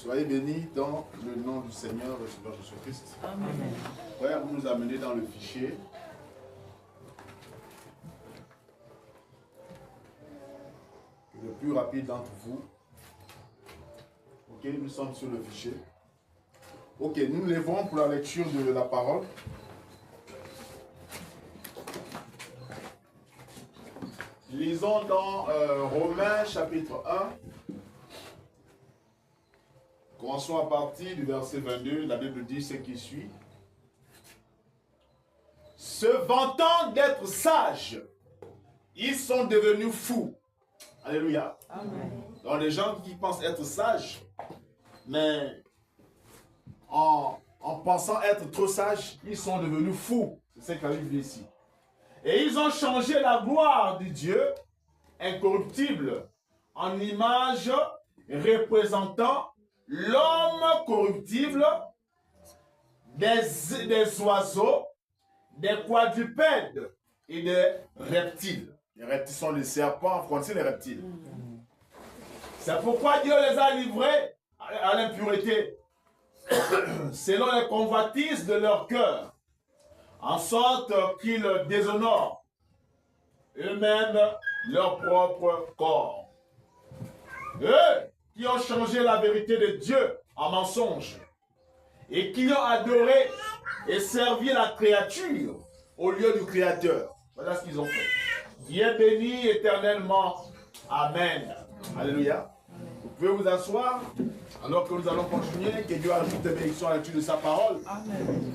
Soyez bénis dans le nom du Seigneur et Sauveur Jésus-Christ. Amen. Frère, vous nous amenez dans le fichier. Le plus rapide d'entre vous. Ok, nous sommes sur le fichier. Ok, nous nous lèverons pour la lecture de la parole. Lisons dans Romains chapitre 1. Commençons à partir du verset 22. La Bible dit ce qui suit. Se vantant d'être sages, ils sont devenus fous. Alléluia. Amen. Donc les gens qui pensent être sages, mais en pensant être trop sages, ils sont devenus fous. C'est ce que la Bible dit ici. Et ils ont changé la gloire du Dieu incorruptible en image représentant l'homme corruptible, des oiseaux, des quadrupèdes et des reptiles. Les reptiles sont les serpents, en français les reptiles. C'est pourquoi Dieu les a livrés à l'impureté, selon les convoitises de leur cœur, en sorte qu'ils déshonorent eux-mêmes leur propre corps. Eux qui ont changé la vérité de Dieu en mensonge, et qui ont adoré et servi la créature au lieu du Créateur. Voilà ce qu'ils ont fait. Qui est béni éternellement. Amen. Alléluia. Vous pouvez vous asseoir alors que nous allons continuer. Que Dieu ajoute des bénédictions à la lecture de sa parole. Amen.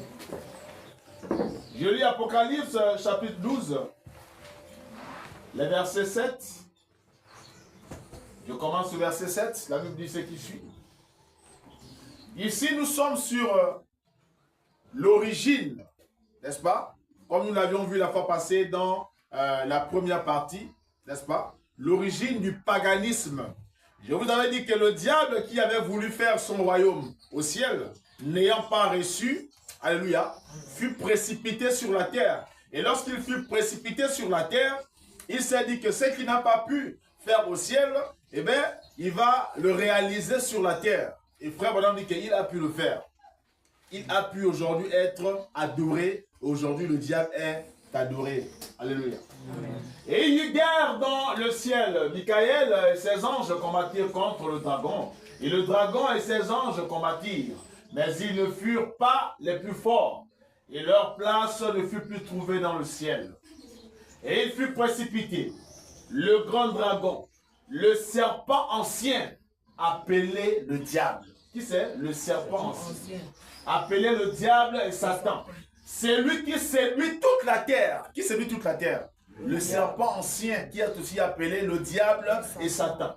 Je lis Apocalypse chapitre 12, le verset 7. Je commence au verset 7. La Bible dit ce qui suit. Ici, nous sommes sur l'origine, n'est-ce pas? Comme nous l'avions vu la fois passée dans la première partie, n'est-ce pas? L'origine du paganisme. Je vous avais dit que le diable qui avait voulu faire son royaume au ciel, n'ayant pas reçu, alléluia, fut précipité sur la terre. Et lorsqu'il fut précipité sur la terre, il s'est dit que ce qu'il n'a pas pu faire au ciel, eh bien, il va le réaliser sur la terre. Et frère Madame dit qu'il a pu le faire. Il a pu aujourd'hui être adoré. Aujourd'hui, le diable est adoré. Alléluia. Amen. Et il y eut guerre dans le ciel. Michael et ses anges combattirent contre le dragon. Et le dragon et ses anges combattirent. Mais ils ne furent pas les plus forts. Et leur place ne fut plus trouvée dans le ciel. Et il fut précipité. Le grand dragon, le serpent ancien, appelé le diable. Qui c'est? Le serpent ancien. Appelé le diable et Satan. C'est lui qui séduit toute la terre. Qui séduit toute la terre? Le serpent ancien qui est aussi appelé le diable et Satan.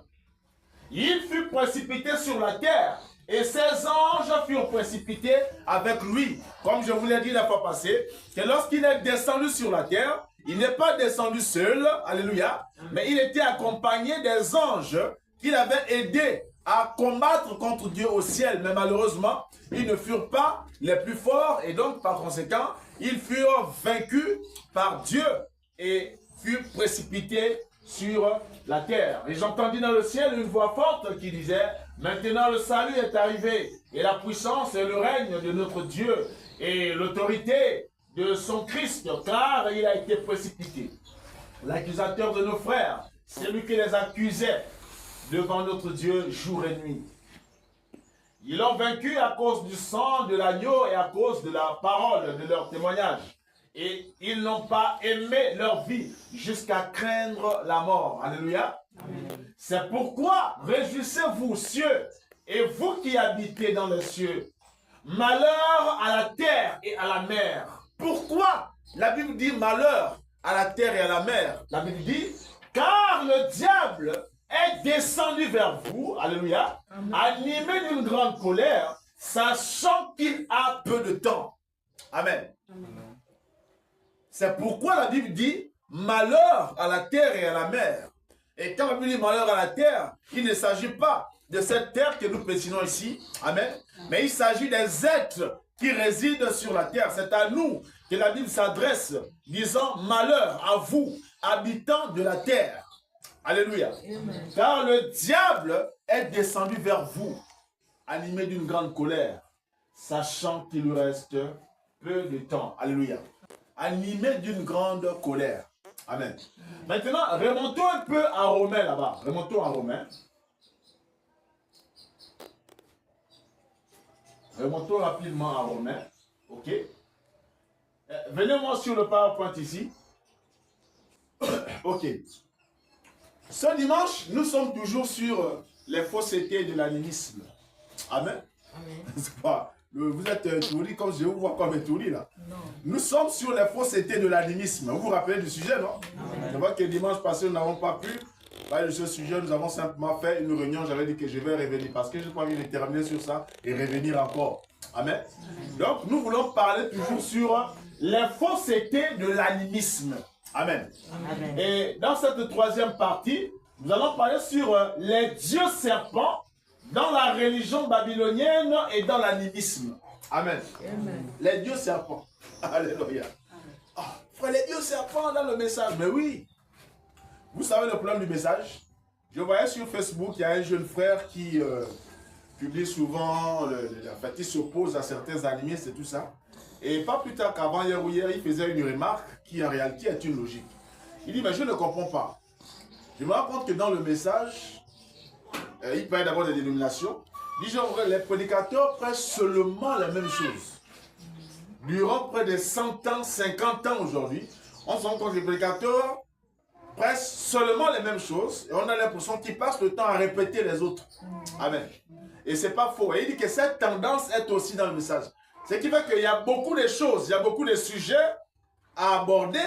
Il fut précipité sur la terre et ses anges furent précipités avec lui. Comme je vous l'ai dit la fois passée, que lorsqu'il est descendu sur la terre, il n'est pas descendu seul, alléluia, mais il était accompagné des anges qui l'avaient aidé à combattre contre Dieu au ciel. Mais malheureusement, ils ne furent pas les plus forts et donc par conséquent, ils furent vaincus par Dieu et furent précipités sur la terre. Et j'entendis dans le ciel une voix forte qui disait: maintenant le salut est arrivé et la puissance et le règne de notre Dieu et l'autorité de son Christ, car il a été précipité. L'accusateur de nos frères, c'est lui qui les accusait devant notre Dieu jour et nuit. Ils l'ont vaincu à cause du sang de l'agneau et à cause de la parole de leur témoignage. Et ils n'ont pas aimé leur vie jusqu'à craindre la mort. Alléluia. C'est pourquoi réjouissez-vous, cieux, et vous qui habitez dans les cieux. Malheur à la terre et à la mer. Pourquoi la Bible dit malheur à la terre et à la mer? La Bible dit, car le diable est descendu vers vous, alléluia, animé d'une grande colère, sachant qu'il a peu de temps. Amen. Amen. C'est pourquoi la Bible dit malheur à la terre et à la mer. Et quand la Bible dit malheur à la terre, il ne s'agit pas de cette terre que nous précisons ici, amen, mais il s'agit des êtres qui résident sur la terre. C'est à nous que la Bible s'adresse, disant malheur à vous, habitants de la terre. Alléluia. Amen. Car le diable est descendu vers vous. animé d'une grande colère, sachant qu'il lui reste peu de temps. Alléluia. Animé d'une grande colère. Amen. Maintenant, remontons un peu à Romains là-bas. Remontons à Romains. Remontons rapidement à Romains. OK. Venez-moi sur le PowerPoint ici. OK. Ce dimanche, nous sommes toujours sur les faussetés de l'animisme. Amen. Amen. C'est pas, vous êtes touriste comme je vous vois comme un touriste là. Non. Nous sommes sur les faussetés de l'animisme. Vous vous rappelez du sujet, non? Amen. Je vois que dimanche passé, nous n'avons pas pu parler de ce sujet. Nous avons simplement fait une réunion. J'avais dit que je vais revenir parce que je n'ai pas envie de terminer sur ça et revenir encore. Amen. Amen. Donc, nous voulons parler toujours sur les faussetés de l'animisme. Amen. Amen. Et dans cette troisième partie, nous allons parler sur les dieux serpents dans la religion babylonienne et dans l'animisme. Amen. Amen. Les dieux serpents. Alléluia. Oh, frère, les dieux serpents dans le message. Mais oui. Vous savez le problème du message? Je voyais sur Facebook, il y a un jeune frère qui publie souvent, il s'oppose à certains animistes et tout ça. Et pas plus tard qu'avant, hier ou hier, il faisait une remarque qui en réalité est une logique. Il dit, mais je ne comprends pas. Je me rends compte que dans le message, il parle d'abord des dénominations. Il dit, genre, les prédicateurs prêchent seulement la même chose. Durant près de 100 ans, 50 ans aujourd'hui, on se rend compte que les prédicateurs prêchent seulement les mêmes choses. Et on a l'impression qu'ils passent le temps à répéter les autres. Amen. Et ce n'est pas faux. Et il dit que cette tendance est aussi dans le message. Ce qui fait qu'il y a beaucoup de choses, il y a beaucoup de sujets à aborder,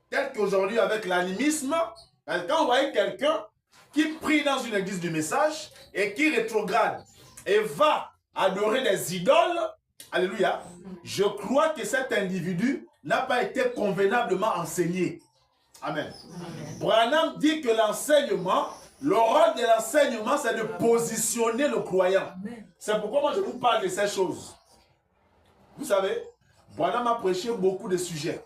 tels qu'aujourd'hui avec l'animisme. Quand on voit quelqu'un qui prie dans une église du message et qui rétrograde et va adorer des idoles, alléluia, je crois que cet individu n'a pas été convenablement enseigné. Amen. Amen. Branham dit que l'enseignement, le rôle de l'enseignement, c'est de positionner le croyant. C'est pourquoi moi je vous parle de ces choses. Vous savez, Branham a prêché beaucoup de sujets.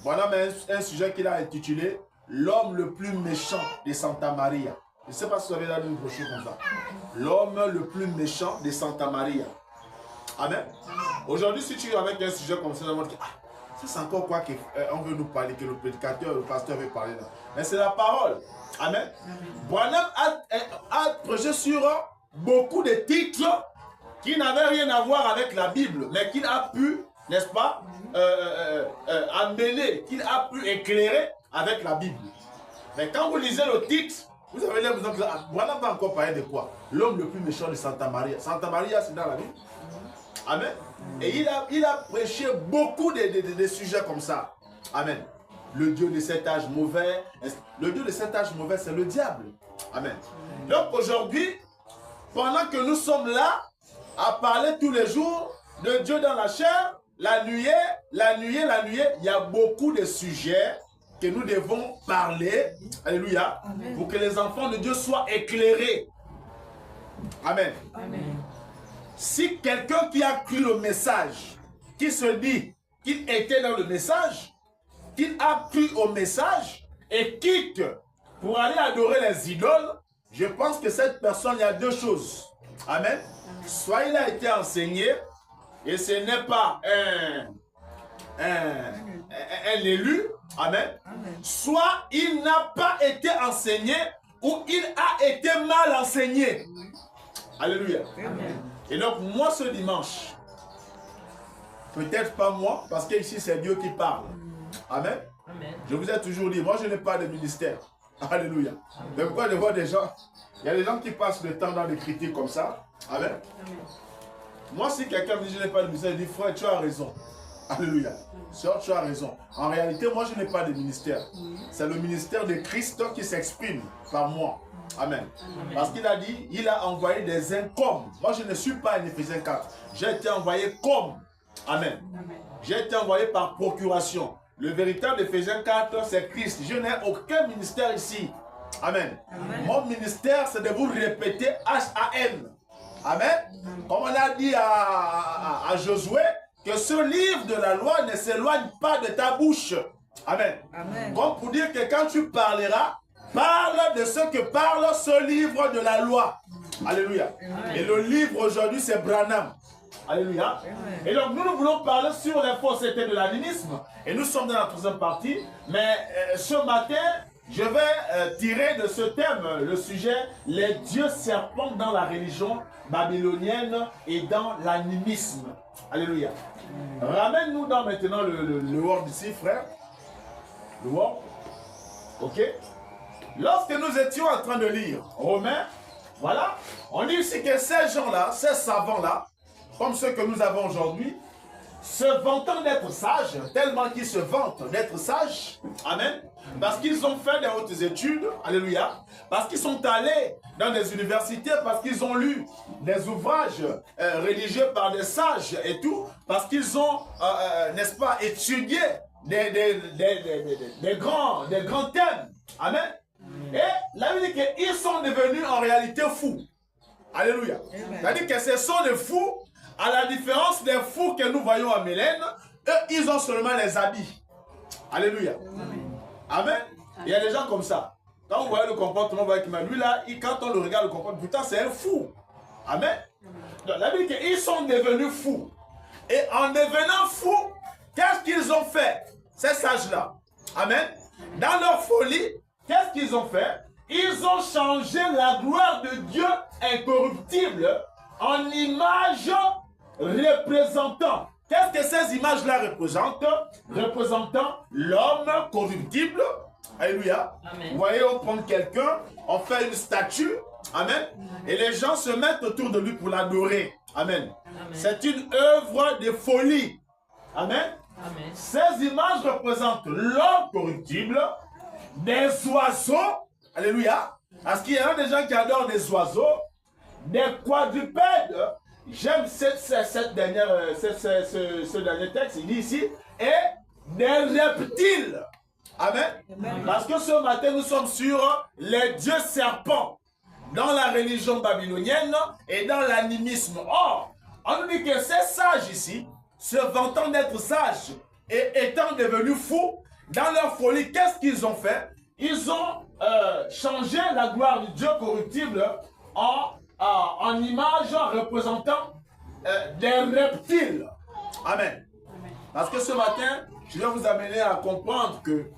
Branham a un sujet qu'il a intitulé « L'homme le plus méchant de Santa Maria ». Je ne sais pas si vous avez là une brochure comme ça. L'homme le plus méchant de Santa Maria. Amen. Aujourd'hui, si tu es avec un sujet comme ça, ça c'est encore quoi qu'on veut nous parler, que le prédicateur, le pasteur veut parler là. Mais c'est la parole. Amen. Branham a prêché sur beaucoup de titres qui n'avaient rien à voir avec la Bible, mais qu'il a pu, n'est-ce pas, amener, qu'il a pu éclairer avec la Bible. Mais quand vous lisez le titre, vous avez l'impression que Branham va encore parler de quoi? L'homme le plus méchant de Santa Maria. Santa Maria, c'est dans la Bible. Amen. Et il a prêché beaucoup de sujets comme ça. Amen. Le Dieu de cet âge mauvais. Le Dieu de cet âge mauvais, c'est le diable. Amen. Donc aujourd'hui, pendant que nous sommes là, à parler tous les jours de Dieu dans la chair, la nuée, il y a beaucoup de sujets que nous devons parler. Alléluia. Amen. Pour que les enfants de Dieu soient éclairés. Amen. Amen. Si quelqu'un qui a cru le message, qui se dit qu'il était dans le message, qu'il a cru au message et quitte pour aller adorer les idoles, je pense que cette personne, il y a deux choses. Amen. Soit il a été enseigné et ce n'est pas un élu. Amen. Soit il n'a pas été enseigné ou il a été mal enseigné. Alléluia. Amen. Et donc, moi, ce dimanche, peut-être pas moi, parce que ici, c'est Dieu qui parle. Amen. Amen. Je vous ai toujours dit, moi, je n'ai pas de ministère. Alléluia. Donc, pourquoi je vois des gens, il y a des gens qui passent le temps dans des critiques comme ça. Amen. Amen. Moi, si quelqu'un me dit, je n'ai pas de ministère, je dis, frère, tu as raison. Alléluia. Sœur, tu as raison. En réalité, moi, je n'ai pas de ministère. C'est le ministère de Christ qui s'exprime par moi. Amen. Amen. Parce qu'il a dit, il a envoyé des incommes. Moi, je ne suis pas un Éphésiens 4. J'ai été envoyé comme. Amen. J'ai été envoyé par procuration. Le véritable Éphésiens 4, c'est Christ. Je n'ai aucun ministère ici. Amen. Amen. Mon ministère, c'est de vous répéter H-A-N. Amen. Comme on a dit à Josué, que ce livre de la loi ne s'éloigne pas de ta bouche. Amen. Amen. Comme pour dire que quand tu parleras, parle de ce que parle ce livre de la loi. Alléluia. Amen. Et le livre aujourd'hui, c'est Branham. Alléluia. Amen. Et donc, nous voulons parler sur les faussetés de l'animisme. Et nous sommes dans la troisième partie. Mais ce matin, je vais tirer de ce thème le sujet « Les dieux serpents dans la religion babylonienne et dans l'animisme ». Alléluia. Ramène-nous dans maintenant le Word ici, frère. Le Word. Ok. Lorsque nous étions en train de lire Romains, voilà, on dit ici que ces gens-là, ces savants-là, comme ceux que nous avons aujourd'hui, se vantant d'être sages, tellement qu'ils se vantent d'être sages, amen, parce qu'ils ont fait des hautes études, alléluia, parce qu'ils sont allés dans des universités, parce qu'ils ont lu des ouvrages rédigés par des sages et tout, parce qu'ils ont, n'est-ce pas, étudié des grands thèmes, amen. Et la Bible dit qu'ils sont devenus en réalité fous. Alléluia. C'est-à-dire que ce sont des fous, à la différence des fous que nous voyons à Mélène, eux, ils ont seulement les habits. Alléluia. Amen. Il y a des gens comme ça. Quand vous voyez le comportement, vous voyez que lui là, quand on le regarde, le comportement, putain, c'est un fou. Amen. Donc, la Bible dit qu'ils sont devenus fous. Et en devenant fous, qu'est-ce qu'ils ont fait, ces sages-là? Amen. Dans leur folie, qu'est-ce qu'ils ont fait? Ils ont changé la gloire de Dieu incorruptible en image représentant. Qu'est-ce que ces images-là représentent? Représentant l'homme corruptible. Alléluia. Amen. Vous voyez, on prend quelqu'un, on fait une statue. Amen. Et les gens se mettent autour de lui pour l'adorer. Amen. C'est une œuvre de folie. Amen. Amen. Ces images représentent l'homme corruptible, des oiseaux. Alléluia. Parce qu'il y a des gens qui adorent des oiseaux, des quadrupèdes. J'aime ce dernier texte, il dit ici, et des reptiles. Amen. Amen. Parce que ce matin, nous sommes sur les dieux serpents dans la religion babylonienne et dans l'animisme. Or, on nous dit que ces sages ici, se vantant d'être sages et étant devenus fous, dans leur folie, qu'est-ce qu'ils ont fait? Ils ont changé la gloire du Dieu corruptible en image représentant des reptiles. Amen. Amen. Parce que ce matin, je vais vous amener à comprendre que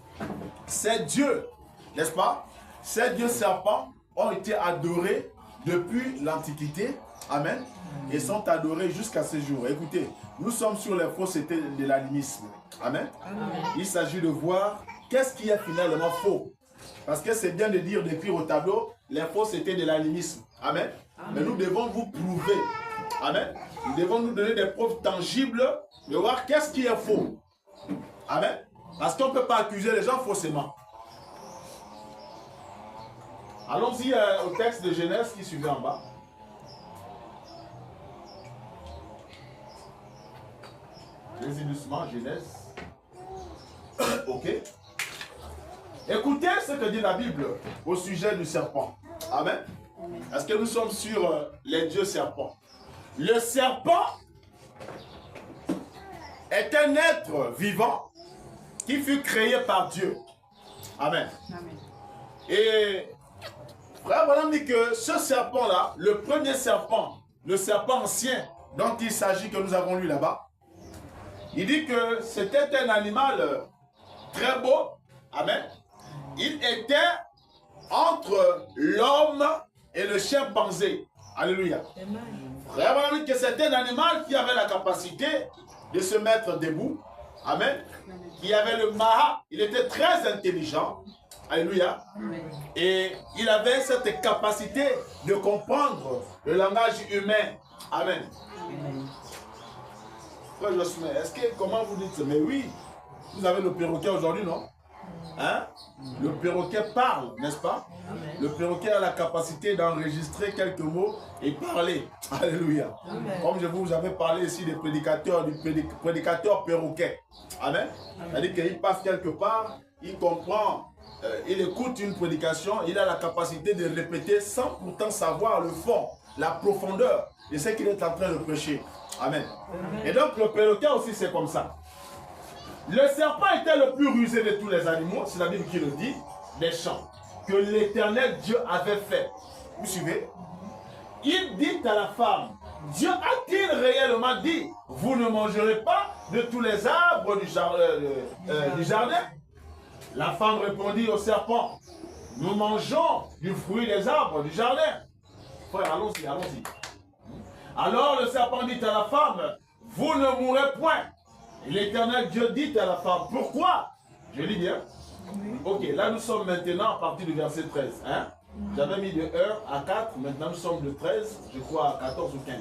ces dieux, n'est-ce pas? Ces dieux serpents ont été adorés depuis l'Antiquité. Amen. Et sont adorés jusqu'à ce jour. Écoutez, nous sommes sur les faussetés de l'animisme. Amen. Amen. Il s'agit de voir qu'est-ce qui est finalement faux. Parce que c'est bien de dire, d'écrire au tableau, les faussetés de l'animisme. Amen. Amen. Mais nous devons vous prouver. Amen. Nous devons nous donner des preuves tangibles de voir qu'est-ce qui est faux. Amen. Parce qu'on ne peut pas accuser les gens faussement. Allons-y au texte de Genèse qui suivait en bas. Allez-y doucement, Genèse. Ok. Écoutez ce que dit la Bible au sujet du serpent. Amen. Est-ce que nous sommes sur les dieux serpents? Le serpent est un être vivant qui fut créé par Dieu. Amen. Amen. Et frère Branham dit que ce serpent-là, le premier serpent, le serpent ancien dont il s'agit que nous avons lu là-bas, il dit que c'était un animal très beau. Amen. Il était entre l'homme et le chimpanzé. Alléluia. Frère Branham dit que c'était un animal qui avait la capacité de se mettre debout. Amen. Qui avait le maha. Il était très intelligent. Alléluia. Et il avait cette capacité de comprendre le langage humain. Amen. Frère Josué, comment vous dites? Mais oui, vous avez le perroquet aujourd'hui, non? Hein? Le perroquet parle, n'est-ce pas? Amen. Le perroquet a la capacité d'enregistrer quelques mots et parler. Alléluia. Amen. Comme je vous avais parlé ici des prédicateurs, du prédicateur perroquet. Amen. C'est-à-dire qu'il passe quelque part, il comprend, il écoute une prédication, il a la capacité de répéter sans pourtant savoir le fond, la profondeur de ce qu'il est en train de prêcher. Amen. Amen. Et donc le perroquet aussi c'est comme ça. Le serpent était le plus rusé de tous les animaux, c'est la Bible qui le dit, des champs, que l'Éternel Dieu avait fait. Vous suivez? il dit à la femme, Dieu a-t-il réellement dit, vous ne mangerez pas de tous les arbres du jardin? La femme répondit au serpent, nous mangeons du fruit des arbres du jardin. Frère, allons-y, allons-y. Alors le serpent dit à la femme, vous ne mourrez point. Et l'Éternel Dieu dit à la femme, pourquoi? Je lis bien. Ok, là nous sommes maintenant à partir du verset 13. Hein? J'avais mis de 1 à 4, maintenant nous sommes de 13, je crois à 14 ou 15.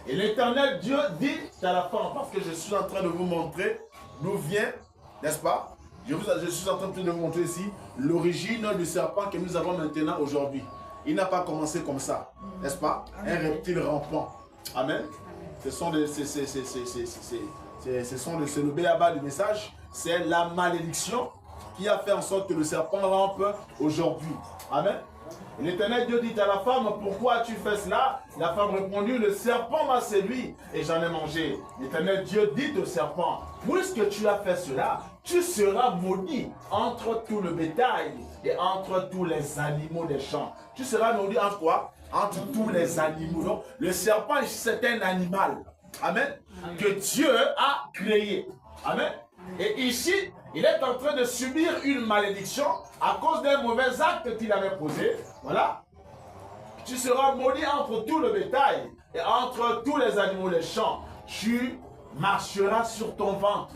Et l'Éternel Dieu dit à la femme, parce que je suis en train de vous montrer d'où vient, n'est-ce pas? Je suis en train de vous montrer ici l'origine du serpent que nous avons maintenant aujourd'hui. Il n'a pas commencé comme ça, n'est-ce pas? Un reptile rampant. Amen. C'est le béaba du message. C'est la malédiction qui a fait en sorte que le serpent rampe aujourd'hui. Amen. L'Éternel Dieu dit à la femme, pourquoi as-tu fait cela? La femme répondit, le serpent m'a séduit et j'en ai mangé. L'Éternel Dieu dit au serpent, puisque tu as fait cela, tu seras maudit entre tout le bétail et entre tous les animaux des champs. Tu seras maudit entre quoi? Entre tous les animaux. Donc, le serpent, c'est un animal. Amen. Que Dieu a créé. Amen. Et ici, il est en train de subir une malédiction à cause d'un mauvais acte qu'il avait posé. Voilà. Tu seras maudit entre tout le bétail et entre tous les animaux des champs. Tu marcheras sur ton ventre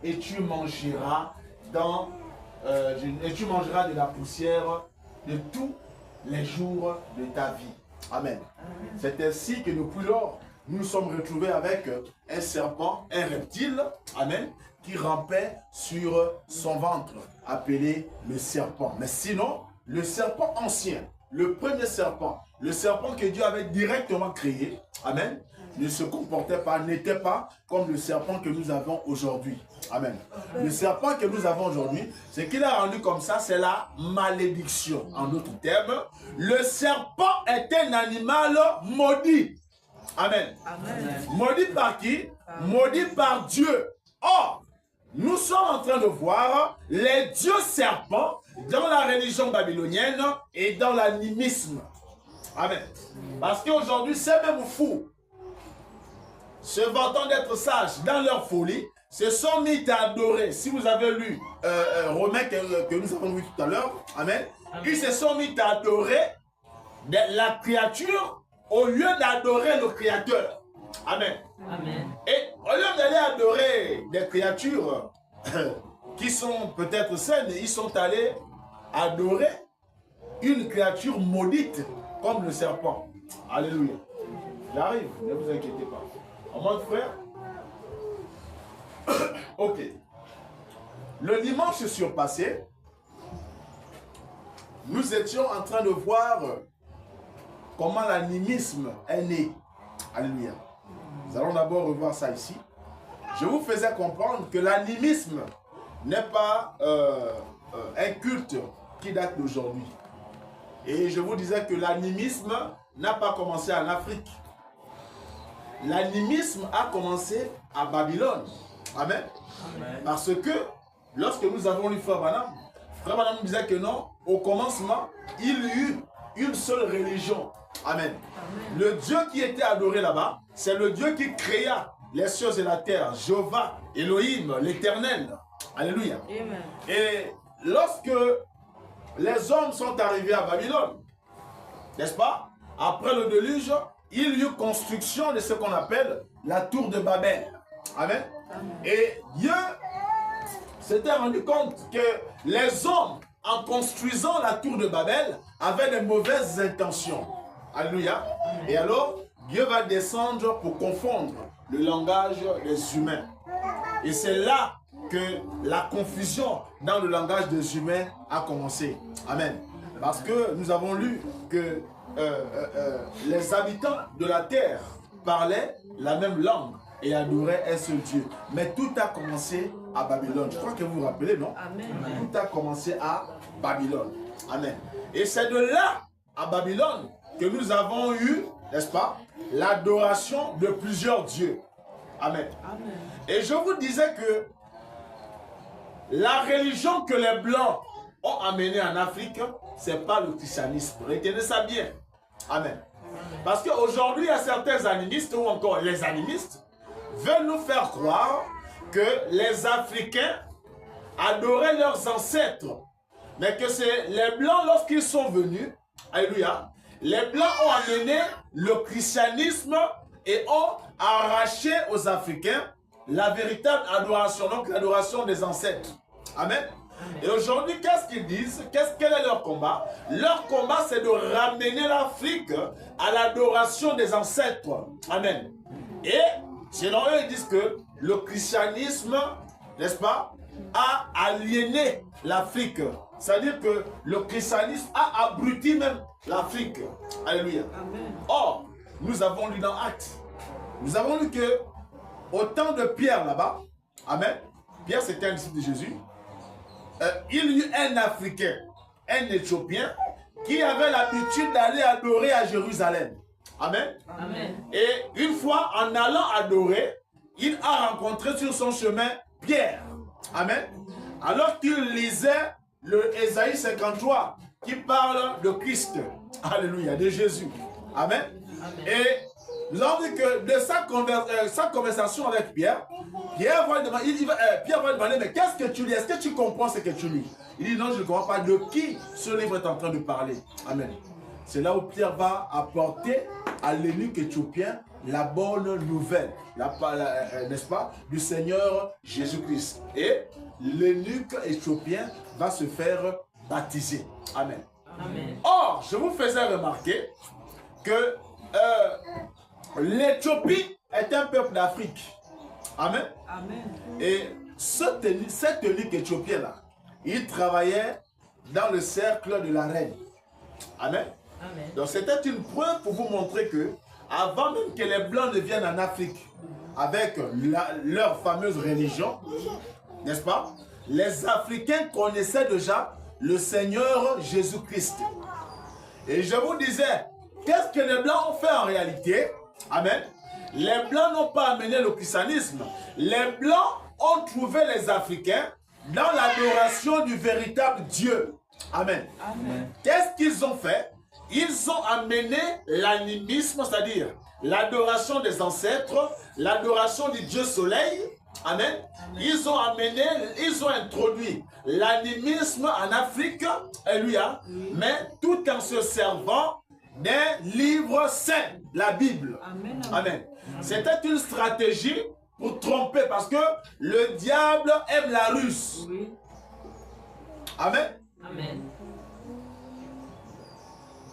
et tu mangeras de la poussière de tous les jours de ta vie. Amen. C'est ainsi que depuis lors, nous nous sommes retrouvés avec un serpent, un reptile, amen, qui rampait sur son ventre, appelé le serpent. Mais sinon, le serpent ancien, le premier serpent, le serpent que Dieu avait directement créé, amen, ne se comportait pas, n'était pas comme le serpent que nous avons aujourd'hui. Amen. Le serpent que nous avons aujourd'hui, ce qu'il a rendu comme ça, c'est la malédiction. En d'autres termes, le serpent est un animal maudit. Amen. Amen. Maudit par qui? Maudit par Dieu. Or, nous sommes en train de voir les dieux serpents dans la religion babylonienne et dans l'animisme. Amen. Parce qu'aujourd'hui, ces mêmes fous, se vantant d'être sages dans leur folie, se sont mis à adorer. Si vous avez lu Romains que nous avons vu tout à l'heure, amen, ils se sont mis à adorer la créature au lieu d'adorer le Créateur. Amen. Amen. Et au lieu d'aller adorer des créatures qui sont peut-être saines, ils sont allés adorer une créature maudite comme le serpent. Alléluia. J'arrive, ne vous inquiétez pas. En mode frère. Ok. Le dimanche surpassé, nous étions en train de voir comment l'animisme est né. Alléluia. Nous allons d'abord revoir ça ici. Je vous faisais comprendre que l'animisme n'est pas un culte qui date d'aujourd'hui. Et je vous disais que l'animisme n'a pas commencé en Afrique. L'animisme a commencé à Babylone. Amen. Amen. Parce que lorsque nous avons lu Frère Branham nous disait que non, au commencement, il y eut une seule religion. Amen. Amen. Le Dieu qui était adoré là-bas, c'est le Dieu qui créa les cieux et la terre, Jéhovah, Elohim, l'Éternel. Alléluia. Amen. Et lorsque les hommes sont arrivés à Babylone, n'est-ce pas? Après le déluge, il y eut construction de ce qu'on appelle la tour de Babel. Amen. Amen. Et Dieu s'était rendu compte que les hommes, en construisant la tour de Babel, avaient de mauvaises intentions. Alléluia. Amen. Et alors, Dieu va descendre pour confondre le langage des humains. Et c'est là que la confusion dans le langage des humains a commencé. Amen. Parce que nous avons lu que les habitants de la terre parlaient la même langue et adoraient un seul Dieu. Mais tout a commencé à Babylone. Je crois que vous vous rappelez, non? Amen. Tout a commencé à Babylone. Amen. Et c'est de là, à Babylone, que nous avons eu, n'est-ce pas, l'adoration de plusieurs dieux. Amen. Amen. Et je vous disais que la religion que les Blancs ont amenée en Afrique, ce n'est pas le christianisme. Retenez ça bien. Amen. Parce qu'aujourd'hui, il y a certains animistes, ou encore les animistes, veulent nous faire croire que les Africains adoraient leurs ancêtres. Mais que c'est les Blancs, lorsqu'ils sont venus, alléluia, les Blancs ont amené le christianisme et ont arraché aux Africains la véritable adoration, donc l'adoration des ancêtres. Amen. Et aujourd'hui, qu'est-ce qu'ils disent? Quel est leur combat? Leur combat, c'est de ramener l'Afrique à l'adoration des ancêtres. Amen. Et selon eux, ils disent que le christianisme, n'est-ce pas, a aliéné l'Afrique. C'est-à-dire que le christianisme a abruti même l'Afrique. Alléluia. Amen. Or, nous avons lu dans Actes. Nous avons lu que au temps de Pierre là-bas, amen, Pierre c'était un disciple de Jésus, il y eut un Africain, un Éthiopien, qui avait l'habitude d'aller adorer à Jérusalem. Amen. Amen. Et une fois, en allant adorer, il a rencontré sur son chemin Pierre. Amen. Alors qu'il lisait le Ésaïe 53, qui parle de Christ. Alléluia, de Jésus. Amen. Amen. Et nous avons dit que de sa conversation avec Pierre, Pierre va lui demander, mais qu'est-ce que tu lis? Est-ce que tu comprends ce que tu lis? Il dit, non, je ne comprends pas de qui ce livre est en train de parler. Amen. C'est là où Pierre va apporter à l'eunuque éthiopien la bonne nouvelle, n'est-ce pas, du Seigneur Jésus-Christ. Et l'eunuque éthiopien va se faire baptiser. Amen. Amen. Or, je vous faisais remarquer que l'Éthiopie est un peuple d'Afrique. Amen. Amen. Et cet eunuque éthiopien-là, il travaillait dans le cercle de la reine. Amen. Amen. Donc c'était une preuve pour vous montrer que, avant même que les Blancs ne viennent en Afrique avec leur fameuse religion, n'est-ce pas, les Africains connaissaient déjà le Seigneur Jésus-Christ. Et je vous disais, qu'est-ce que les Blancs ont fait en réalité? Amen. Les Blancs n'ont pas amené le christianisme. Les Blancs ont trouvé les Africains dans l'adoration du véritable Dieu. Amen. Amen. Qu'est-ce qu'ils ont fait? Ils ont amené l'animisme, c'est-à-dire l'adoration des ancêtres, l'adoration du Dieu soleil. Amen. Ils ont introduit l'animisme en Afrique, alléluia, mais tout en se servant d'un livre saint, la Bible. Amen. Amen. C'était une stratégie pour tromper, parce que le diable aime la ruse. Oui. Amen. Amen.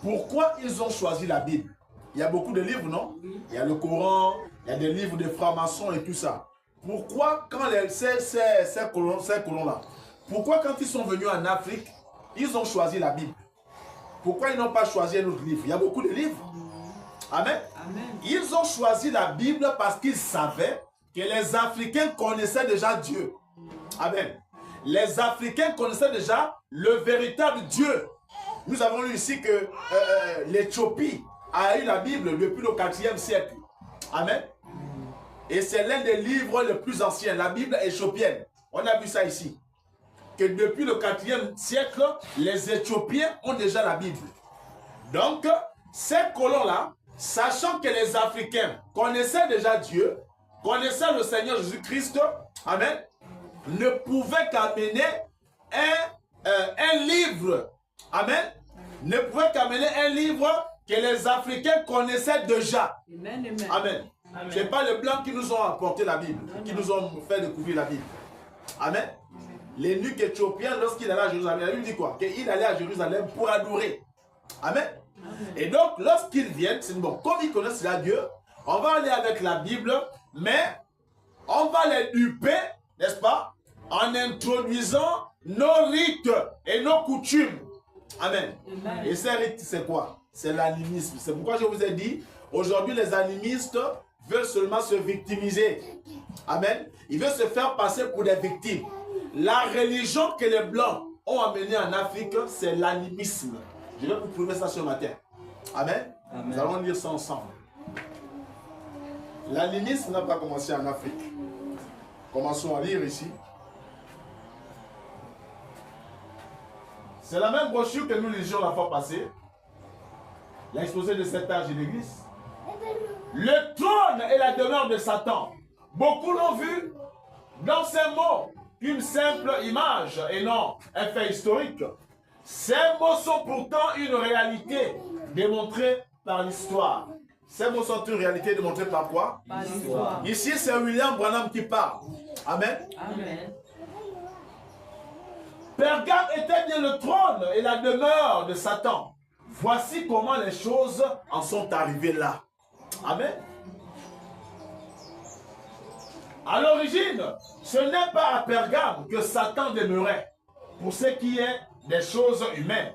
Pourquoi ils ont choisi la Bible? Il y a beaucoup de livres, non? Oui. Il y a le Coran, il y a des livres de francs-maçons et tout ça. Pourquoi, quand ces colons-là, pourquoi quand ils sont venus en Afrique, ils ont choisi la Bible? Pourquoi ils n'ont pas choisi un autre livre? Il y a beaucoup de livres. Amen. Amen. Ils ont choisi la Bible parce qu'ils savaient que les Africains connaissaient déjà Dieu. Amen. Les Africains connaissaient déjà le véritable Dieu. Nous avons lu ici que l'Éthiopie a eu la Bible depuis le 4e siècle. Amen. Et c'est l'un des livres les plus anciens, la Bible éthiopienne. On a vu ça ici. Que depuis le 4e siècle, les Éthiopiens ont déjà la Bible. Donc, ces colons-là, sachant que les Africains connaissaient déjà Dieu, connaissaient le Seigneur Jésus-Christ, amen, ne pouvaient qu'amener un livre, amen, ne pouvaient qu'amener un livre que les Africains connaissaient déjà. Amen. Amen. Amen. Ce n'est pas les Blancs qui nous ont apporté la Bible, qui nous ont fait découvrir la Bible. Amen. L'eunuque éthiopien, lorsqu'il allait à Jérusalem, il dit quoi? Qu'il allait à Jérusalem pour adorer. Amen. Et donc, lorsqu'ils viennent, c'est bon, comme ils connaissent la Dieu, on va aller avec la Bible, mais on va les duper, n'est-ce pas, en introduisant nos rites et nos coutumes. Amen. Amen. Et ces rites, c'est quoi? C'est l'animisme. C'est pourquoi je vous ai dit, aujourd'hui, les animistes veulent seulement se victimiser. Amen. Ils veulent se faire passer pour des victimes. La religion que les Blancs ont amenée en Afrique, c'est l'animisme. Je vais vous prouver ça ce matin. Amen. Amen. Nous allons lire ça ensemble. L'animisme n'a pas commencé en Afrique. Commençons à lire ici. C'est la même brochure que nous lisions la fois passée. l'exposé de cet âge de l'Église. Le trône est la demeure de Satan. Beaucoup l'ont vu dans ces mots qu'une simple image et non un fait historique. Ces mots sont pourtant une réalité démontrée par l'histoire. Ces mots sont une réalité démontrée par quoi? Par l'histoire. Ici, c'est William Branham qui parle. Amen. Amen. Pergame était bien le trône et la demeure de Satan. Voici comment les choses en sont arrivées là. Amen. À l'origine, ce n'est pas à Pergame que Satan demeurait pour ce qui est des choses humaines.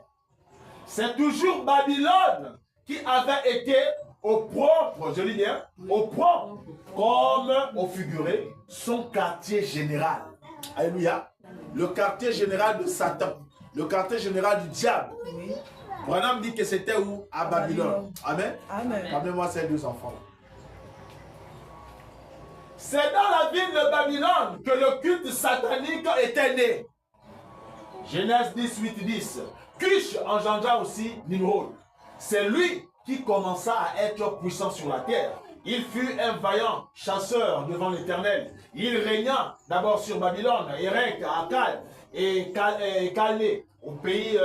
C'est toujours Babylone qui avait été au propre, je dis bien, au propre, comme au figuré, son quartier général. Alléluia. Le quartier général de Satan, le quartier général du diable. Oui. Branham dit que c'était où? À Babylone. Amen. Amen. Ramenez-moi ces deux enfants. C'est dans la ville de Babylone que le culte satanique était né. Genèse 18, 10. Cush engendra aussi Nimrod. C'est lui qui commença à être puissant sur la terre. Il fut un vaillant chasseur devant l'Éternel. Il régna d'abord sur Babylone, Érec, Akkad et Calné, au pays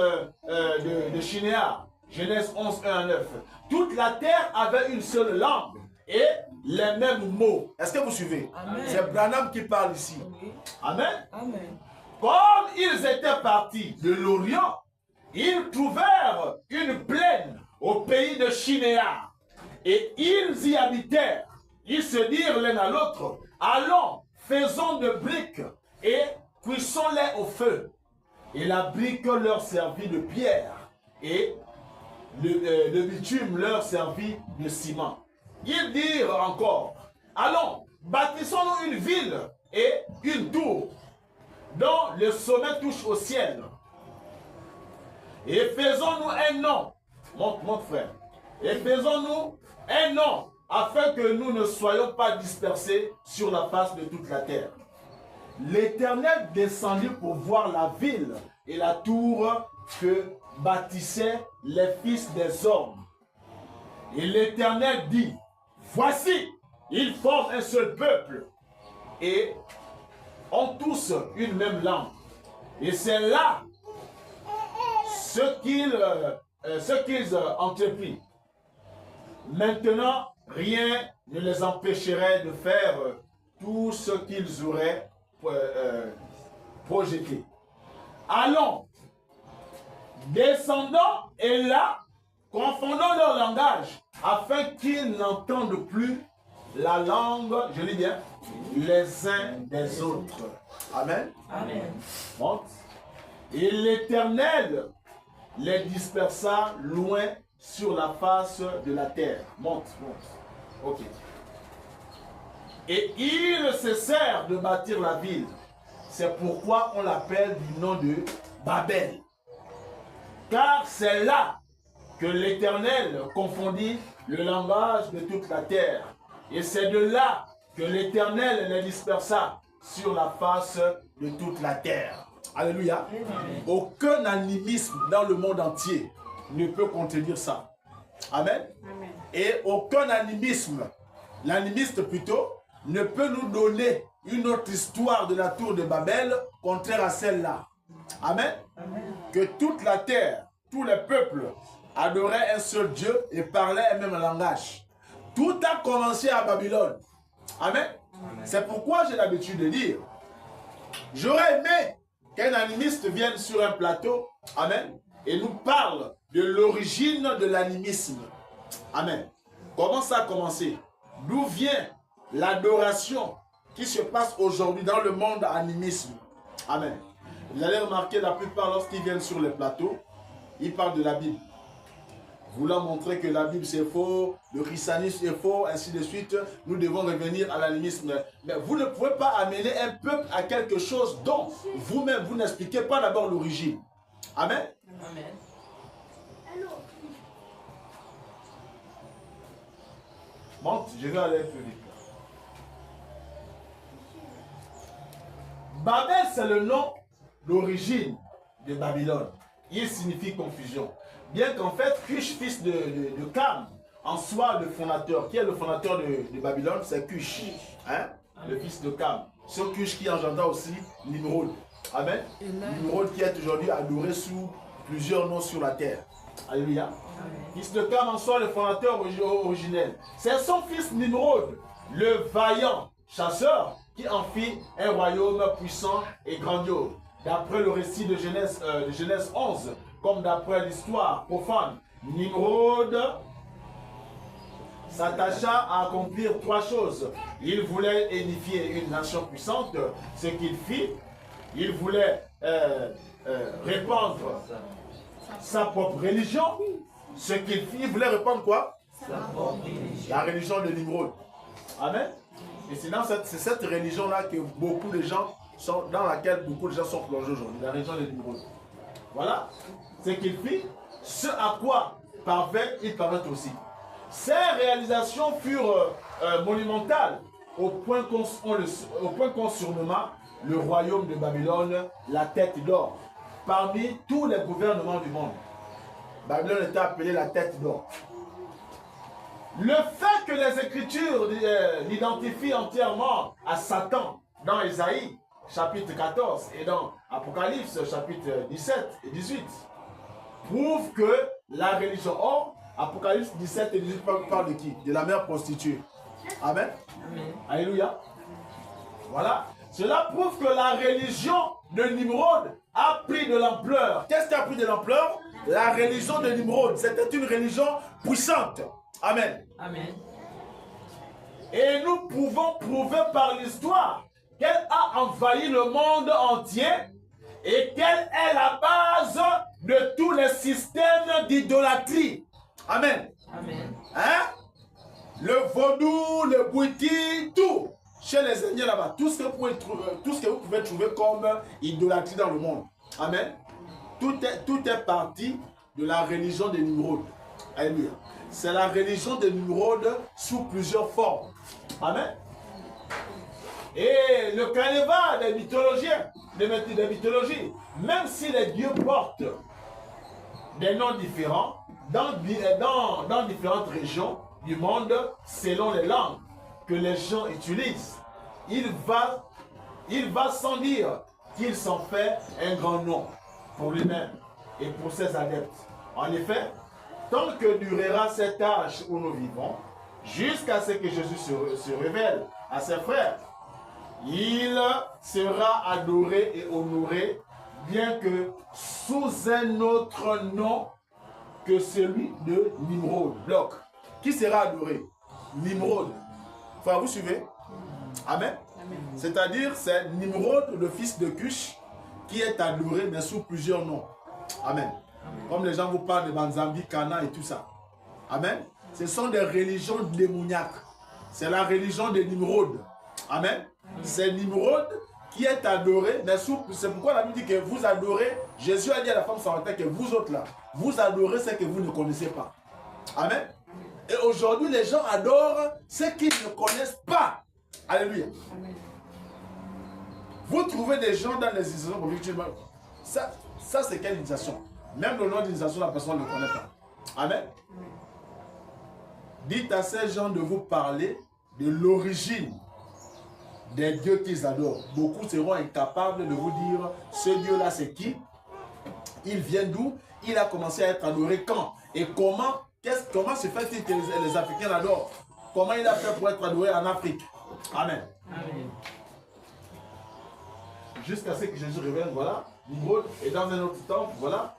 de Shinéar. Genèse 11, 1 à 9. Toute la terre avait une seule langue et les mêmes mots. Est-ce que vous suivez? C'est Branham qui parle ici. Oui. Amen. Amen. Comme ils étaient partis de l'Orient, ils trouvèrent une plaine au pays de Shinéar. Et ils y habitèrent. Ils se dirent l'un à l'autre, allons, faisons de briques et cuissons-les au feu. Et la brique leur servit de pierre et le bitume leur servit de ciment. Ils dirent encore, allons, bâtissons-nous une ville et une tour dont le sommet touche au ciel. Et faisons-nous un nom, mon frère, et faisons-nous un nom, afin que nous ne soyons pas dispersés sur la face de toute la terre. L'Éternel descendit pour voir la ville et la tour que bâtissaient les fils des hommes. Et l'Éternel dit, voici, ils forment un seul peuple et ont tous une même langue. Et c'est là ce qu'ils entreprirent. Maintenant, rien ne les empêcherait de faire tout ce qu'ils auraient projeté. Allons, descendons et là, confondons leur langage, afin qu'ils n'entendent plus la langue, je dis bien, les uns des autres. Amen. Amen. Monte. Et l'Éternel les dispersa loin sur la face de la terre. Monte, monte. Ok. Et ils cessèrent de bâtir la ville. C'est pourquoi on l'appelle du nom de Babel. Car c'est là que l'Éternel confondit le langage de toute la terre. Et c'est de là que l'Éternel les dispersa sur la face de toute la terre. Alléluia. Amen. Aucun animisme dans le monde entier ne peut contenir ça. Amen. Amen. Et aucun animisme, l'animiste plutôt, ne peut nous donner une autre histoire de la tour de Babel contraire à celle-là. Amen. Amen. Que toute la terre, tous les peuples adoraient un seul Dieu et parlaient un même langage. Tout a commencé à Babylone. Amen. Amen. C'est pourquoi j'ai l'habitude de dire, j'aurais aimé qu'un animiste vienne sur un plateau, amen, et nous parle de l'origine de l'animisme. Amen. Comment ça a commencé? D'où vient l'adoration qui se passe aujourd'hui dans le monde animisme? Amen. Vous allez remarquer la plupart lorsqu'ils viennent sur les plateaux, ils parlent de la Bible. Voulant montrer que la Bible c'est faux, le christianisme est faux, ainsi de suite, nous devons revenir à l'animisme. Mais vous ne pouvez pas amener un peuple à quelque chose dont vous-même vous n'expliquez pas d'abord l'origine. Amen. Amen. Monte, je vais aller plus vite. Babel, c'est le nom d'origine de Babylone. Il signifie confusion. bien qu'en fait, Cush, fils de Cam, en soit le fondateur. Qui est le fondateur de Babylone? C'est Cush, hein? Le fils de Cam. Ce Cush qui engendra aussi Nimrod. Amen. Nimrod qui est aujourd'hui adoré sous plusieurs noms sur la terre. Alléluia. Fils de Cam en soit le fondateur originel. C'est son fils Nimrod, le vaillant chasseur, qui en fit un royaume puissant et grandiose. D'après le récit de Genèse 11, comme d'après l'histoire profane, Nimrod s'attacha à accomplir 3 choses. Il voulait édifier une nation puissante, ce qu'il fit. Il voulait répandre sa propre religion, ce qu'il fit. Il voulait répandre quoi? La religion de Nimrod. Amen. Et c'est cette religion-là que beaucoup de gens sont, dans laquelle beaucoup de gens sont plongés aujourd'hui, la religion de Nimrod. Voilà ce qu'il fit, ce à quoi il parvint aussi. Ces réalisations furent monumentales au point qu'on surnomma le royaume de Babylone la tête d'or parmi tous les gouvernements du monde. Babylone était appelée la tête d'or. Le fait que les Écritures l'identifient entièrement à Satan dans Ésaïe, chapitre 14, et dans Apocalypse, chapitre 17 et 18, prouve que la religion... Or, Apocalypse 17 et 18 parle de qui? De la mère prostituée. Amen. Amen. Alléluia. Voilà. Cela prouve que la religion de Nimrod a pris de l'ampleur. Qu'est-ce qui a pris de l'ampleur? La religion de Nimrod. C'était une religion puissante. Amen. Amen. Et nous pouvons prouver par l'histoire qu'elle a envahi le monde entier et quelle est la base de tous les systèmes d'idolâtrie. Amen. Amen. Hein? Le vaudou, le bouiti, tout. Chez les Indiens là-bas, tout ce que vous pouvez trouver comme idolâtrie dans le monde. Amen. Tout est parti de la religion de Nimrod. Alléluia. C'est la religion de Nimrod sous plusieurs formes. Amen. Et le carnaval des mythologies, même si les dieux portent des noms différents dans différentes régions du monde, selon les langues que les gens utilisent, il va sans dire qu'il s'en fait un grand nom pour lui-même et pour ses adeptes. En effet, tant que durera cet âge où nous vivons, jusqu'à ce que Jésus se révèle à ses frères, il sera adoré et honoré, bien que sous un autre nom que celui de Nimrod. Bloc. Qui sera adoré? Nimrod. Enfin, vous suivez? Amen. C'est-à-dire, c'est Nimrod, le fils de Cush, qui est adoré, mais sous plusieurs noms. Amen. Comme les gens vous parlent de Banzambi, Cana et tout ça. Amen. Ce sont des religions démoniaques. C'est la religion de Nimrod. Amen. C'est Nimrod qui est adoré, mais c'est pourquoi la Bible dit que vous adorez. Jésus a dit à la femme samaritaine que vous autres là, vous adorez ce que vous ne connaissez pas. Amen. Et aujourd'hui, les gens adorent ce qu'ils ne connaissent pas. Alléluia. Amen. Vous trouvez des gens dans les initiations politiques. Ça c'est quelle initiation? Même le nom d'initiation, la personne ne connaît pas. Amen. Dites à ces gens de vous parler de l'origine des dieux qu'ils adorent. Beaucoup seront incapables de vous dire ce Dieu-là c'est qui? Il vient d'où? Il a commencé à être adoré quand? Et comment se fait-il que les Africains l'adorent? Comment il a fait pour être adoré en Afrique? Amen. Amen. Jusqu'à ce que Jésus revienne, voilà. Nimrod est dans un autre temple, voilà.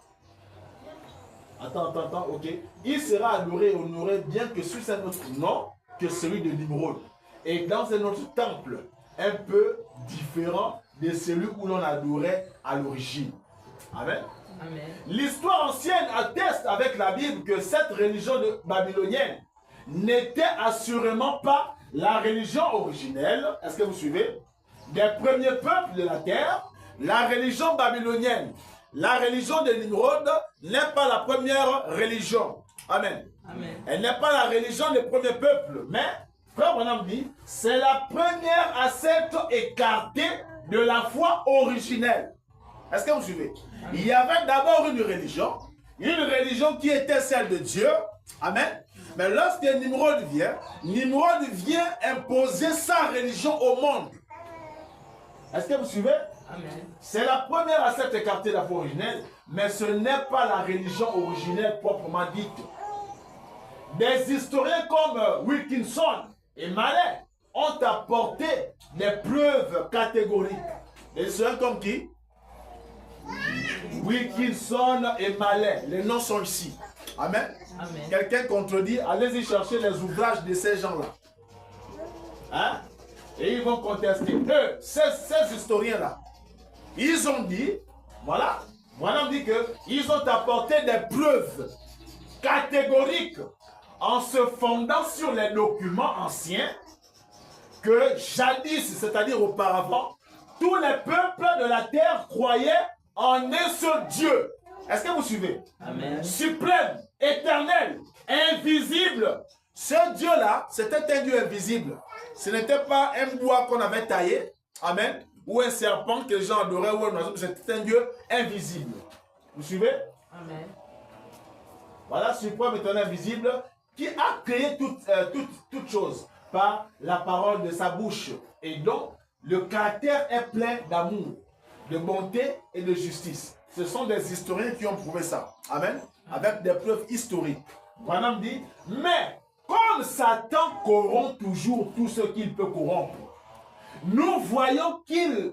Attends, ok. Il sera adoré et honoré bien que sous un autre nom que celui de Nimrod. Et dans un autre temple, un peu différent de celui où l'on adorait à l'origine. Amen. Amen. L'histoire ancienne atteste avec la Bible que cette religion babylonienne n'était assurément pas la religion originelle. Est-ce que vous suivez? Des premiers peuples de la terre. La religion babylonienne, la religion de Nimrod n'est pas la première religion. Amen. Amen. Elle n'est pas la religion des premiers peuples, mais Frère Branham dit, c'est la première à s'être écartée de la foi originelle. Est-ce que vous suivez? Il y avait d'abord une religion, une religion qui était celle de Dieu. Amen. Mais lorsque Nimrod vient imposer sa religion au monde. Est-ce que vous suivez? C'est la première à s'être écartée de la foi originelle, mais ce n'est pas la religion originelle proprement dite. Des historiens comme Wilkinson et Mallet ont apporté des preuves catégoriques. Des historiens comme qui? Wilkinson et Mallet. Les noms sont ici. Amen. Amen. Quelqu'un contredit, allez-y chercher les ouvrages de ces gens-là. Hein? Et ils vont contester. Eux, ces historiens-là, ils ont dit, voilà, on dit qu'ils ont apporté des preuves catégoriques en se fondant sur les documents anciens que jadis, c'est-à-dire auparavant, tous les peuples de la terre croyaient en un seul Dieu. Est-ce que vous suivez? Amen. Suprême, éternel, invisible. Ce Dieu-là, c'était un Dieu invisible. Ce n'était pas un bois qu'on avait taillé, amen, ou un serpent que les gens adoraient, ou un oiseau, c'était un Dieu invisible. Vous suivez? Amen. Voilà, suprême, éternel, invisible, qui a créé toute chose par la parole de sa bouche. Et donc, le caractère est plein d'amour, de bonté et de justice. Ce sont des historiens qui ont prouvé ça. Amen. Avec des preuves historiques. Branham dit, mais comme Satan corrompt toujours tout ce qu'il peut corrompre, nous voyons qu'il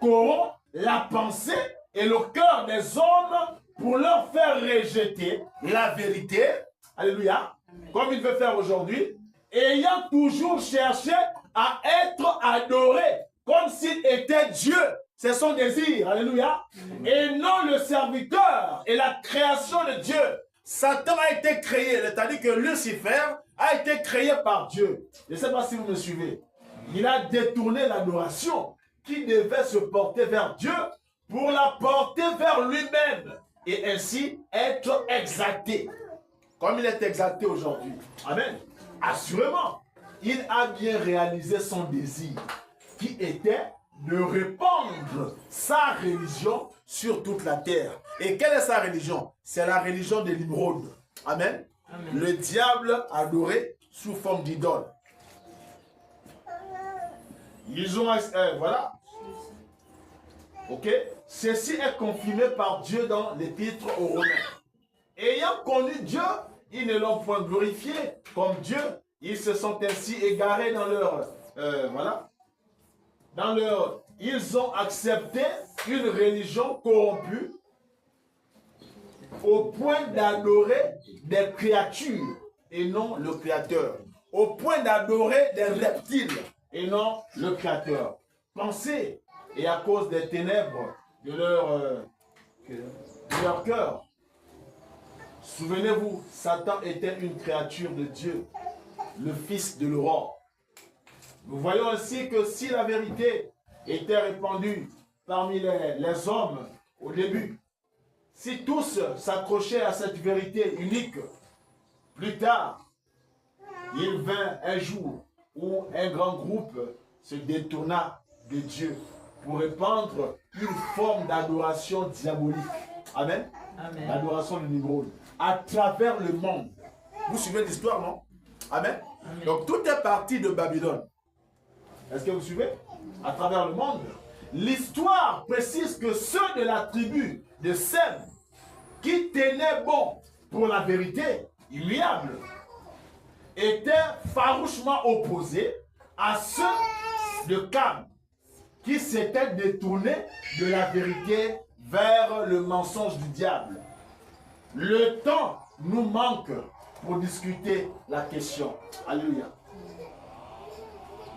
corrompt la pensée et le cœur des hommes pour leur faire rejeter la vérité. Alléluia. Comme il veut faire aujourd'hui, ayant toujours cherché à être adoré comme s'il était Dieu. C'est son désir, alléluia, et non le serviteur et la création de Dieu. Satan a été créé, c'est-à-dire que Lucifer a été créé par Dieu. Je ne sais pas si vous me suivez. Il a détourné l'adoration qui devait se porter vers Dieu pour la porter vers lui-même et ainsi être exalté, comme il est exalté aujourd'hui. Amen. Assurément, il a bien réalisé son désir qui était de répandre sa religion sur toute la terre. Et quelle est sa religion? C'est la religion de Nimrod. Amen. Amen. Le diable adoré sous forme d'idole. Ils ont... voilà. Ok. Ceci est confirmé par Dieu dans l'épître aux Romains. Ayant connu Dieu, ils ne l'ont point glorifié comme Dieu. Ils se sont ainsi égarés dans leur... voilà. Ils ont accepté une religion corrompue au point d'adorer des créatures et non le Créateur. Au point d'adorer des reptiles et non le Créateur. Pensez, et à cause des ténèbres de leur cœur. Souvenez-vous, Satan était une créature de Dieu, le fils de l'aurore. Nous voyons ainsi que si la vérité était répandue parmi les hommes au début, si tous s'accrochaient à cette vérité unique, plus tard, il vint un jour où un grand groupe se détourna de Dieu pour répandre une forme d'adoration diabolique. Amen. Amen. L'adoration de Nimrod à travers le monde. Vous suivez l'histoire, non? Amen. Amen. Donc tout est parti de Babylone. Est-ce que vous suivez? À travers le monde. L'histoire précise que ceux de la tribu de Sem, qui tenaient bon pour la vérité immuable, étaient farouchement opposés à ceux de Cam, qui s'étaient détournés de la vérité vers le mensonge du diable. Le temps nous manque pour discuter la question. Alléluia.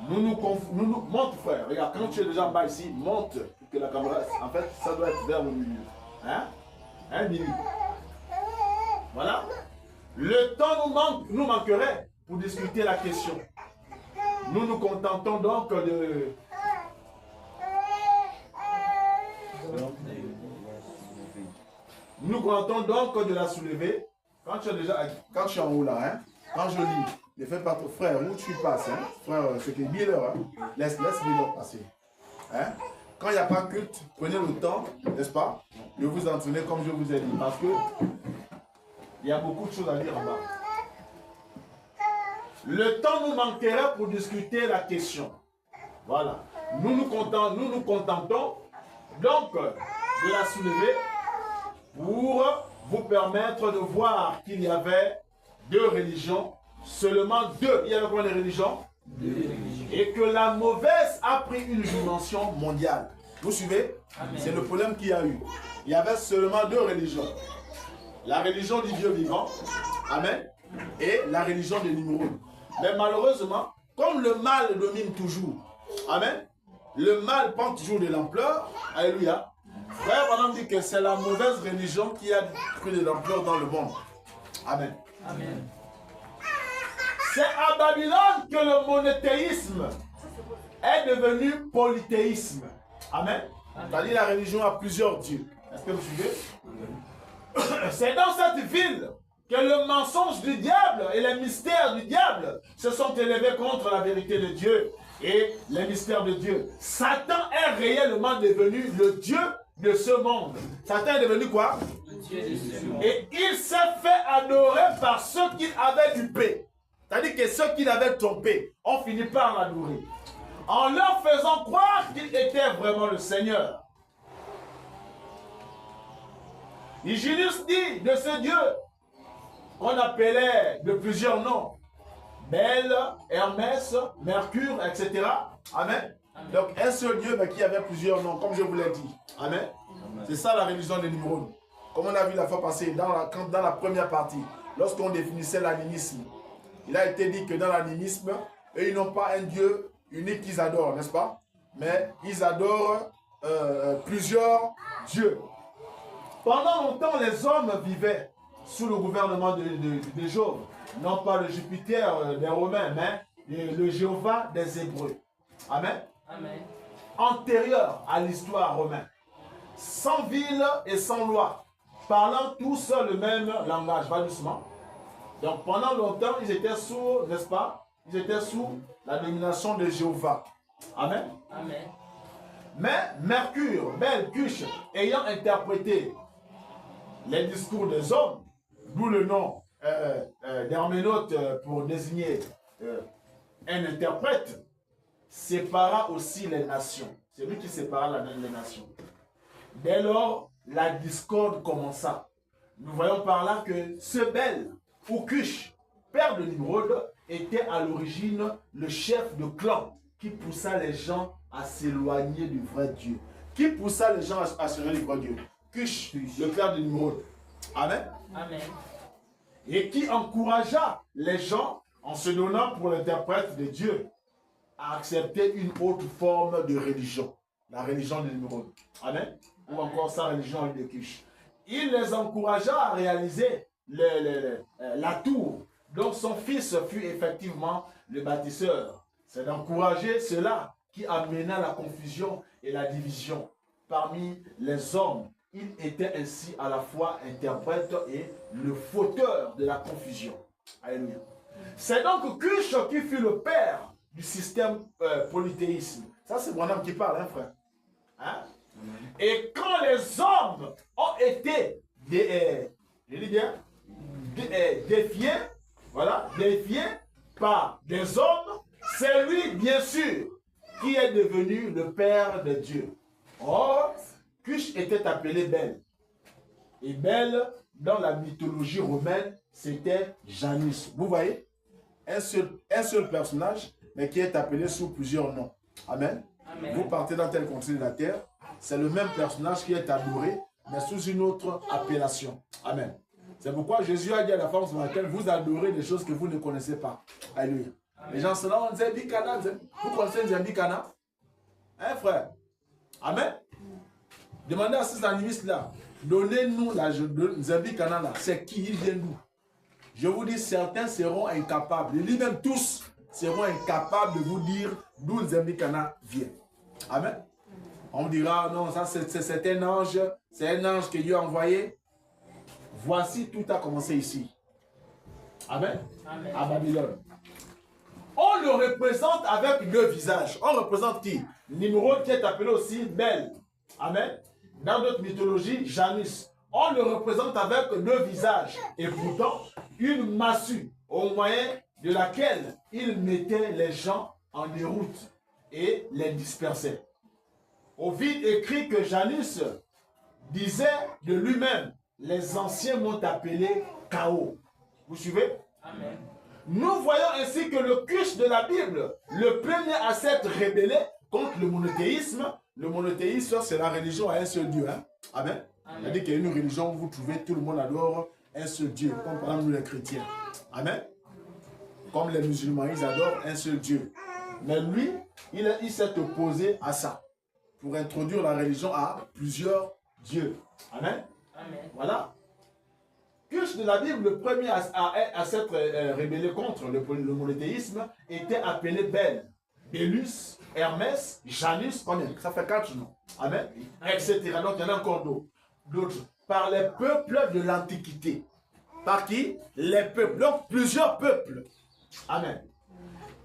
Monte, frère. Regarde, quand tu es déjà en bas ici, monte que la caméra, en fait, ça doit être vers le milieu. Hein? Un milieu. Voilà. Le temps nous manquerait pour discuter la question. Nous nous contentons donc de... Nous nous contentons donc de la soulever. Quand tu es en haut là, hein? Quand je lis, ne fais pas trop, frère, où tu passes, hein? Frère, c'est que Miller, hein? Laisse Miller passer. Hein? Quand il n'y a pas culte, prenez le temps, n'est-ce pas, de vous entraîner comme je vous ai dit. Parce que Il y a beaucoup de choses à dire en bas. Le temps nous manquerait pour discuter la question. Voilà. Nous nous contentons donc de la soulever pour vous permettre de voir qu'il y avait deux religions, seulement deux. Il y avait combien de religions? Deux religions. Et que la mauvaise a pris une dimension mondiale. Vous suivez? C'est le problème qu'il y a eu. Il y avait seulement deux religions. La religion du Dieu vivant, amen, et la religion de Nimrod. Mais malheureusement, comme le mal domine toujours, amen, le mal prend toujours de l'ampleur, alléluia. Frère, on dit que c'est la mauvaise religion qui a pris de l'ampleur dans le monde. Amen. Amen. C'est à Babylone que le monothéisme est devenu polythéisme. Amen. C'est-à-dire la religion a plusieurs dieux. Est-ce que vous suivez? C'est dans cette ville que le mensonge du diable et les mystères du diable se sont élevés contre la vérité de Dieu et les mystères de Dieu. Satan est réellement devenu le Dieu de ce monde. Satan est devenu quoi? Le Dieu de ce monde. Et il s'est fait adorer par ceux qu'il avait dupés. C'est-à-dire que ceux qu'il avait trompés ont fini par l'adorer, en leur faisant croire qu'il était vraiment le Seigneur. Hyginus dit de ce Dieu qu'on appelait de plusieurs noms, Bel, Hermès, Mercure, etc. Amen. Amen. Donc un seul Dieu mais qui avait plusieurs noms, comme je vous l'ai dit. Amen. C'est ça la religion de Nimrod. Comme on a vu la fois passée dans la première partie, lorsqu'on définissait l'animisme, il a été dit que dans l'animisme, eux, ils n'ont pas un Dieu unique qu'ils adorent, n'est-ce pas? Mais ils adorent plusieurs dieux. Pendant longtemps, les hommes vivaient sous le gouvernement de Job. Non pas le Jupiter des Romains, mais le Jéhovah des Hébreux. Amen. Amen. Antérieur à l'histoire romaine. Sans ville et sans loi. Parlant tous le même langage. Va doucement. Donc pendant longtemps, ils étaient sous, n'est-ce pas? Ils étaient sous la domination de Jéhovah. Amen. Amen. Mais Mercure, Bel, Cush, ayant interprété les discours des hommes, d'où le nom d'herméneute pour désigner un interprète, sépara aussi les nations. C'est lui qui sépara les nations. Dès lors, la discorde commença. Nous voyons par là que ce Bel, ou Cush, père de Nimrod, était à l'origine le chef de clan qui poussa les gens à s'éloigner du vrai Dieu. Qui poussa les gens à s'éloigner du vrai Dieu? Cush, le père de Nimrod. Amen. Amen. Et qui encouragea les gens, en se donnant pour l'interprète de Dieu, à accepter une autre forme de religion. La religion de Nimrod. Amen. Ou encore sa religion de Cush. Il les encouragea à réaliser la tour dont son fils fut effectivement le bâtisseur. C'est d'encourager cela qui amena la confusion et la division parmi les hommes. Il était ainsi à la fois interprète et le fauteur de la confusion. Alléluia. C'est donc Cush qui fut le père du système polythéisme. Ça, c'est Branham qui parle, hein, frère. Hein? Et quand les hommes ont été défiés, voilà, défiés par des hommes, c'est lui, bien sûr, qui est devenu le père de Dieu. Or, Cush était appelé Bel. Et Bel, dans la mythologie romaine, c'était Janus. Vous voyez? Un seul personnage, mais qui est appelé sous plusieurs noms. Amen. Amen. Vous partez dans tel continent de la terre, c'est le même personnage qui est adoré, mais sous une autre appellation. Amen. C'est pourquoi Jésus a dit à la femme sur laquelle vous adorez des choses que vous ne connaissez pas. Alléluia. Les gens sont là, on dit Bikana. Vous connaissez Bikana? Hein, frère? Amen. Demandez à ces animistes-là, donnez-nous la Zambikana là. C'est qui? Il vient d'où? Je vous dis, certains seront incapables. Il dit même tous seront incapables de vous dire d'où Zambikana vient. Amen. On dira, non, ça c'est un ange, c'est un ange que Dieu a envoyé. Voici, tout a commencé ici. Amen. Amen. À Babylone. On le représente avec deux visages. On représente qui? Nimrod qui est appelé aussi Bel. Amen. Dans d'autres mythologies, Janus. on le représente avec 2 visages et pourtant une massue au moyen de laquelle il mettait les gens en déroute et les dispersait. Ovide écrit que Janus disait de lui-même, les anciens m'ont appelé chaos. Vous suivez? Amen. Nous voyons ainsi que le culte de la Bible, le premier à s'être rébellé contre le monothéisme, c'est la religion à un seul Dieu. Hein? Amen. C'est-à-dire qu'il y a une religion où vous trouvez tout le monde adore un seul Dieu, comme par exemple nous les chrétiens. Amen. Comme les musulmans, ils adorent un seul Dieu. Mais lui, il s'est opposé à ça, pour introduire la religion à plusieurs dieux. Amen. Amen. Voilà. Culte de la Bible, le premier à s'être rébellé contre le monothéisme était appelé Bel, Bélus, Hermès, Janus, combien? Ça fait 4 noms. Amen. Etc. Donc il y en a encore d'autres. Par les peuples de l'Antiquité. Par qui? Les peuples. Donc plusieurs peuples. Amen.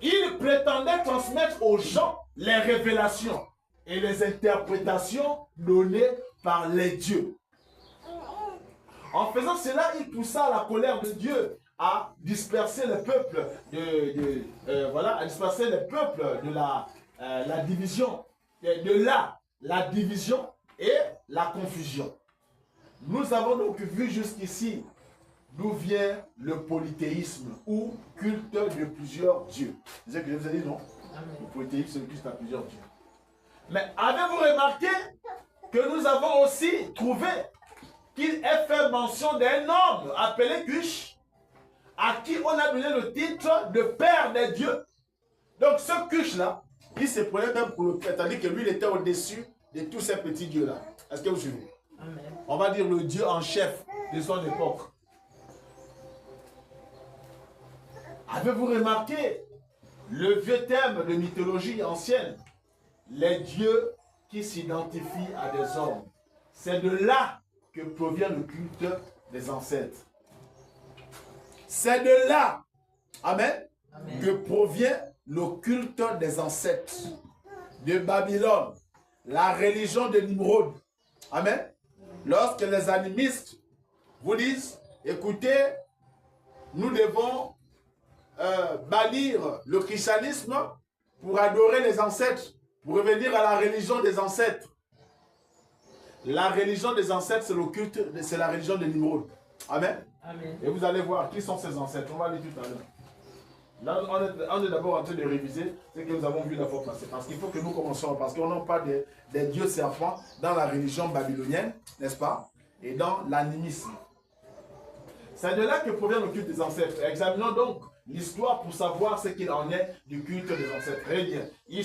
Il prétendait transmettre aux gens les révélations et les interprétations données par les dieux. En faisant cela, il poussa la colère de Dieu à disperser les peuples à disperser les peuples de la division, la division et la confusion. Nous avons donc vu jusqu'ici d'où vient le polythéisme ou culte de plusieurs dieux. C'est ce que je vous ai dit, non? Amen. Le polythéisme, c'est le culte à plusieurs dieux. Mais avez-vous remarqué que nous avons aussi trouvé qu'il est fait mention d'un homme appelé Cush, à qui on a donné le titre de père des dieux. Donc ce Cush-là, il se prenait même pour le père, c'est-à-dire que lui, il était au-dessus de tous ces petits dieux-là. Est-ce que vous suivez? Amen. On va dire le dieu en chef de son époque. Avez-vous remarqué le vieux terme de mythologie ancienne? Les dieux qui s'identifient à des hommes. C'est de là que provient le culte des ancêtres. C'est de là, amen, Amen, que provient le culte des ancêtres. De Babylone, la religion de Nimrod. Amen. Lorsque les animistes vous disent, écoutez, nous devons bannir le christianisme pour adorer les ancêtres, pour revenir à la religion des ancêtres. La religion des ancêtres, c'est le culte, c'est la religion de Nimrod. Amen. Amen. Et vous allez voir qui sont ces ancêtres. On va aller tout à l'heure. Là, on est d'abord en train de réviser ce que nous avons vu la fois passée. Parce qu'il faut que nous commencions, parce qu'on n'a pas des dieux serpents dans la religion babylonienne, n'est-ce pas? Et dans l'animisme. C'est de là que provient le culte des ancêtres. Examinons donc l'histoire pour savoir ce qu'il en est du culte des ancêtres. Très bien. Il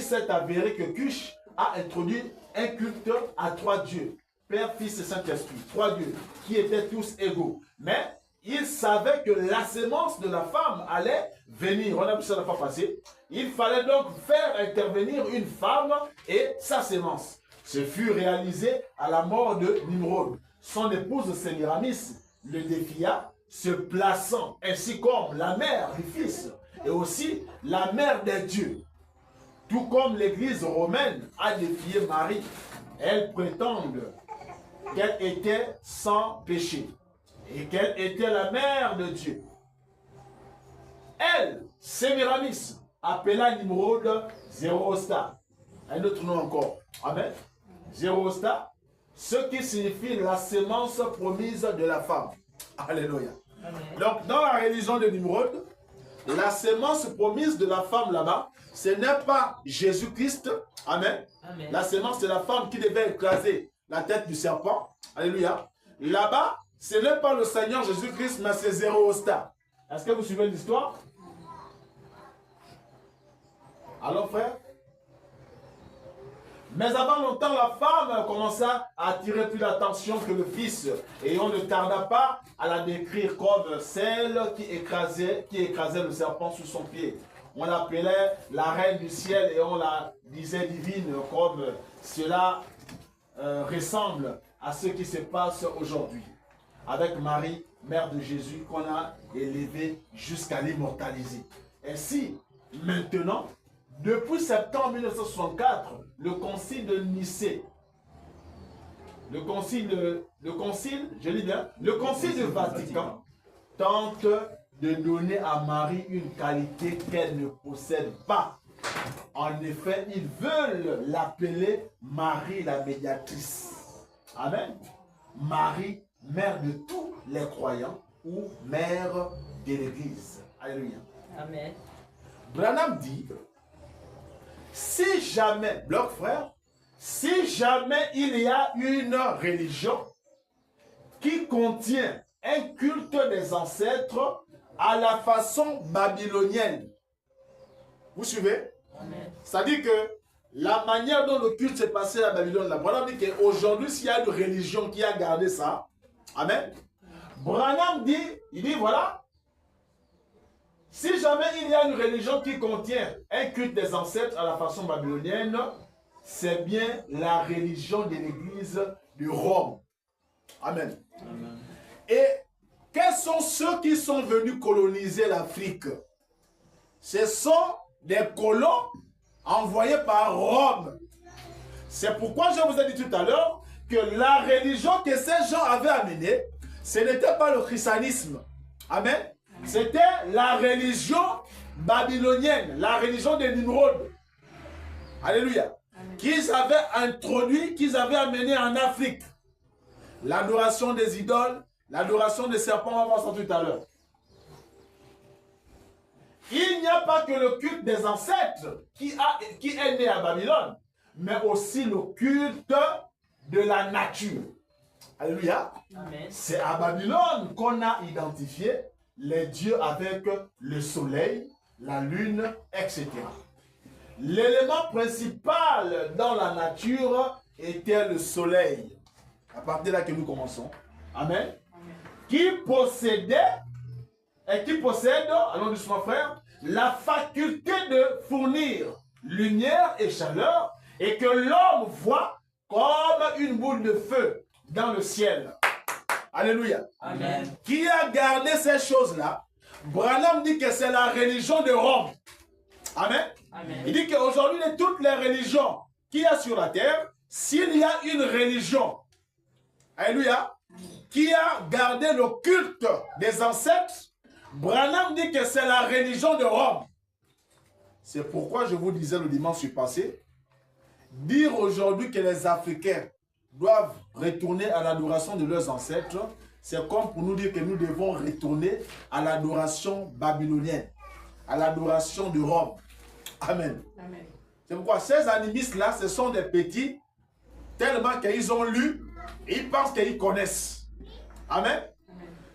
s'est avéré que Cush a introduit un culte à 3 dieux. Père, Fils et Saint-Esprit. 3 dieux qui étaient tous égaux. Mais il savait que la sémence de la femme allait venir. On a vu ça la fois passée. Il fallait donc faire intervenir une femme et sa sémence. Ce fut réalisé à la mort de Nimrod. Son épouse Sémiramis le défia, se plaçant ainsi comme la mère du Fils et aussi la mère des dieux. Tout comme l'Église romaine a défié Marie, elles prétendent qu'elle était sans péché et qu'elle était la mère de Dieu. Elle, Sémiramis, appela Nimrod Zérosta. Un autre nom encore. Amen. Zérosta, ce qui signifie la sémence promise de la femme. Alléluia. Amen. Donc, dans la religion de Nimrod, la sémence promise de la femme là-bas, ce n'est pas Jésus-Christ. Amen. Amen. La sémence de la femme qui devait écraser la tête du serpent. Alléluia. Là-bas, ce n'est pas le Seigneur Jésus-Christ, mais c'est Zérosta. Est-ce que vous suivez l'histoire? Alors, frère? Mais avant longtemps, la femme commença à attirer plus l'attention que le fils. Et on ne tarda pas à la décrire comme celle qui écrasait le serpent sous son pied. On l'appelait la reine du ciel et on la disait divine, comme cela ressemble à ce qui se passe aujourd'hui. Avec Marie, mère de Jésus, qu'on a élevée jusqu'à l'immortaliser. Ainsi, maintenant, depuis septembre 1964, le concile de Nicée le concile, je lis bien, le concile de Vatican tente de donner à Marie une qualité qu'elle ne possède pas. En effet, ils veulent l'appeler Marie la médiatrice. Amen. Marie, mère de tous les croyants ou mère de l'Église. Alléluia. Amen. Branham dit, si jamais, bloc frère, si jamais il y a une religion qui contient un culte des ancêtres à la façon babylonienne, vous suivez? C'est-à-dire que la manière dont le culte s'est passé à Babylone, là, Branham dit qu'aujourd'hui, s'il y a une religion qui a gardé ça, amen, Branham dit, il dit voilà, si jamais il y a une religion qui contient un culte des ancêtres à la façon babylonienne, c'est bien la religion de l'Église de Rome. Amen. Amen. Et quels sont ceux qui sont venus coloniser l'Afrique? Ce sont des colons envoyés par Rome. C'est pourquoi je vous ai dit tout à l'heure que la religion que ces gens avaient amenée, ce n'était pas le christianisme. Amen. C'était la religion babylonienne, la religion des Nimrod. Alléluia. Qu'ils avaient introduit, qu'ils avaient amené en Afrique. L'adoration des idoles, l'adoration des serpents, on va voir ça tout à l'heure. Il n'y a pas que le culte des ancêtres qui est né à Babylone, mais aussi le culte de la nature. Alléluia. C'est à Babylone qu'on a identifié les dieux avec le soleil, la lune, etc. L'élément principal dans la nature était le soleil. À partir de là que nous commençons. Amen. Qui possédait et qui possède, allons doucement frère, la faculté de fournir lumière et chaleur et que l'homme voit comme une boule de feu dans le ciel. Alléluia. Amen. Qui a gardé ces choses-là? Branham dit que c'est la religion de Rome. Amen. Amen. Il dit qu'aujourd'hui, de toutes les religions qu'il y a sur la terre, s'il y a une religion, alléluia, qui a gardé le culte des ancêtres, Branham dit que c'est la religion de Rome. C'est pourquoi je vous disais le dimanche passé, dire aujourd'hui que les Africains doivent retourner à l'adoration de leurs ancêtres, c'est comme pour nous dire que nous devons retourner à l'adoration babylonienne, à l'adoration de Rome. Amen. Amen. C'est pourquoi ces animistes-là, ce sont des petits, tellement qu'ils ont lu, et ils pensent qu'ils connaissent. Amen.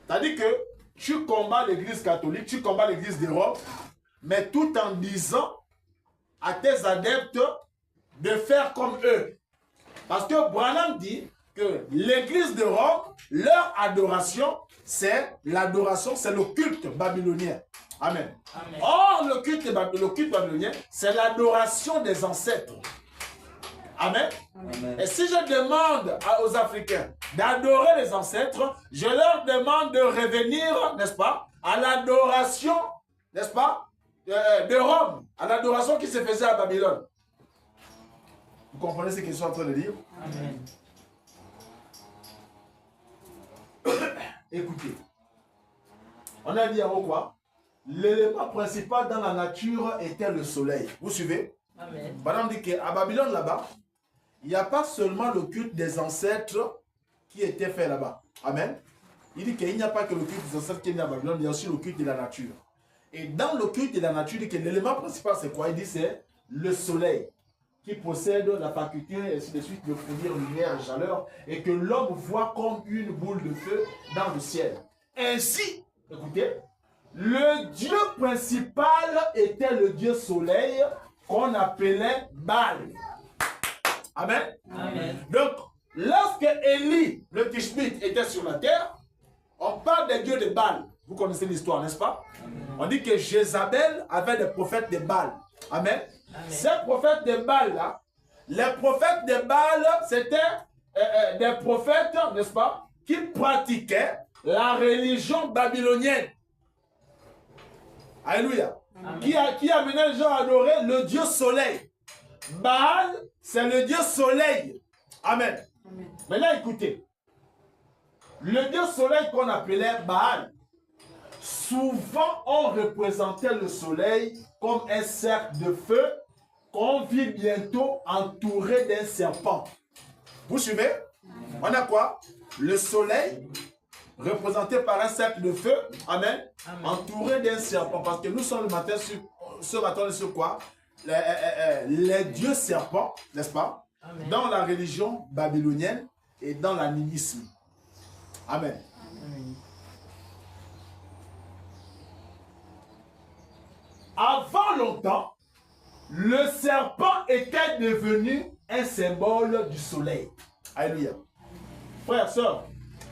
C'est-à-dire que tu combats l'église catholique, tu combats l'église de Rome, mais tout en disant à tes adeptes de faire comme eux. Parce que Branham dit que l'église de Rome, leur adoration, c'est l'adoration, c'est le culte babylonien. Amen. Amen. Or, le culte babylonien, c'est l'adoration des ancêtres. Amen. Amen. Et si je demande aux Africains d'adorer les ancêtres, je leur demande de revenir, n'est-ce pas, à l'adoration, n'est-ce pas, de Rome, à l'adoration qui se faisait à Babylone. Vous comprenez ce qu'ils sont en train de dire? Amen. Écoutez, on a dit en haut quoi? L'élément principal dans la nature était le soleil. Vous suivez? Amen. Madame dit qu'à Babylone là-bas, il n'y a pas seulement le culte des ancêtres qui était fait là-bas. Amen. Il dit qu'il n'y a pas que le culte des ancêtres qui est né à Babylone, il y a aussi le culte de la nature. Et dans le culte de la nature, il dit que l'élément principal c'est quoi? Il dit c'est le soleil qui possède la faculté, et ainsi de suite, de fournir lumière et chaleur, et que l'homme voit comme une boule de feu dans le ciel. Ainsi, écoutez, le dieu principal était le dieu soleil qu'on appelait Baal. Amen. Amen. Donc, lorsque Élie, le Tishbite, était sur la terre, on parle des dieux de Baal. Vous connaissez l'histoire, n'est-ce pas? Amen. On dit que Jézabel avait des prophètes de Baal. Amen. Amen. Ces prophètes de Baal là, les prophètes de Baal, c'était des prophètes, n'est-ce pas, qui pratiquaient la religion babylonienne. Alléluia. Qui amenait les gens à adorer le dieu soleil. Baal, c'est le dieu soleil. Amen. Amen. Maintenant, écoutez. Le dieu soleil qu'on appelait Baal, souvent on représentait le soleil comme un cercle de feu qu'on vit bientôt entouré d'un serpent. Vous suivez? On a quoi? Le soleil représenté par un cercle de feu, amen, entouré d'un serpent. Parce que nous sommes le matin sur, ce matin sur quoi? Les dieux serpents, n'est-ce pas? Amen. Dans la religion babylonienne et dans l'animisme. Amen. Amen. Avant longtemps, le serpent était devenu un symbole du soleil. Alléluia. Frères, sœurs,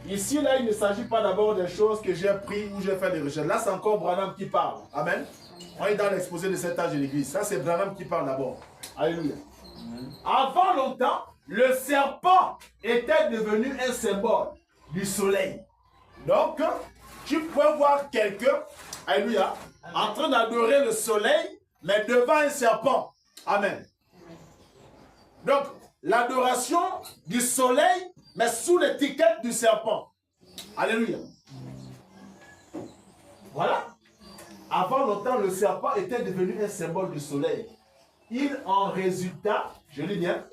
ici, là, il ne s'agit pas d'abord des choses que j'ai prises ou j'ai fait des recherches. Là, c'est encore Branham qui parle. Amen. On est dans l'exposé de cet âge de l'église. Ça, c'est Branham qui parle d'abord. Alléluia. Avant longtemps, le serpent était devenu un symbole du soleil. Donc, tu peux voir quelqu'un, alléluia, en train d'adorer le soleil, mais devant un serpent. Amen. Donc, l'adoration du soleil, mais sous l'étiquette du serpent. Alléluia. Voilà. Avant longtemps, le serpent était devenu un symbole du soleil. Il en résulta, je dis bien,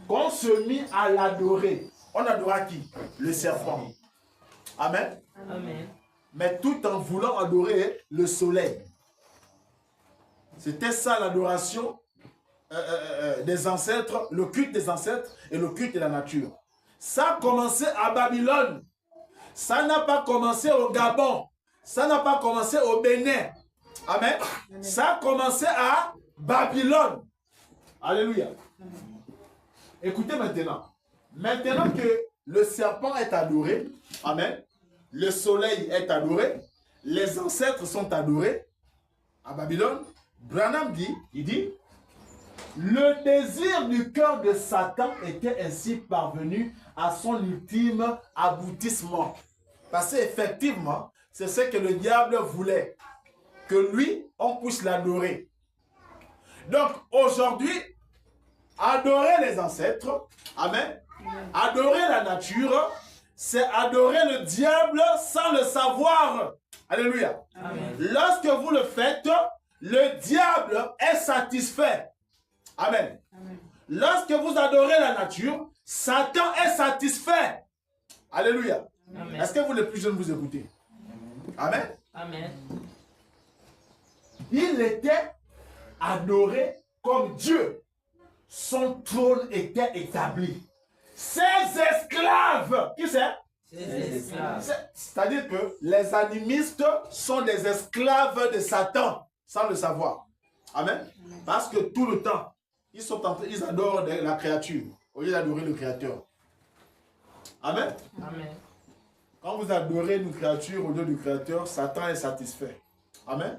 qu'on se mit à l'adorer. On adora qui? Le serpent. Amen. Amen. Mais tout en voulant adorer le soleil. C'était ça l'adoration des ancêtres, le culte des ancêtres et le culte de la nature. Ça a commencé à Babylone. Ça n'a pas commencé au Gabon. Ça n'a pas commencé au Bénin. Amen. Amen. Ça a commencé à Babylone. Alléluia. Amen. Écoutez maintenant. Maintenant que le serpent est adoré, amen, le soleil est adoré, les ancêtres sont adorés à Babylone, Branham dit, il dit, le désir du cœur de Satan était ainsi parvenu à son ultime aboutissement. Parce qu'effectivement, c'est ce que le diable voulait, que lui, on puisse l'adorer. Donc, aujourd'hui, adorer les ancêtres, amen, adorer la nature, c'est adorer le diable sans le savoir. Alléluia. Amen. Lorsque vous le faites, le diable est satisfait. Amen. Amen. Lorsque vous adorez la nature, Satan est satisfait. Alléluia. Est-ce que vous les plus jeunes vous écoutez? Amen. Amen. Il était adoré comme Dieu. Son trône était établi. Ses esclaves, qui c'est? C'est-à-dire que les animistes sont des esclaves de Satan, sans le savoir. Amen. Parce que tout le temps, ils adorent la créature, au lieu d'adorer le Créateur. Amen. Amen. Quand vous adorez une créature au lieu du Créateur, Satan est satisfait. Amen.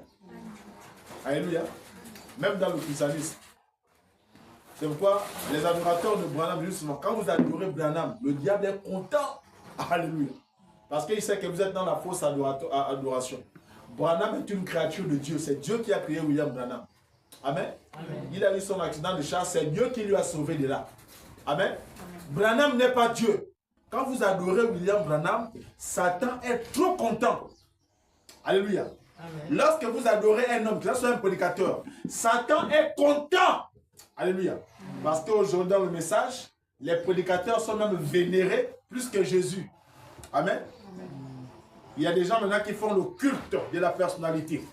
Alléluia. Même dans le christianisme. C'est pourquoi les adorateurs de Branham, justement, quand vous adorez Branham, le diable est content. Alléluia. Parce qu'il sait que vous êtes dans la fausse adoration. Branham est une créature de Dieu. C'est Dieu qui a créé William Branham. Amen. Amen. Il a eu son accident de char. C'est Dieu qui lui a sauvé de là. Amen. Amen. Branham n'est pas Dieu. Quand vous adorez William Branham, Satan est trop content. Alléluia. Amen. Lorsque vous adorez un homme, que ce soit un prédicateur, Satan est content. Alléluia. Amen. Parce qu'aujourd'hui, dans le message, les prédicateurs sont même vénérés plus que Jésus. Amen. Amen. Il y a des gens maintenant qui font le culte de la personnalité.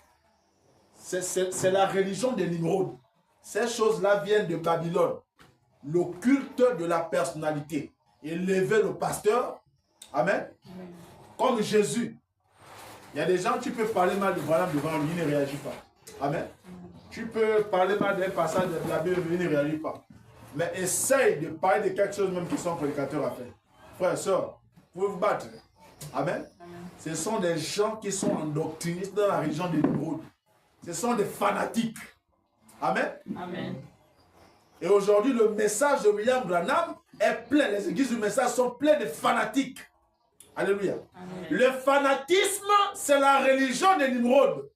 C'est la religion de Nimrod. Ces choses-là viennent de Babylone. Le culte de la personnalité. Élever le pasteur. Amen. Amen. Comme Jésus. Il y a des gens, tu peux parler mal de Branham devant lui, il ne réagit pas. Amen. Tu peux parler mal d'un passage de la Bible, il ne réagit pas. Mais essaye de parler de quelque chose même qui sont prédicateurs à faire. Frères et sœurs, vous pouvez vous battre. Amen. Amen. Ce sont des gens qui sont endoctrinés dans la religion de Nimrod. Ce sont des fanatiques. Amen. Amen. Et aujourd'hui, le message de William Branham est plein. Les églises du message sont pleines de fanatiques. Alléluia. Amen. Le fanatisme, c'est la religion de Nimrod.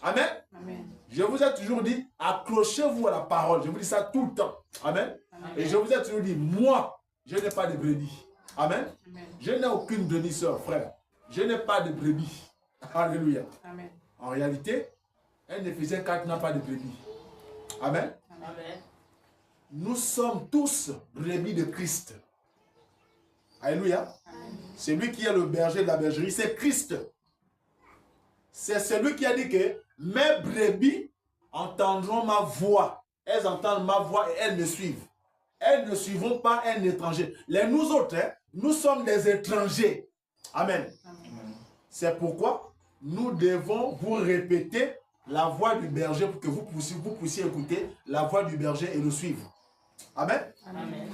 Amen. Amen. Je vous ai toujours dit, accrochez-vous à la parole. Je vous dis ça tout le temps. Amen. Amen. Et je vous ai toujours dit, moi, je n'ai pas de brebis. Amen. Amen. Je n'ai aucune demi-sœur, frère. Je n'ai pas de brebis. Alléluia. Amen. En réalité, un Éphésiens 4 n'a pas de brebis. Amen. Amen. Nous sommes tous brebis de Christ. Alléluia. C'est lui qui est le berger de la bergerie, c'est Christ. C'est celui qui a dit que mes brebis entendront ma voix. Elles entendent ma voix et elles me suivent. Elles ne suivront pas un étranger. Nous autres, nous sommes des étrangers. Amen. C'est pourquoi nous devons vous répéter la voix du berger pour que vous puissiez écouter la voix du berger et le suivre. Amen. Amen.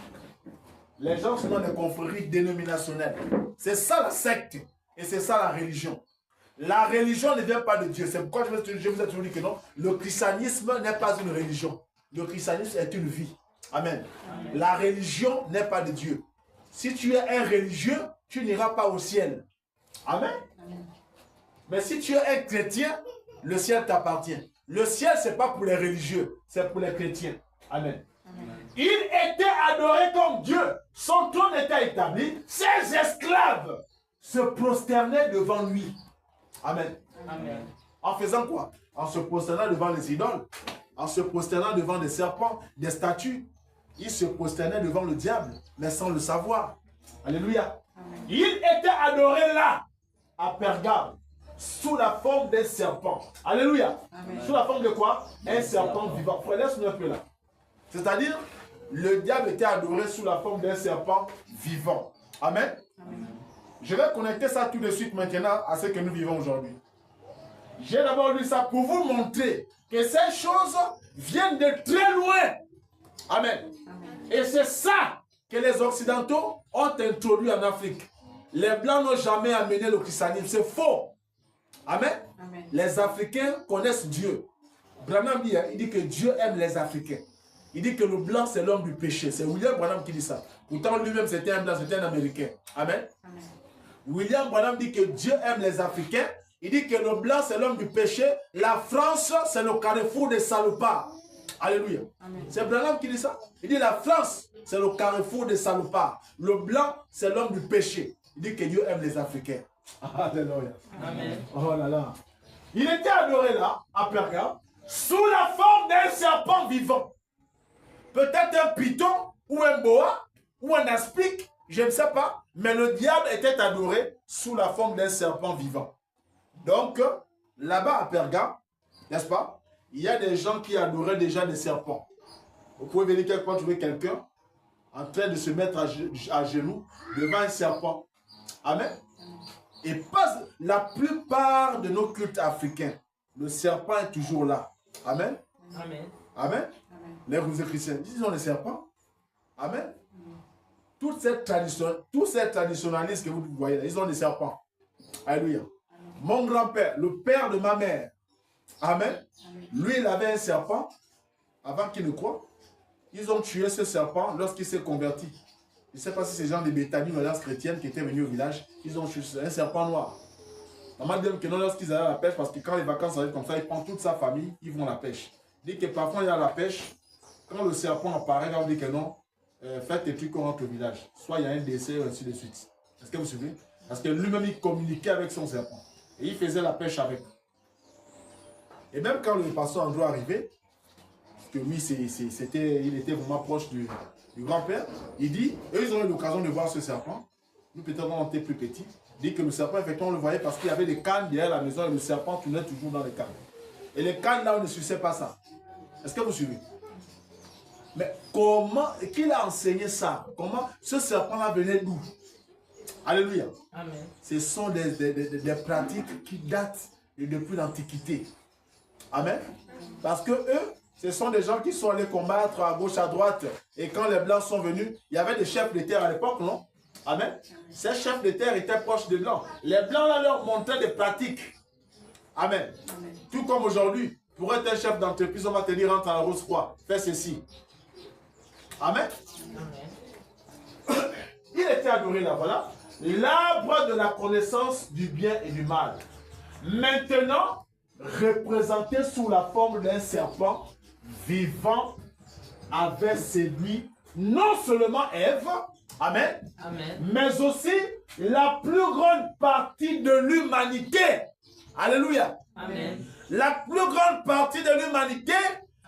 Les gens sont dans des confréries dénominationnelles. C'est ça la secte et c'est ça la religion. La religion ne vient pas de Dieu. C'est pourquoi je vous ai toujours dit que non. Le christianisme n'est pas une religion. Le christianisme est une vie. Amen. Amen. La religion n'est pas de Dieu. Si tu es un religieux, tu n'iras pas au ciel. Amen. Amen. Mais si tu es un chrétien, le ciel t'appartient. Le ciel, ce n'est pas pour les religieux, c'est pour les chrétiens. Amen. Amen. Il était adoré comme Dieu. Son trône était établi. Ses esclaves se prosternaient devant lui. Amen. Amen. En faisant quoi? En se prosternant devant les idoles, en se prosternant devant des serpents, des statues. Il se prosternait devant le diable, mais sans le savoir. Alléluia. Amen. Il était adoré là, à Pergame, sous la forme d'un serpent. Alléluia. Amen. Sous la forme de quoi? Un serpent vivant. Laisse-nous un peu là. C'est-à-dire, le diable était adoré sous la forme d'un serpent vivant. Amen. Amen. Je vais connecter ça tout de suite maintenant à ce que nous vivons aujourd'hui. J'ai d'abord lu ça pour vous montrer que ces choses viennent de très loin. Amen. Amen. Et c'est ça que les Occidentaux ont introduit en Afrique. Les Blancs n'ont jamais amené le christianisme. C'est faux. Amen. Amen. Les Africains connaissent Dieu. Branham dit, il dit que Dieu aime les Africains. Il dit que le blanc, c'est l'homme du péché. C'est William Branham qui dit ça. Pourtant, lui-même, c'était un blanc, c'était un Américain. Amen. Amen. William Branham dit que Dieu aime les Africains. Il dit que le blanc, c'est l'homme du péché. La France, c'est le carrefour des salopards. Alléluia. C'est Branham qui dit ça. Il dit la France, c'est le carrefour des salopards. Le blanc, c'est l'homme du péché. Il dit que Dieu aime les Africains. Alléluia. Amen. Oh là là. Il était adoré là, à Pergame, sous la forme d'un serpent vivant. Peut-être un python, ou un boa, ou un aspic, je ne sais pas. Mais le diable était adoré sous la forme d'un serpent vivant. Donc, là-bas à Pergame, n'est-ce pas? Il y a des gens qui adoraient déjà des serpents. Vous pouvez venir quelque part trouver quelqu'un en train de se mettre à genoux devant un serpent. Amen. Et pas la plupart de nos cultes africains, le serpent est toujours là. Amen. Amen. Amen. Les Russes chrétiens, ils ont les serpents. Amen. Tous ces traditionnalistes que vous voyez là, ils ont des serpents. Alléluia. Mon grand-père, le père de ma mère, amen. Lui, il avait un serpent avant qu'il ne croie. Ils ont tué ce serpent lorsqu'il s'est converti. Je ne sais pas si c'est gens de Béthanie, une alliance chrétienne qui étaient venus au village. Ils ont tué un serpent noir. Maman dit que non, lorsqu'ils allaient à la pêche, parce que quand les vacances arrivent comme ça, ils prennent toute sa famille, ils vont à la pêche. Il dit que parfois il y a la pêche, quand le serpent apparaît, on dit que non, faites des trucs qu'on rentre au village. Soit il y a un décès, ainsi de suite. Est-ce que vous suivez? Parce que lui-même, il communiquait avec son serpent. Et il faisait la pêche avec. Et même quand le pasteur Andrew arrivait, parce que lui, il était vraiment proche du grand-père, il dit, eux, ils ont eu l'occasion de voir ce serpent. Nous, peut-être, on était plus petits. Il dit que le serpent, effectivement, on le voyait parce qu'il y avait des cannes derrière la maison et le serpent tournait toujours dans les cannes. Et les cannes, là, on ne suçait pas ça. Est-ce que vous suivez? Mais comment, qui a enseigné ça? Comment ce serpent-là venait d'où? Alléluia. Amen. Ce sont des pratiques qui datent depuis l'Antiquité. Amen. Parce que eux, ce sont des gens qui sont allés combattre à gauche, à droite. Et quand les Blancs sont venus, il y avait des chefs de terre à l'époque, non? Amen. Ces chefs de terre étaient proches des Blancs. Les Blancs là, leur montraient des pratiques. Amen. Amen. Tout comme aujourd'hui, pour être un chef d'entreprise, on va te dire, rentre à la rose froid, fais ceci. Amen. Amen. Il était adoré là, voilà. L'arbre de la connaissance du bien et du mal. Maintenant, représenté sous la forme d'un serpent vivant, avait séduit non seulement Ève, Amen. Amen. Mais aussi la plus grande partie de l'humanité. Alléluia. Amen. La plus grande partie de l'humanité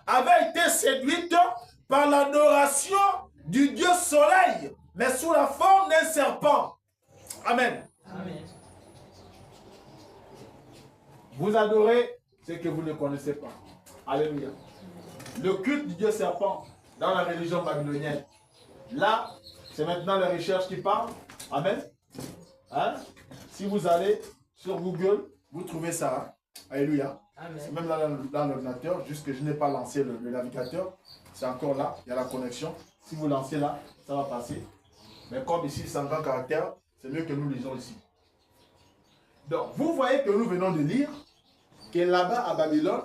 avait été séduite par l'adoration du Dieu soleil, mais sous la forme d'un serpent. Amen. Amen. Vous adorez ce que vous ne connaissez pas. Alléluia. Le culte du Dieu serpent dans la religion babylonienne. Là, c'est maintenant les recherches qui parlent. Amen. Hein? Si vous allez sur Google, vous trouvez ça. Hein? Alléluia. C'est même là dans l'ordinateur, juste que je n'ai pas lancé le navigateur. C'est encore là, il y a la connexion. Si vous lancez là, ça va passer. Mais comme ici, c'est en grand caractère, c'est mieux que nous lisons ici. Donc, vous voyez que nous venons de lire que là-bas à Babylone,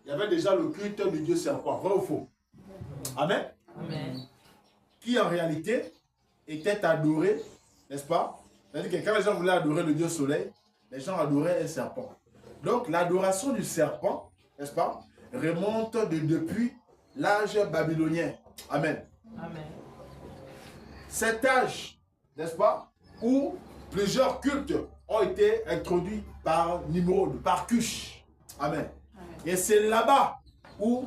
il y avait déjà le culte du Dieu serpent. Vrai ou faux? Amen. Amen. Qui en réalité était adoré, n'est-ce pas? C'est-à-dire que quand les gens voulaient adorer le Dieu soleil, les gens adoraient un serpent. Donc l'adoration du serpent, n'est-ce pas, remonte depuis l'âge babylonien. Amen. Amen. Cet âge, n'est-ce pas, où plusieurs cultes ont été introduits par Nimrod, par Cush. Amen. Et c'est là-bas où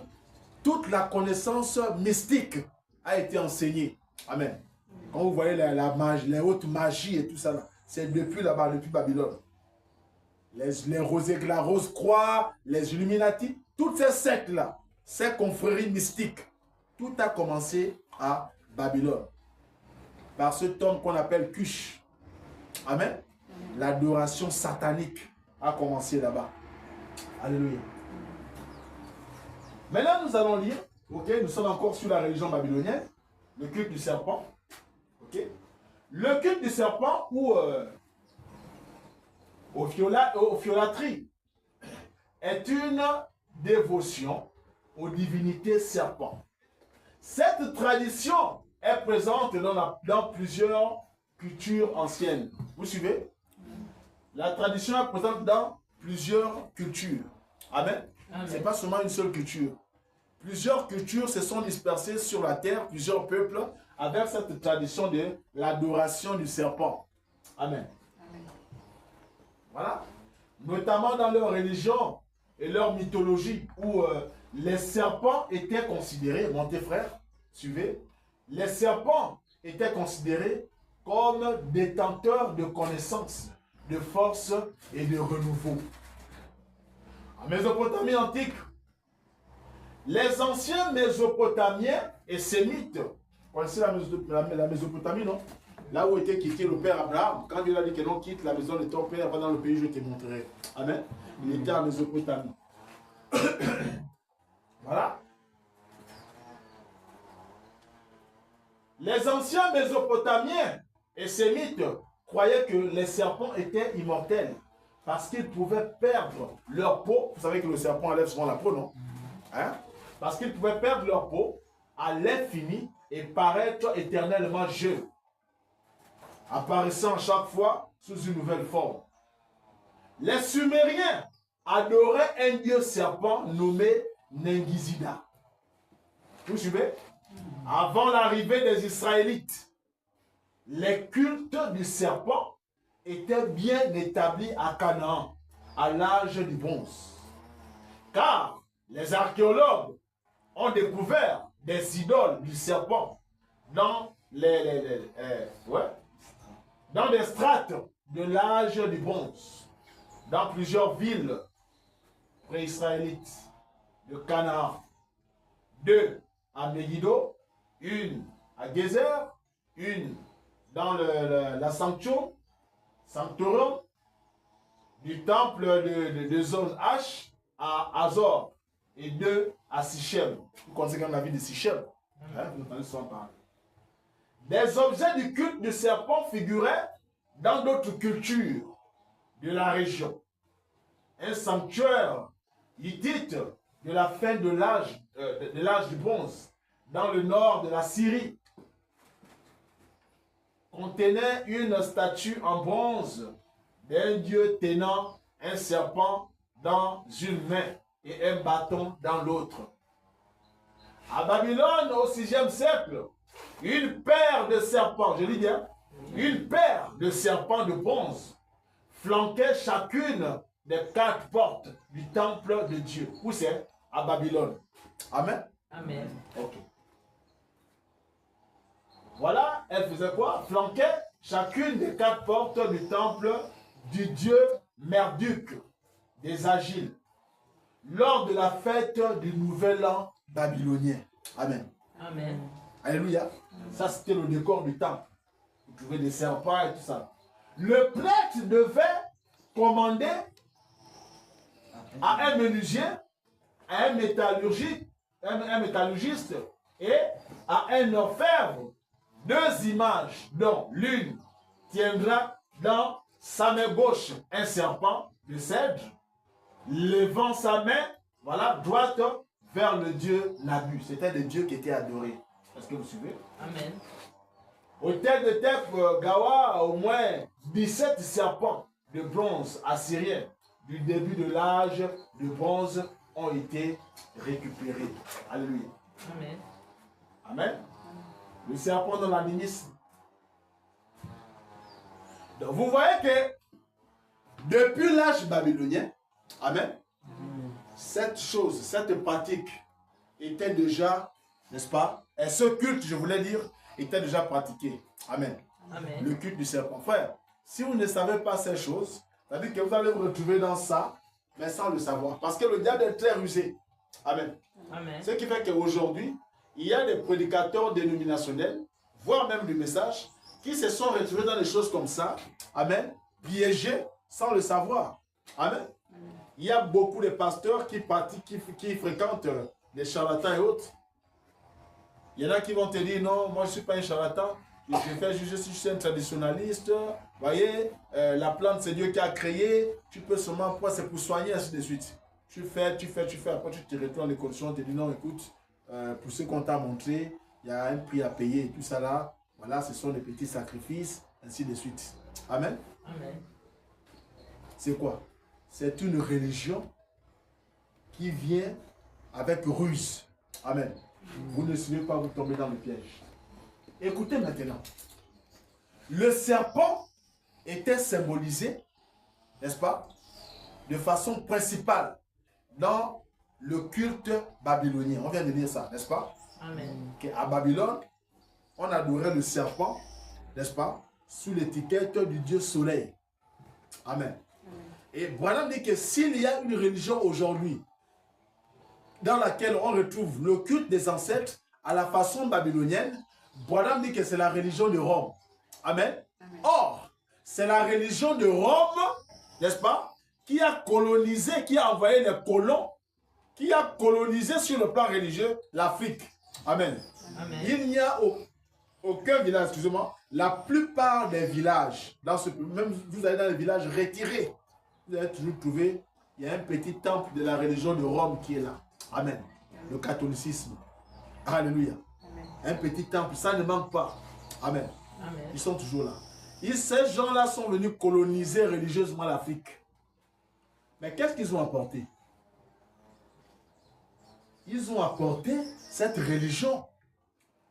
toute la connaissance mystique a été enseignée. Amen. Quand vous voyez la magie, les hautes magies et tout ça, c'est depuis là-bas, depuis Babylone. La Rose-Croix, les Illuminati, toutes ces sectes-là, ces confréries mystiques, tout a commencé à Babylone. Par cet homme qu'on appelle Cush. Amen. L'adoration satanique a commencé là-bas. Alléluia. Maintenant, nous allons lire, ok, nous sommes encore sur la religion babylonienne, le culte du serpent. Ok. Le culte du serpent ou ophiolâtrie est une dévotion aux divinités serpents. Cette tradition est présente dans plusieurs cultures anciennes. Vous suivez? La tradition est présente dans plusieurs cultures. Amen. Ce n'est pas seulement une seule culture. Plusieurs cultures se sont dispersées sur la terre, plusieurs peuples, avec cette tradition de l'adoration du serpent. Amen. Amen. Voilà. Notamment dans leur religion et leur mythologie, où les serpents étaient considérés, montez frère, suivez, les serpents étaient considérés comme détenteurs de connaissances, de force et de renouveau. En Mésopotamie antique, les anciens Mésopotamiens et Sémites, vous connaissez la Mésopotamie, non? Là où était quitté le père Abraham, quand Dieu a dit que non, quitte la maison de ton père, va dans le pays, je te montrerai. Amen. Il était en Mésopotamie. Voilà. Les anciens Mésopotamiens et Sémites croyaient que les serpents étaient immortels parce qu'ils pouvaient perdre leur peau. Vous savez que le serpent enlève souvent la peau, non? Hein? Parce qu'ils pouvaient perdre leur peau à l'infini et paraître éternellement jeunes, apparaissant chaque fois sous une nouvelle forme. Les Sumériens adoraient un dieu serpent nommé Nengizida. Vous suivez? Avant l'arrivée des Israélites, les cultes du serpent étaient bien établis à Canaan, à l'âge du bronze. Car les archéologues ont découvert des idoles du serpent dans dans des strates de l'âge du bronze, dans plusieurs villes pré-israélites de Canaan. 2 à Megiddo, une à Gézer, une dans la sanctorum du temple de zone H à Azor et 2 à Sichem. Vous connaissez quand même la ville de Sichem. Hein? Vous entendez souvent parler. Des objets du culte du serpent figuraient dans d'autres cultures de la région. Un sanctuaire hittite de la fin de l'âge du bronze, dans le nord de la Syrie, contenait une statue en bronze d'un dieu tenant un serpent dans une main et un bâton dans l'autre. À Babylone, au 6e siècle, une paire de serpents, je dis bien, une paire de serpents de bronze flanquait chacune des 4 portes du temple de Dieu. Où c'est? À Babylone. Amen. Amen. Ok. Voilà, elle faisait quoi? Flanquait chacune des 4 portes du temple du dieu Merduk des Agiles lors de la fête du nouvel an babylonien. Amen. Amen. Alléluia. Ça, c'était le décor du temple. Vous trouvez des serpents et tout ça. Le prêtre devait commander à un menuisier, à un métallurgiste et à un orfèvre 2 images dont l'une tiendra dans sa main gauche un serpent de cèdre, levant sa main, voilà, droite vers le dieu Nabu. C'était le dieu qui était adoré. Est-ce que vous suivez? Amen. Au tel de Tep Gawa, au moins 17 serpents de bronze assyriens du début de l'âge de bronze ont été récupérés. Alléluia. Amen. Amen. Le serpent dans l'animisme. Donc vous voyez que depuis l'âge babylonien, amen, cette chose, cette pratique était déjà, n'est-ce pas, et ce culte, je voulais dire, était déjà pratiqué. Amen. Amen. Le culte du serpent. Frère, si vous ne savez pas ces choses, c'est-à-dire que vous allez vous retrouver dans ça, mais sans le savoir. Parce que le diable est très rusé. Amen. Amen. Ce qui fait qu'aujourd'hui, il y a des prédicateurs dénominationnels, voire même du message, qui se sont retrouvés dans des choses comme ça. Amen. Piégés sans le savoir. Amen. Il y a beaucoup de pasteurs qui pratiquent, qui fréquentent les charlatans et autres. Il y en a qui vont te dire, non, moi je ne suis pas un charlatan, je suis un traditionnaliste, vous voyez, la plante c'est Dieu qui a créé, tu peux seulement, c'est pour soigner, ainsi de suite. Tu fais, après tu te retournes les conditions, on te dit, non, écoute, pour ce qu'on t'a montré, il y a un prix à payer et tout ça là, voilà, ce sont des petits sacrifices, ainsi de suite. Amen. Amen. C'est quoi? C'est une religion qui vient avec ruse. Amen. Vous ne suivez pas, vous tombez dans le piège. Écoutez maintenant. Le serpent était symbolisé, n'est-ce pas, de façon principale dans le culte babylonien. On vient de dire ça, n'est-ce pas? Amen. À Babylone, on adorait le serpent, n'est-ce pas, sous l'étiquette du dieu soleil. Amen. Et Branham dit que s'il y a une religion aujourd'hui dans laquelle on retrouve le culte des ancêtres à la façon babylonienne, Branham dit que c'est la religion de Rome. Amen. Amen. Or, c'est la religion de Rome, n'est-ce pas, qui a colonisé, qui a envoyé les colons, qui a colonisé sur le plan religieux l'Afrique. Amen. Amen. Il n'y a aucun village, excusez-moi, la plupart des villages, même vous allez dans les villages retirés, vous allez toujours trouver, il y a un petit temple de la religion de Rome qui est là. Amen. Le catholicisme. Alléluia. Amen. Un petit temple, ça ne manque pas. Amen. Amen. Ils sont toujours là. Ces gens-là sont venus coloniser religieusement l'Afrique. Mais qu'est-ce qu'ils ont apporté? Ils ont apporté cette religion,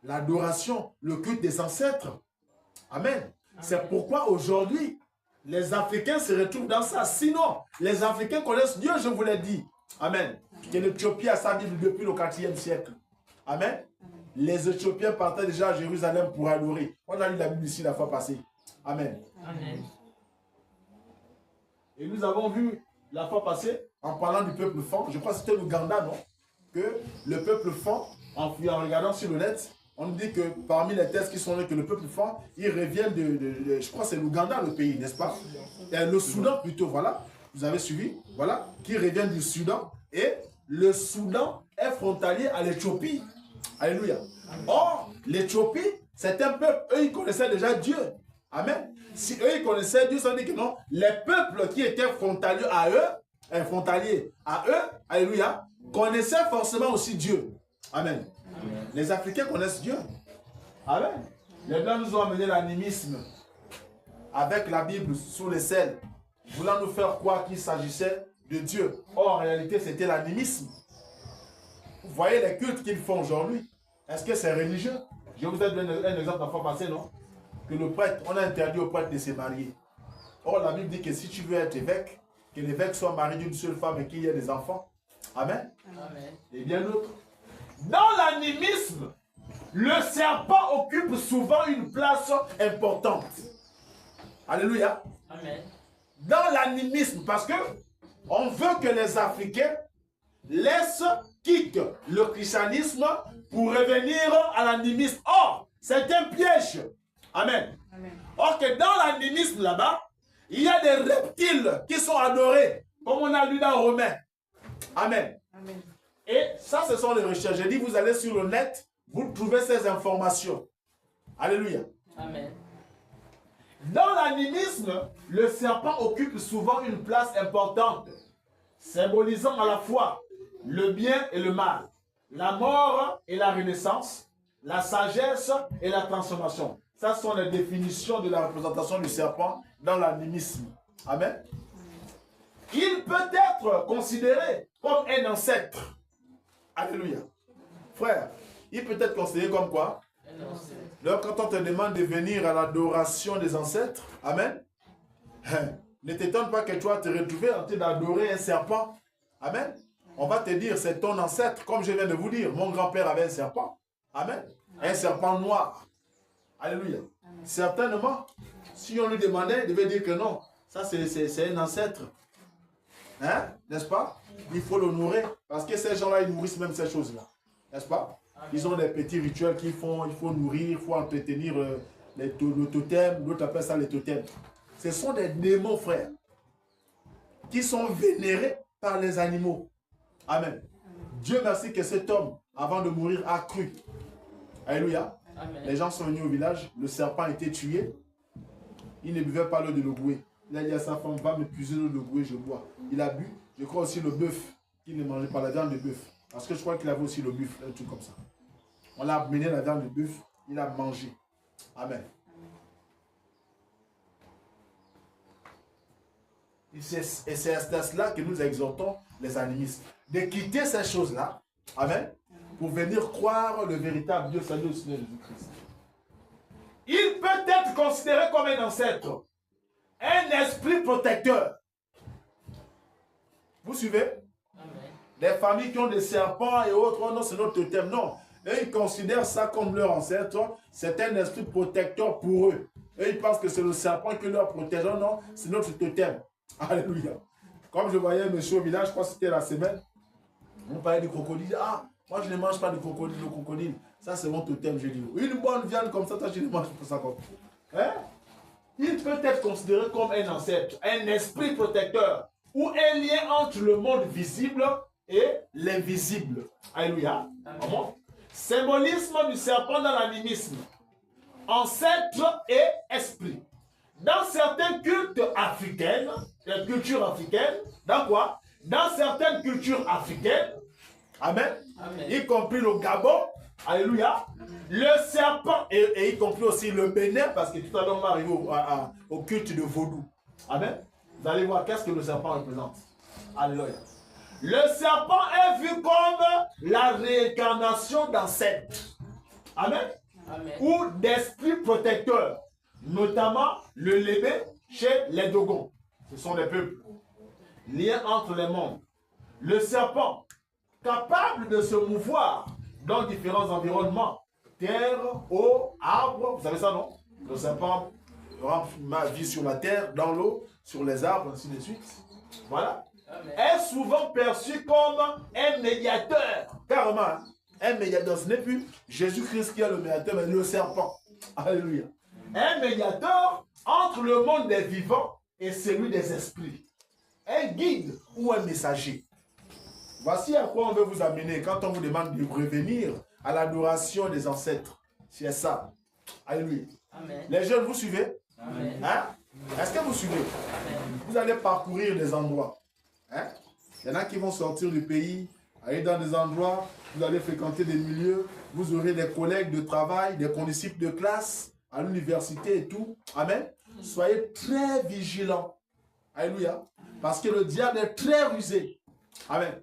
l'adoration, le culte des ancêtres. Amen. Amen. C'est pourquoi aujourd'hui, les Africains se retrouvent dans ça. Sinon, les Africains connaissent Dieu, je vous l'ai dit. Amen. Que l'Éthiopie a sa Bible depuis le 4e siècle. Amen. Amen. Les Éthiopiens partaient déjà à Jérusalem pour adorer. On a lu la Bible ici la fois passée. Amen. Amen. Et nous avons vu la fois passée, en parlant du peuple fan, je crois que c'était l'Ouganda, non? Que le peuple fan, en regardant sur le net, on dit que parmi les tests qui sont là, que le peuple fan, ils reviennent je crois que c'est l'Ouganda le pays, n'est-ce pas? Le Soudan plutôt, voilà. Vous avez suivi, voilà, qui reviennent du Soudan. Et le Soudan est frontalier à l'Éthiopie. Alléluia. Or, l'Éthiopie, c'est un peuple, eux, ils connaissaient déjà Dieu. Amen. Si eux, ils connaissaient Dieu, ça veut dire que non, les peuples qui étaient frontaliers à eux, alléluia, connaissaient forcément aussi Dieu. Amen. Amen. Les Africains connaissent Dieu. Amen. Les Blancs nous ont amené l'animisme avec la Bible sous les selles, voulant nous faire croire qu'il s'agissait de Dieu. Or, en réalité, c'était l'animisme. Vous voyez les cultes qu'ils font aujourd'hui. Est-ce que c'est religieux? Je vous ai donné un exemple la fois passée, non? Que le prêtre, on a interdit au prêtre de se marier. Or, la Bible dit que si tu veux être évêque, que l'évêque soit marié d'une seule femme et qu'il y ait des enfants. Amen. Amen. Et bien d'autres. Dans l'animisme, le serpent occupe souvent une place importante. Alléluia. Amen. Dans l'animisme, parce que on veut que les Africains quittent le christianisme pour revenir à l'animisme. Or, c'est un piège. Amen. Amen. Or que dans l'animisme là-bas, il y a des reptiles qui sont adorés, comme on a lu dans Romains. Amen. Amen. Et ça, ce sont les recherches. J'ai dit, vous allez sur le net, vous trouvez ces informations. Alléluia. Amen. Dans l'animisme, le serpent occupe souvent une place importante, symbolisant à la fois le bien et le mal, la mort et la renaissance, la sagesse et la transformation. Ça sont les définitions de la représentation du serpent dans l'animisme. Amen. Il peut être considéré comme un ancêtre. Alléluia. Frère, il peut être considéré comme quoi? Un ancêtre. Donc, quand on te demande de venir à l'adoration des ancêtres, amen, ne t'étonne pas que tu vas te retrouver en train d'adorer un serpent. Amen. On va te dire, c'est ton ancêtre, comme je viens de vous dire. Mon grand-père avait un serpent. Amen. Un serpent noir. Alléluia. Amen. Certainement, si on lui demandait, il devait dire que non. Ça, c'est un ancêtre. Hein? N'est-ce pas? Il faut l'honorer. Parce que ces gens-là, ils nourrissent même ces choses-là. N'est-ce pas? Ils ont des petits rituels qu'il faut nourrir, il faut entretenir le totem. D'autres appellent ça les totems. Ce sont des démons, frères, qui sont vénérés par les animaux. Amen. Dieu merci que cet homme, avant de mourir, a cru. Alléluia. Amen. Les gens sont venus au village, le serpent a été tué. Il ne buvait pas l'eau de l'ogoué. Il a dit à sa femme, va me puiser l'eau de l'ogoué, je bois. Il a bu. Je crois aussi le bœuf, qu'il ne mangeait pas la viande de bœuf. Parce que je crois qu'il avait aussi le buffle, un truc comme ça. On a amené la viande de bœuf, il a mangé. Amen. Et c'est à cela que nous exhortons les animistes. De quitter ces choses-là, amen, pour venir croire le véritable Dieu, salut au Seigneur Jésus-Christ. Il peut être considéré comme un ancêtre, un esprit protecteur. Vous suivez? Amen. Des familles qui ont des serpents et autres, oh non, c'est notre totem. Non. Et ils considèrent ça comme leur ancêtre. C'est un esprit protecteur pour eux. Et ils pensent que c'est le serpent qui leur protège. Non, non, c'est notre totem. Alléluia. Comme je voyais un monsieur au village, je crois que c'était la semaine, on parlait du crocodile. Ah, moi je ne mange pas de crocodile. Le crocodile, ça c'est mon totem. Je dis, une bonne viande comme ça, toi tu ne manges pas ça comme ça. Hein? Il peut être considéré comme un ancêtre, un esprit protecteur, ou un lien entre le monde visible et l'invisible. Alléluia. Amen. Symbolisme du serpent dans l'animisme. Ancêtre et esprit. Dans certaines cultes africaines, les cultures africaines, dans quoi? Dans certaines cultures africaines, amen, amen, y compris le Gabon, alléluia, le serpent, et y compris aussi le Bénin, parce que tout à l'heure on va arriver au culte de Vaudou. Amen. Vous allez voir qu'est-ce que le serpent représente. Alléluia. Le serpent est vu comme la réincarnation d'ancêtres. Amen. Amen. Ou d'esprits protecteurs. Notamment le Lébé chez les Dogons. Ce sont des peuples. Lien entre les mondes. Le serpent, capable de se mouvoir dans différents environnements. Terre, eau, arbre. Vous savez ça, non? Le serpent vit sur la terre, dans l'eau, sur les arbres, ainsi de suite. Voilà. Amen. Est souvent perçu comme un médiateur. Carrément, un médiateur. Ce n'est plus Jésus-Christ qui est le médiateur, mais le serpent. Alléluia. Un médiateur entre le monde des vivants et celui des esprits. Un guide ou un messager. Voici à quoi on veut vous amener quand on vous demande de revenir à l'adoration des ancêtres. C'est ça. Alléluia. Amen. Les jeunes, vous suivez? Amen. Hein? Est-ce que vous suivez? Amen. Vous allez parcourir des endroits. Hein? Il y en a qui vont sortir du pays, aller dans des endroits, vous allez fréquenter des milieux, vous aurez des collègues de travail, des condisciples de classe, à l'université et tout. Amen. Soyez très vigilants. Alléluia. Parce que le diable est très rusé. Amen.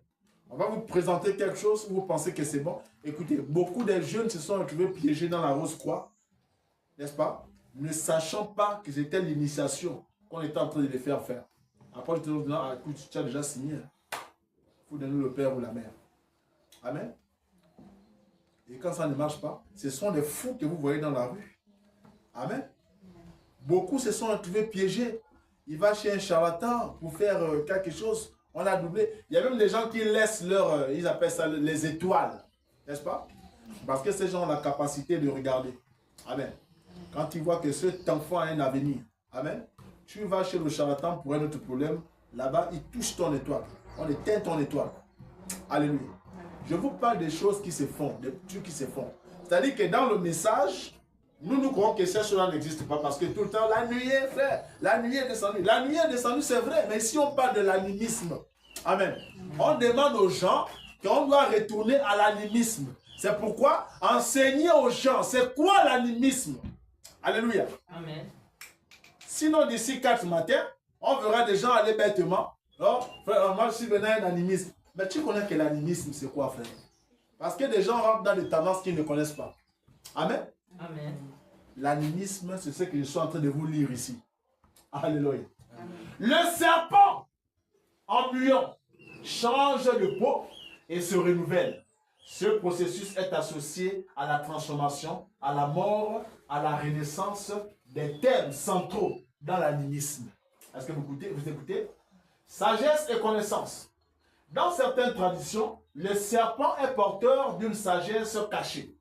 On va vous présenter quelque chose où vous pensez que c'est bon. Écoutez, beaucoup de jeunes se sont retrouvés piégés dans la rose-croix, n'est-ce pas? Ne sachant pas que c'était l'initiation qu'on était en train de les faire faire. Après, je te dis, non, écoute, tu as déjà signé. Il faut donner le père ou la mère. Amen. Et quand ça ne marche pas, ce sont des fous que vous voyez dans la rue. Amen. Beaucoup se sont retrouvés piégés. Il va chez un charlatan pour faire quelque chose. On a doublé. Il y a même des gens qui laissent leur, ils appellent ça les étoiles. N'est-ce pas? Parce que ces gens ont la capacité de regarder. Amen. Quand ils voient que cet enfant a un avenir. Amen. Tu vas chez le charlatan pour un autre problème. Là-bas, il touche ton étoile. On éteint ton étoile. Alléluia. Je vous parle des choses qui se font, des trucs qui se font. C'est-à-dire que dans le message, nous croyons que ces choses-là n'existent pas parce que tout le temps, la nuée, frère, la nuée est descendue. La nuée est descendue, c'est vrai, mais si on parle de l'animisme, amen, on demande aux gens qu'on doit retourner à l'animisme. C'est pourquoi enseigner aux gens, c'est quoi l'animisme? Alléluia. Amen. Sinon, d'ici 4 matins, on verra des gens aller bêtement. Oh, frère, moi, je suis venu à un animisme. Mais tu connais que l'animisme, c'est quoi, frère? Parce que des gens rentrent dans des tendances qu'ils ne connaissent pas. Amen. Amen. L'animisme, c'est ce que je suis en train de vous lire ici. Alléluia. Amen. Le serpent, en muant, change de peau et se renouvelle. Ce processus est associé à la transformation, à la mort, à la renaissance des thèmes centraux dans l'animisme. Est-ce que vous écoutez? Sagesse et connaissance. Dans certaines traditions, le serpent est porteur d'une sagesse cachée,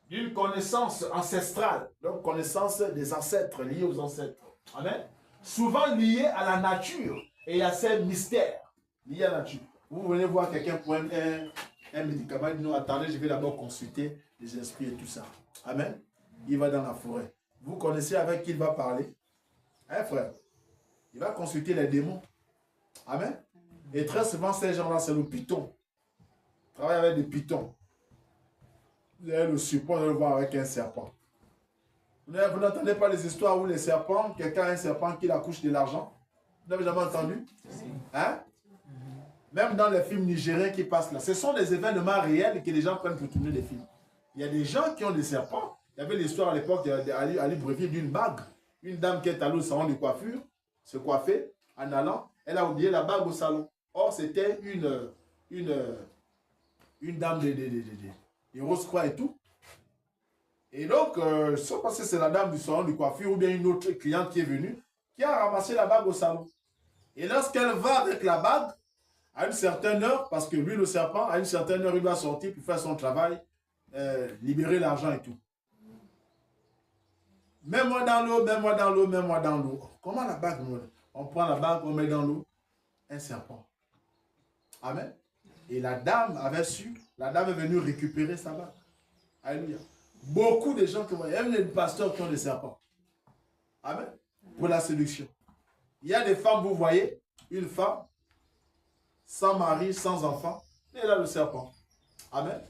d'une connaissance ancestrale, donc connaissance des ancêtres, liée aux ancêtres. Amen. Souvent liée à la nature et à ses mystères liés à la nature. Vous venez voir quelqu'un pour un médicament, il dit non, attendez, je vais d'abord consulter les esprits et tout ça. Amen. Il va dans la forêt. Vous connaissez avec qui il va parler? Hein, frère? Il va consulter les démons. Amen. Et très souvent, ces gens-là, c'est le python. Ils travaillent avec des pythons. Vous avez le support, vous allez le voir avec un serpent. Vous n'entendez pas les histoires où les serpents, quelqu'un a un serpent qui accouche de l'argent? Vous n'avez jamais entendu? Hein? Même dans les films nigériens qui passent là. Ce sont des événements réels que les gens prennent pour tourner des films. Il y a des gens qui ont des serpents. Il y avait l'histoire à l'époque à Libreville d'une bague. Une dame qui est allée au salon de coiffure, se coiffer, en allant, elle a oublié la bague au salon. Or, c'était une dame de Rose-Croix et tout. Et donc, je ne sais pas si c'est la dame du salon de coiffure ou bien une autre cliente qui est venue, qui a ramassé la bague au salon. Et lorsqu'elle va avec la bague, à une certaine heure, parce que lui, le serpent, à une certaine heure, il doit sortir pour faire son travail, libérer l'argent et tout. Mets-moi dans l'eau, mets-moi dans l'eau, mets-moi dans l'eau. Comment la bague? On prend la bague, on met dans l'eau. Un serpent. Amen. Et la dame avait su, la dame est venue récupérer sa bague. Alléluia. Beaucoup de gens qui voient, même les pasteurs qui ont des serpents. Amen. Pour la séduction. Il y a des femmes, vous voyez, une femme, sans mari, sans enfant, et elle a le serpent. Amen.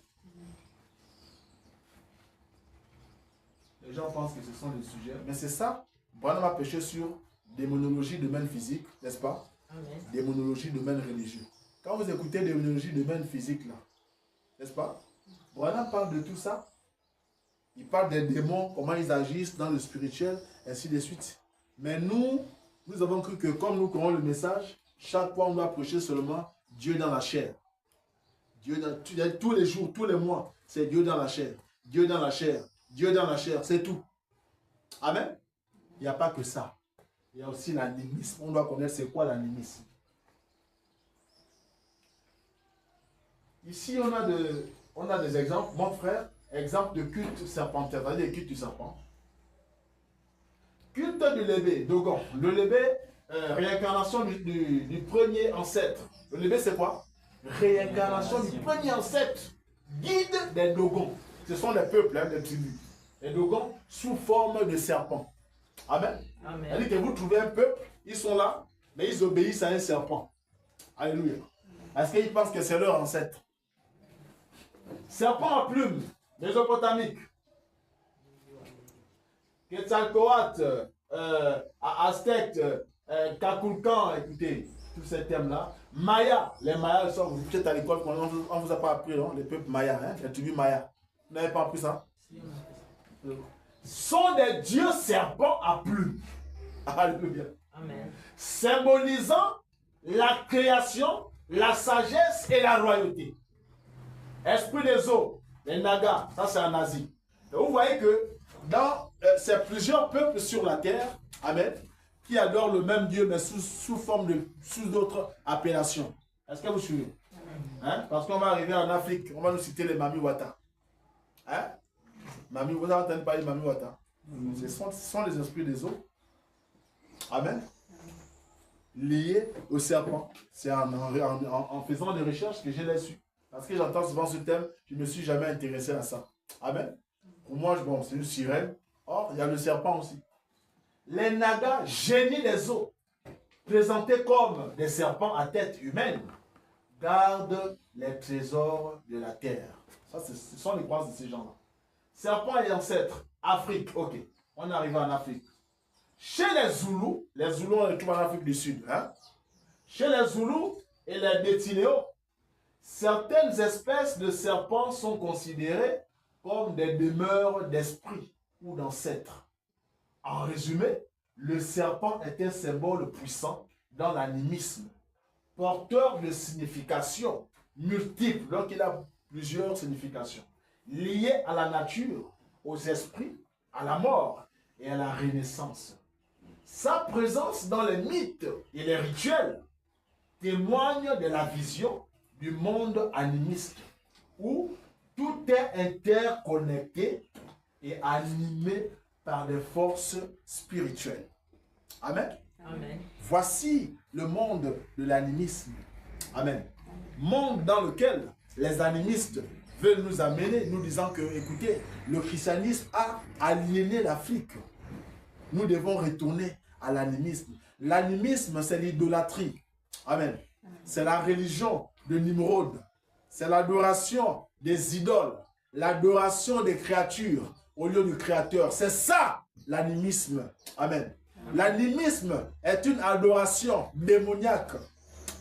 Les gens pensent que ce sont des sujets, mais c'est ça. Branham a péché sur démonologie, domaine physique, n'est-ce pas? Amen. Démonologie, domaine religieux. Quand vous écoutez démonologie, domaine physique, là, n'est-ce pas? Branham parle de tout ça. Il parle des démons, comment ils agissent dans le spirituel, ainsi de suite. Mais nous avons cru que comme nous connaissons le message, chaque fois on doit prêcher seulement Dieu dans la chair. Dieu dans, tous les jours, tous les mois, c'est Dieu dans la chair. Dieu dans la chair. Dieu dans la chair, c'est tout. Amen. Il n'y a pas que ça. Il y a aussi l'animisme. On doit connaître c'est quoi l'animisme. Ici, on a des exemples. Mon frère, exemple de culte serpentaire. Vous voyez, culte du serpent. Culte du lébé, Dogon. Le lébé, réincarnation du premier ancêtre. Le lébé, c'est quoi? Réincarnation du premier ancêtre. Guide des Dogons. Ce sont les peuples, des tribus. Les Dogons sous forme de serpent. Amen. Amen. C'est-à-dire que vous trouvez un peuple, ils sont là, mais ils obéissent à un serpent. Alléluia. Parce qu'ils pensent que c'est leur ancêtre. Serpent à plumes, mésopotamique. Quetzalcoatl, Aztèque, Caculcan, écoutez, tous ces thèmes-là. Maya, les Mayas, vous êtes à l'école, on ne vous a pas appris, non? Les peuples Mayas, hein? Les tribus Mayas. Vous n'avez pas appris ça? Sont des dieux serpents à plumes. Alléluia. Amen. Symbolisant la création, la sagesse et la royauté. Esprit des eaux, les Nagas, ça c'est en Asie. Et vous voyez que c'est plusieurs peuples sur la terre, amen, qui adorent le même Dieu, mais sous d'autres appellations. Est-ce que vous suivez? Hein? Parce qu'on va arriver en Afrique, on va nous citer les Mami Wata. Hein? Mami, vous avez entendu parler de Mami Wata? Ce sont les esprits des eaux. Amen. Liés au serpent. C'est en faisant des recherches que je l'ai su. Parce que j'entends souvent ce thème, je ne me suis jamais intéressé à ça. Amen. Pour moi, bon, c'est une sirène. Or, il y a le serpent aussi. Les Nagas, génies des eaux, présentés comme des serpents à tête humaine, gardent les trésors de la terre. Ça, ce sont les croyances de ces gens-là. Serpent et ancêtres, Afrique, ok. On est arrivé en Afrique. Chez les Zoulous on les trouve en Afrique du Sud. Hein? Chez les Zoulous et les Détinéos, certaines espèces de serpents sont considérées comme des demeures d'esprit ou d'ancêtres. En résumé, le serpent est un symbole puissant dans l'animisme, porteur de significations multiples, donc il a plusieurs significations, liées à la nature, aux esprits, à la mort et à la renaissance. Sa présence dans les mythes et les rituels témoigne de la vision du monde animiste, où tout est interconnecté et animé par des forces spirituelles. Amen. Amen. Voici le monde de l'animisme. Amen. Monde dans lequel les animistes veulent nous amener, nous disant que, écoutez, le christianisme a aliéné l'Afrique. Nous devons retourner à l'animisme. L'animisme, c'est l'idolâtrie. Amen. C'est la religion de Nimrod. C'est l'adoration des idoles. L'adoration des créatures au lieu du créateur. C'est ça, l'animisme. Amen. L'animisme est une adoration démoniaque.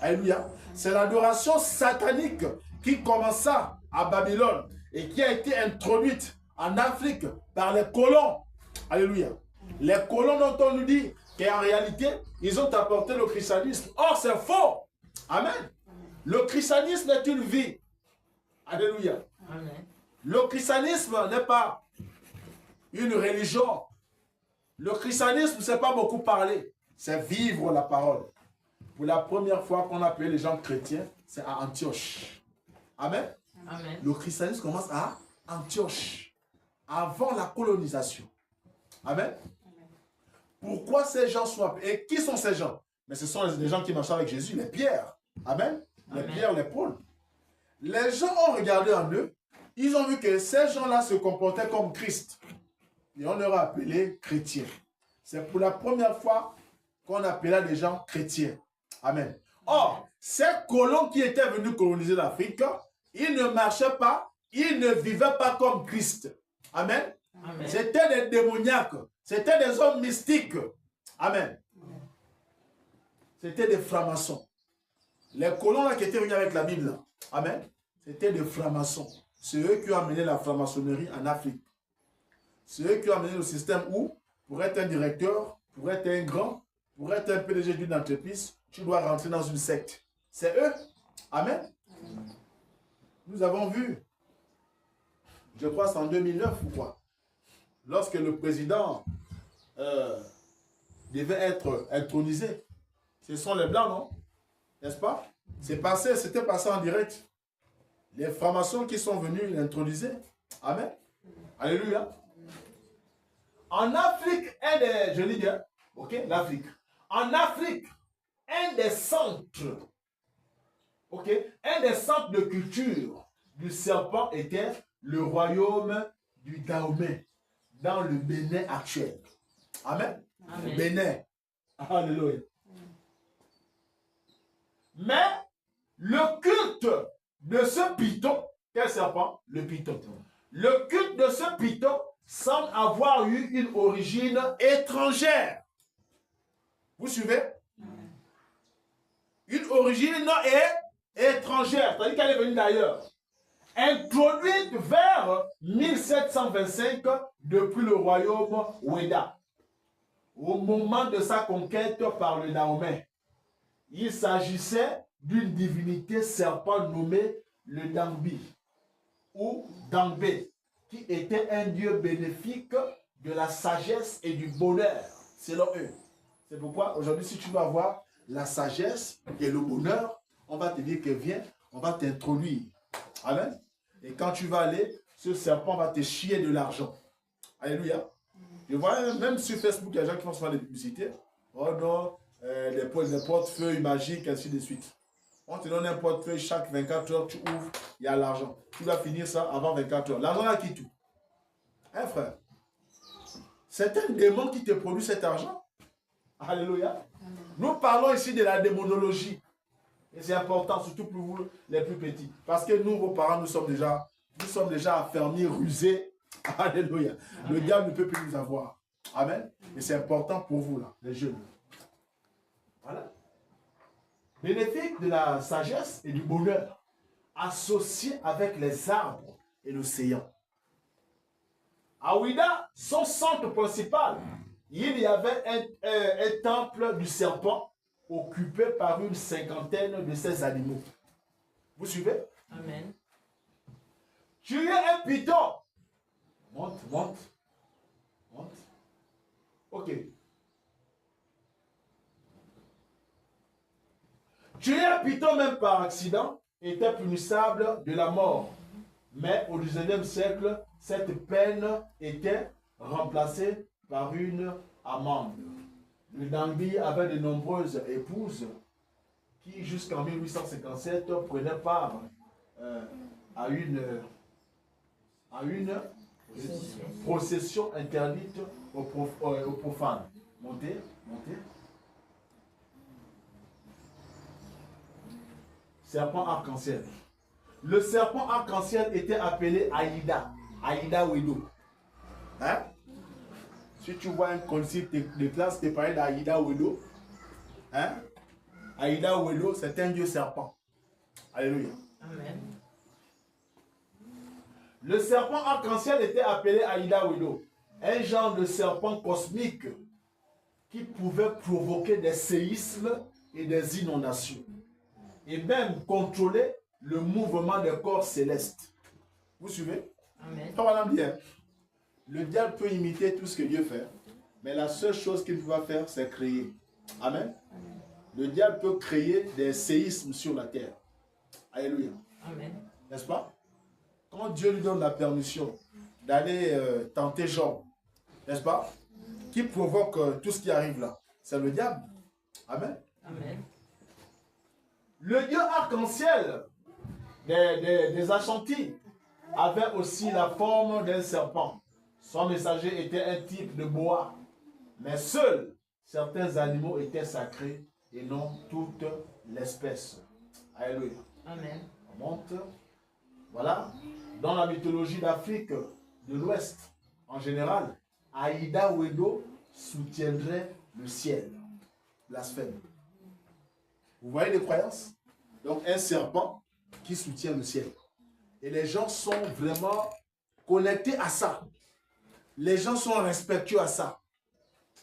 Alléluia. C'est l'adoration satanique qui commença à Babylone et qui a été introduite en Afrique par les colons. Alléluia. Les colons dont on nous dit qu'en réalité, ils ont apporté le christianisme. Or, c'est faux. Amen. Le christianisme est une vie. Alléluia. Amen. Le christianisme n'est pas une religion. Le christianisme, c'est pas beaucoup parler. C'est vivre la parole. Pour la première fois qu'on appelle les gens chrétiens, c'est à Antioche. Amen. Amen. Le christianisme commence à Antioche, avant la colonisation. Amen. Pourquoi ces gens sont appelés? Et qui sont ces gens? Mais ce sont les gens qui marchaient avec Jésus, les pierres. Amen. Les pierres, les Paul. Les gens ont regardé en eux, ils ont vu que ces gens-là se comportaient comme Christ. Et on leur a appelé chrétiens. C'est pour la première fois qu'on appelait les gens chrétiens. Amen. Or, ces colons qui étaient venus coloniser l'Afrique, ils ne marchaient pas, ils ne vivaient pas comme Christ. Amen. Amen. C'était des démoniaques, c'était des hommes mystiques. Amen. C'était des francs-maçons. Les colons là qui étaient venus avec la Bible, amen, c'était des francs-maçons. C'est eux qui ont amené la franc-maçonnerie en Afrique. C'est eux qui ont amené le système où, pour être un directeur, pour être un grand, pour être un PDG d'une entreprise, tu dois rentrer dans une secte. C'est eux. Amen. Nous avons vu, je crois c'est en 2009 ou quoi, lorsque le président devait être intronisé. Ce sont les Blancs, non? N'est-ce pas? C'était passé en direct. Les francs-maçons qui sont venus l'introniser. Amen. Alléluia. En Afrique, je dis bien, ok, l'Afrique. En Afrique, un des centres, ok, un des centres de culture du serpent était le royaume du Dahomey, dans le Bénin actuel. Amen. Amen. Le Bénin. Alléluia. Mais le culte de ce python, quel serpent? Le python. Le culte de ce python semble avoir eu une origine étrangère. Vous suivez? une origine étrangère, c'est-à-dire qu'elle est venue d'ailleurs, introduite vers 1725 depuis le royaume Oueda. Au moment de sa conquête par le Dahomey, il s'agissait d'une divinité serpent nommée le Dangbi ou Dangbe, qui était un dieu bénéfique de la sagesse et du bonheur, selon eux. C'est pourquoi aujourd'hui, si tu veux avoir la sagesse et le bonheur, on va te dire que viens, on va t'introduire. Amen. Et quand tu vas aller, ce serpent va te chier de l'argent. Alléluia. Je vois même sur Facebook, il y a des gens qui font souvent des publicités. Oh non, les portefeuilles magiques, ainsi de suite. On te donne un portefeuille chaque 24 heures, tu ouvres, il y a l'argent. Tu dois finir ça avant 24 heures. L'argent là qui tout. Hein, frère? C'est un démon qui te produit cet argent. Alléluia. Nous parlons ici de la démonologie. Et c'est important, surtout pour vous, les plus petits. Parce que nous, vos parents, nous sommes déjà affermis, rusés. Alléluia. Le diable ne peut plus nous avoir. Amen. Et c'est important pour vous, là, les jeunes. Voilà. Bénéfique de la sagesse et du bonheur, associé avec les arbres et l'océan. À Ouida, son centre principal, il y avait un temple du serpent occupé par une cinquantaine de ces animaux. Vous suivez? Amen. Tu es un python. Monte. Ok. Tu es un python même par accident, était punissable de la mort. Mais au XIXe siècle, cette peine était remplacée par une amende. Le Dangbi avait de nombreuses épouses qui, jusqu'en 1857, prenaient part à une procession interdite aux profanes. Montez. Serpent arc-en-ciel. Le serpent arc-en-ciel était appelé Aïda Wedo. Hein? Si tu vois un concept de classe qui parle d'Aïda Wedo, hein? Aïda Wedo, c'est un dieu serpent. Alléluia. Amen. Le serpent arc-en-ciel était appelé Aïda Wedo, un genre de serpent cosmique qui pouvait provoquer des séismes et des inondations, et même contrôler le mouvement des corps célestes. Vous suivez? Amen. Bien. Le diable peut imiter tout ce que Dieu fait, mais la seule chose qu'il peut faire, c'est créer. Amen. Amen. Le diable peut créer des séismes sur la terre. Alléluia. Amen. N'est-ce pas? Quand Dieu lui donne la permission d'aller tenter Job, n'est-ce pas? Qui provoque tout ce qui arrive là? C'est le diable. Amen. Amen. Le dieu arc-en-ciel des Ashanti avait aussi la forme d'un serpent. Son messager était un type de boa. Mais seuls certains animaux étaient sacrés et non toute l'espèce. Alléluia. Amen. On monte. Voilà. Dans la mythologie d'Afrique de l'Ouest, en général, Aïda Wedo soutiendrait le ciel. Blasphème. Vous voyez les croyances? Donc un serpent qui soutient le ciel. Et les gens sont vraiment connectés à ça. Les gens sont respectueux à ça.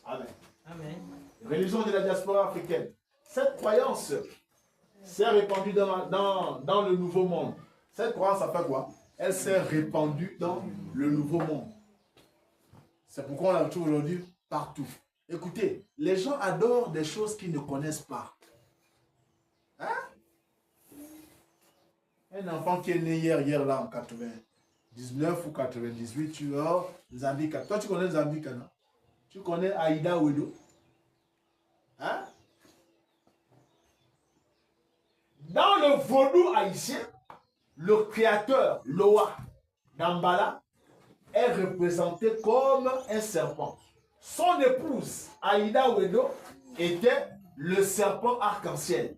Amen. Amen. Religion de la diaspora africaine. Cette croyance s'est répandue dans le Nouveau Monde. Cette croyance, ça fait quoi? Elle s'est répandue dans le Nouveau Monde. C'est pourquoi on la retrouve aujourd'hui partout. Écoutez, les gens adorent des choses qu'ils ne connaissent pas. Hein? Un enfant qui est né hier là en 99 ou 98, tu vois, Zambika. Toi, tu connais Zambika, non? Tu connais Aïda Wedo? Hein? Dans le vaudou haïtien, le créateur, Loa, d'Ambala, est représenté comme un serpent. Son épouse, Aïda Wedo, était le serpent arc-en-ciel.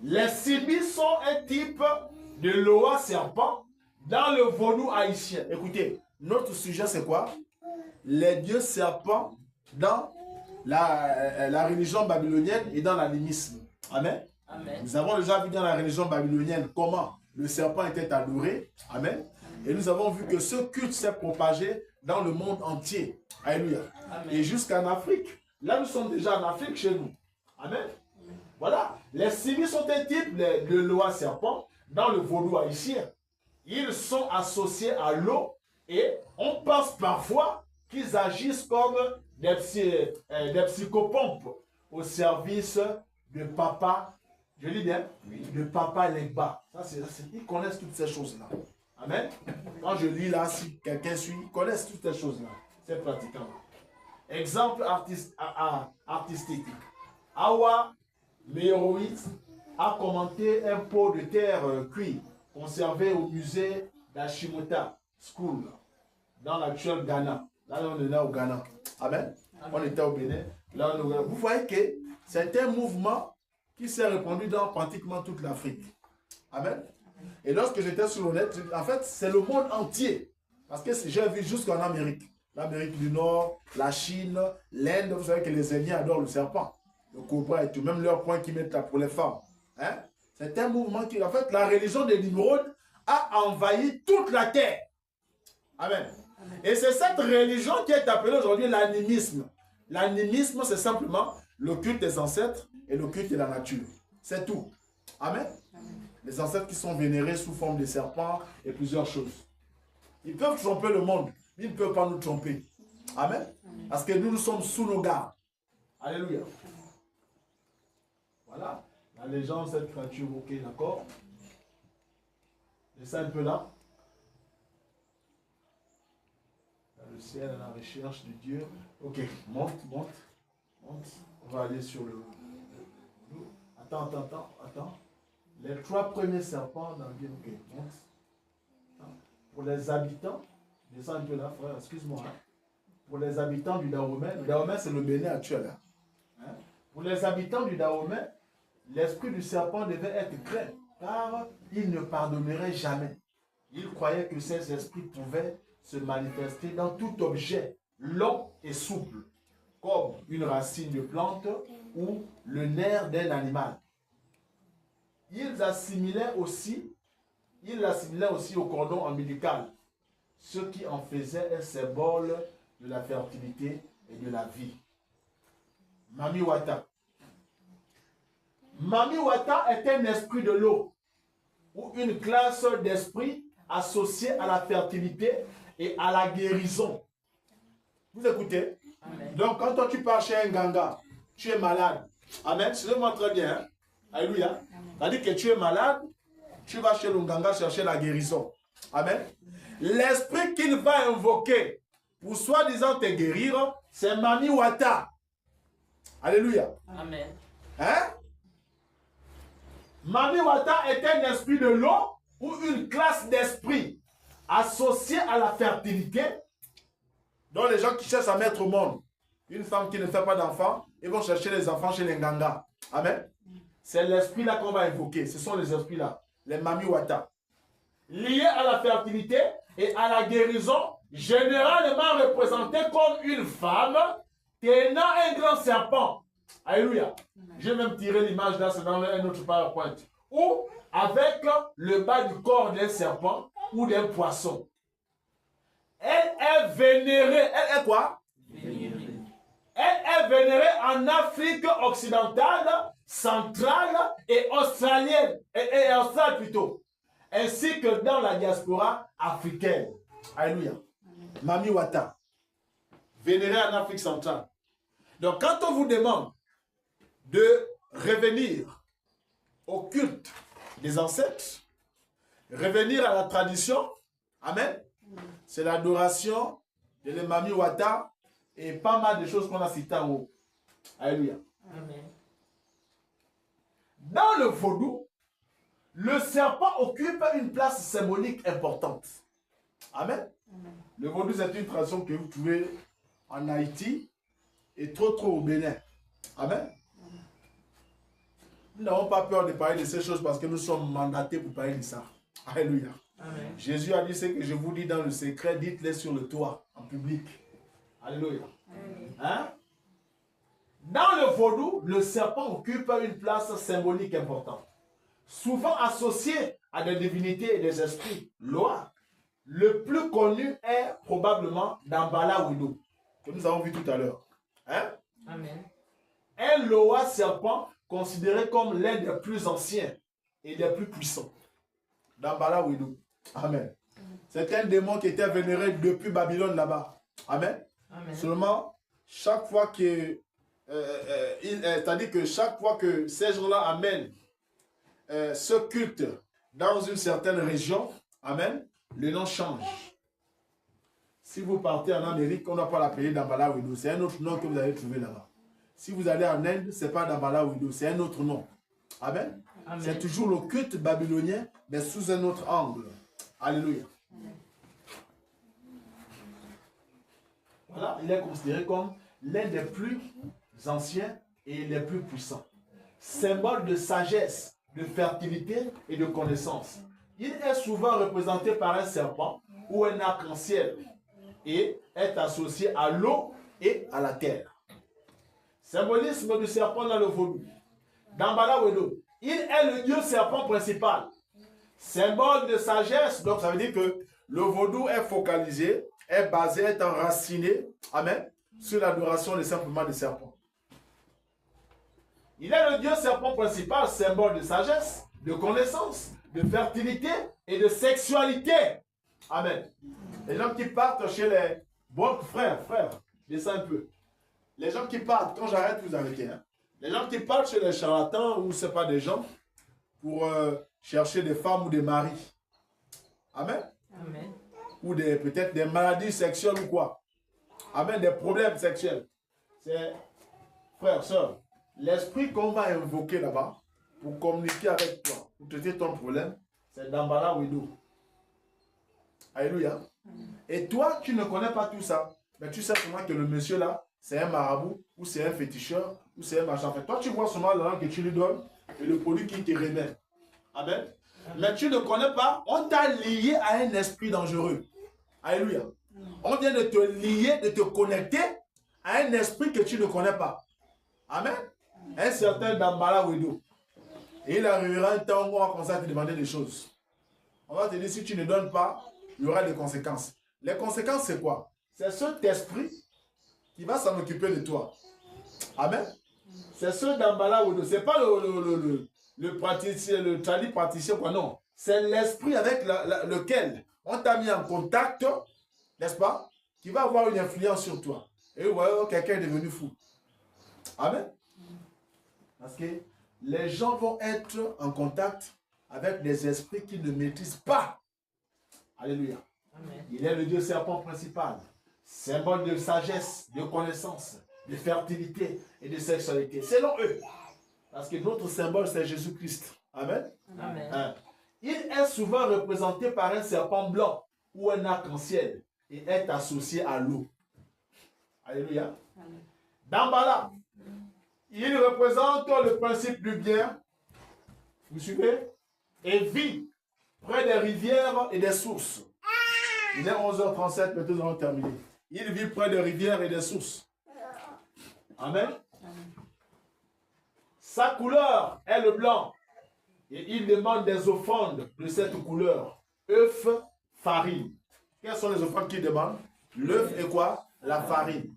Les Sibi sont un type de Loa serpent dans le vaudou haïtien. Écoutez, notre sujet c'est quoi? Les dieux serpents dans la religion babylonienne et dans l'animisme. Amen. Amen. Nous avons déjà vu dans la religion babylonienne comment le serpent était adoré. Amen. Et nous avons vu que ce culte s'est propagé dans le monde entier. Alléluia. Amen. Et jusqu'en Afrique. Là, nous sommes déjà en Afrique chez nous. Amen. Voilà. Les simis sont un type de loi serpent dans le vaudou haïtien. Ils sont associés à l'eau et on pense parfois qu'ils agissent comme des psychopompes au service de papa, je dis bien, de papa Legba. Ils connaissent toutes ces choses-là. Amen. Quand je lis là, si quelqu'un suit, ils connaissent toutes ces choses-là. C'est pratiquant. Exemple artistique. Awa Meroït a commenté un pot de terre cuit conservé au musée d'Ashimota School dans l'actuel Ghana. Là, on est là au Ghana. Amen. On était au Bénin. Là, vous voyez que c'est un mouvement qui s'est répandu dans pratiquement toute l'Afrique. Amen. Et lorsque j'étais sur le net, en fait, c'est le monde entier. Parce que j'ai vu jusqu'en Amérique. L'Amérique du Nord, la Chine, l'Inde. Vous savez que les Indiens adorent le serpent, le cobra et tout. Même leur point qu'ils mettent là pour les femmes. Hein? C'est un mouvement qui, en fait, la religion de Nimrod a envahi toute la terre. Amen. Et c'est cette religion qui est appelée aujourd'hui l'animisme. L'animisme, c'est simplement le culte des ancêtres et le culte de la nature. C'est tout. Amen. Les ancêtres qui sont vénérés sous forme de serpents et plusieurs choses. Ils peuvent tromper le monde, mais ils ne peuvent pas nous tromper. Amen. Parce que nous sommes sous nos gardes. Alléluia. Voilà. La légende, cette créature, ok, d'accord. Laissez un peu là. Le ciel à la recherche de Dieu. Ok, monte. On va aller sur le. Attends. Les 3 premiers serpents dans le Dieu. Ok, monte. Pour les habitants, descends un peu là, frère, excuse-moi. Hein. Pour les habitants du Dahomey, le Dahomey c'est le Bénin actuel. Hein. Pour les habitants du Dahomey, l'esprit du serpent devait être craint, car il ne pardonnerait jamais. Il croyait que ces esprits pouvaient se manifester dans tout objet long et souple, comme une racine de plante ou le nerf d'un animal. Il l'assimilait aussi au cordon ombilical, ce qui en faisait un symbole de la fertilité et de la vie. Mami Wata. Mami Wata est un esprit de l'eau, ou une classe d'esprit associée à la fertilité et à la guérison. Vous écoutez? Amen. Donc, quand toi tu pars chez un ganga, tu es malade. Amen. C'est moi très bien. Hein? Alléluia. C'est-à-dire que tu es malade, tu vas chez le ganga chercher la guérison. Amen. L'esprit qu'il va invoquer pour soi-disant te guérir, c'est Mami Wata. Alléluia. Amen. Hein? Mami Wata est un esprit de l'eau ou une classe d'esprit associée à la fertilité. Donc les gens qui cherchent à mettre au monde une femme qui ne fait pas d'enfants, ils vont chercher les enfants chez les Nganga. Amen. C'est l'esprit là qu'on va invoquer. Ce sont les esprits là, les Mami Wata. Liés à la fertilité et à la guérison, généralement représentés comme une femme tenant un grand serpent. Alléluia. Je vais même tirer l'image là, c'est dans un autre PowerPoint. Ou avec le bas du corps d'un serpent ou d'un poisson. Elle est vénérée. Elle est quoi? Vénérée. Elle est vénérée en Afrique occidentale, centrale et australienne. Et australe plutôt. Ainsi que dans la diaspora africaine. Alléluia. Mami Wata. Vénérée en Afrique centrale. Donc quand on vous demande de revenir au culte des ancêtres, revenir à la tradition, amen, c'est l'adoration de les Mami Wata et pas mal de choses qu'on a citées en haut. Alléluia. Amen. Dans le vaudou, le serpent occupe une place symbolique importante. Amen. Le vaudou, c'est une tradition que vous trouvez en Haïti et trop au Bénin. Amen. Nous n'avons pas peur de parler de ces choses parce que nous sommes mandatés pour parler de ça. Alléluia. Amen. Jésus a dit ce que je vous dis dans le secret, dites-les sur le toit, en public. Alléluia. Amen. Hein? Dans le vaudou, le serpent occupe une place symbolique importante. Souvent associé à des divinités et des esprits, Loa. Le plus connu est probablement Dambala Wido, que nous avons vu tout à l'heure. Hein? Amen. Un Loa serpent considéré comme l'un des plus anciens et des plus puissants. Dambala Wido. Amen. C'est un démon qui était vénéré depuis Babylone là-bas. Amen. Amen. Seulement, chaque fois que c'est-à-dire que chaque fois que ces gens-là amènent ce culte dans une certaine région, amen, le nom change. Si vous partez en Amérique, on n'a pas l'appeler Dambala Wido, c'est un autre nom que vous allez trouver là-bas. Si vous allez en Inde, ce n'est pas Dambala Wido, c'est un autre nom. Amen. Amen. C'est toujours le culte babylonien, mais sous un autre angle. Alléluia. Voilà, il est considéré comme l'un des plus anciens et les plus puissants. Symbole de sagesse, de fertilité et de connaissance. Il est souvent représenté par un serpent ou un arc-en-ciel et est associé à l'eau et à la terre. Symbolisme du serpent dans le vaudou. Dambala Wido, il est le dieu serpent principal. Symbole de sagesse, donc ça veut dire que le vaudou est focalisé, est basé, est enraciné, amen, sur l'adoration simplement des serpents. Il est le dieu serpent principal, symbole de sagesse, de connaissance, de fertilité et de sexualité. Amen. Les gens qui partent chez les bons frères, descends un peu. Les gens qui partent, quand j'arrête, vous arrêtez. Hein? Les gens qui partent chez les charlatans ou ce n'est pas des gens pour chercher des femmes ou des maris. Amen. Amen. Ou peut-être des maladies sexuelles ou quoi. Amen, des problèmes sexuels. C'est, frère, soeur, l'esprit qu'on va invoquer là-bas pour communiquer avec toi, pour traiter ton problème, c'est Dambala Wido. Alléluia. Et toi, tu ne connais pas tout ça. Mais tu sais seulement que le monsieur là, c'est un marabout, ou c'est un féticheur, ou c'est un machin. Toi, tu vois seulement l'argent que tu lui donnes et le produit qui te remet. Amen. Mais tu ne connais pas, on t'a lié à un esprit dangereux. Alléluia. On vient de te lier, de te connecter à un esprit que tu ne connais pas. Amen. Un certain Dambala Wido. Et il arrivera un temps où on va commencer à te demander des choses. On va te dire, si tu ne donnes pas, il y aura des conséquences. Les conséquences, c'est quoi? C'est cet esprit qui va s'en occuper de toi. Amen. C'est ce Dambala Wido. Ce n'est pas le praticien, le tradit praticien, quoi, non. C'est l'esprit avec lequel on t'a mis en contact, n'est-ce pas, qui va avoir une influence sur toi. Et ouais, quelqu'un est devenu fou. Amen. Parce que les gens vont être en contact avec des esprits qu'ils ne maîtrisent pas. Alléluia. Amen. Il est le Dieu serpent principal, symbole de sagesse, de connaissance, de fertilité et de sexualité. Selon eux. Parce que notre symbole, c'est Jésus-Christ. Amen. Amen. Hein? Il est souvent représenté par un serpent blanc ou un arc-en-ciel et est associé à l'eau. Alléluia. Amen. Dambala, il représente le principe du bien. Vous suivez? Et vit près des rivières et des sources. Il est 11h37, maintenant nous allons terminer. Il vit près des rivières et des sources. Amen. Sa couleur est le blanc. Et il demande des offrandes de cette couleur. Œuf, farine. Quelles sont les offrandes qu'il demande? L'œuf et quoi? La farine.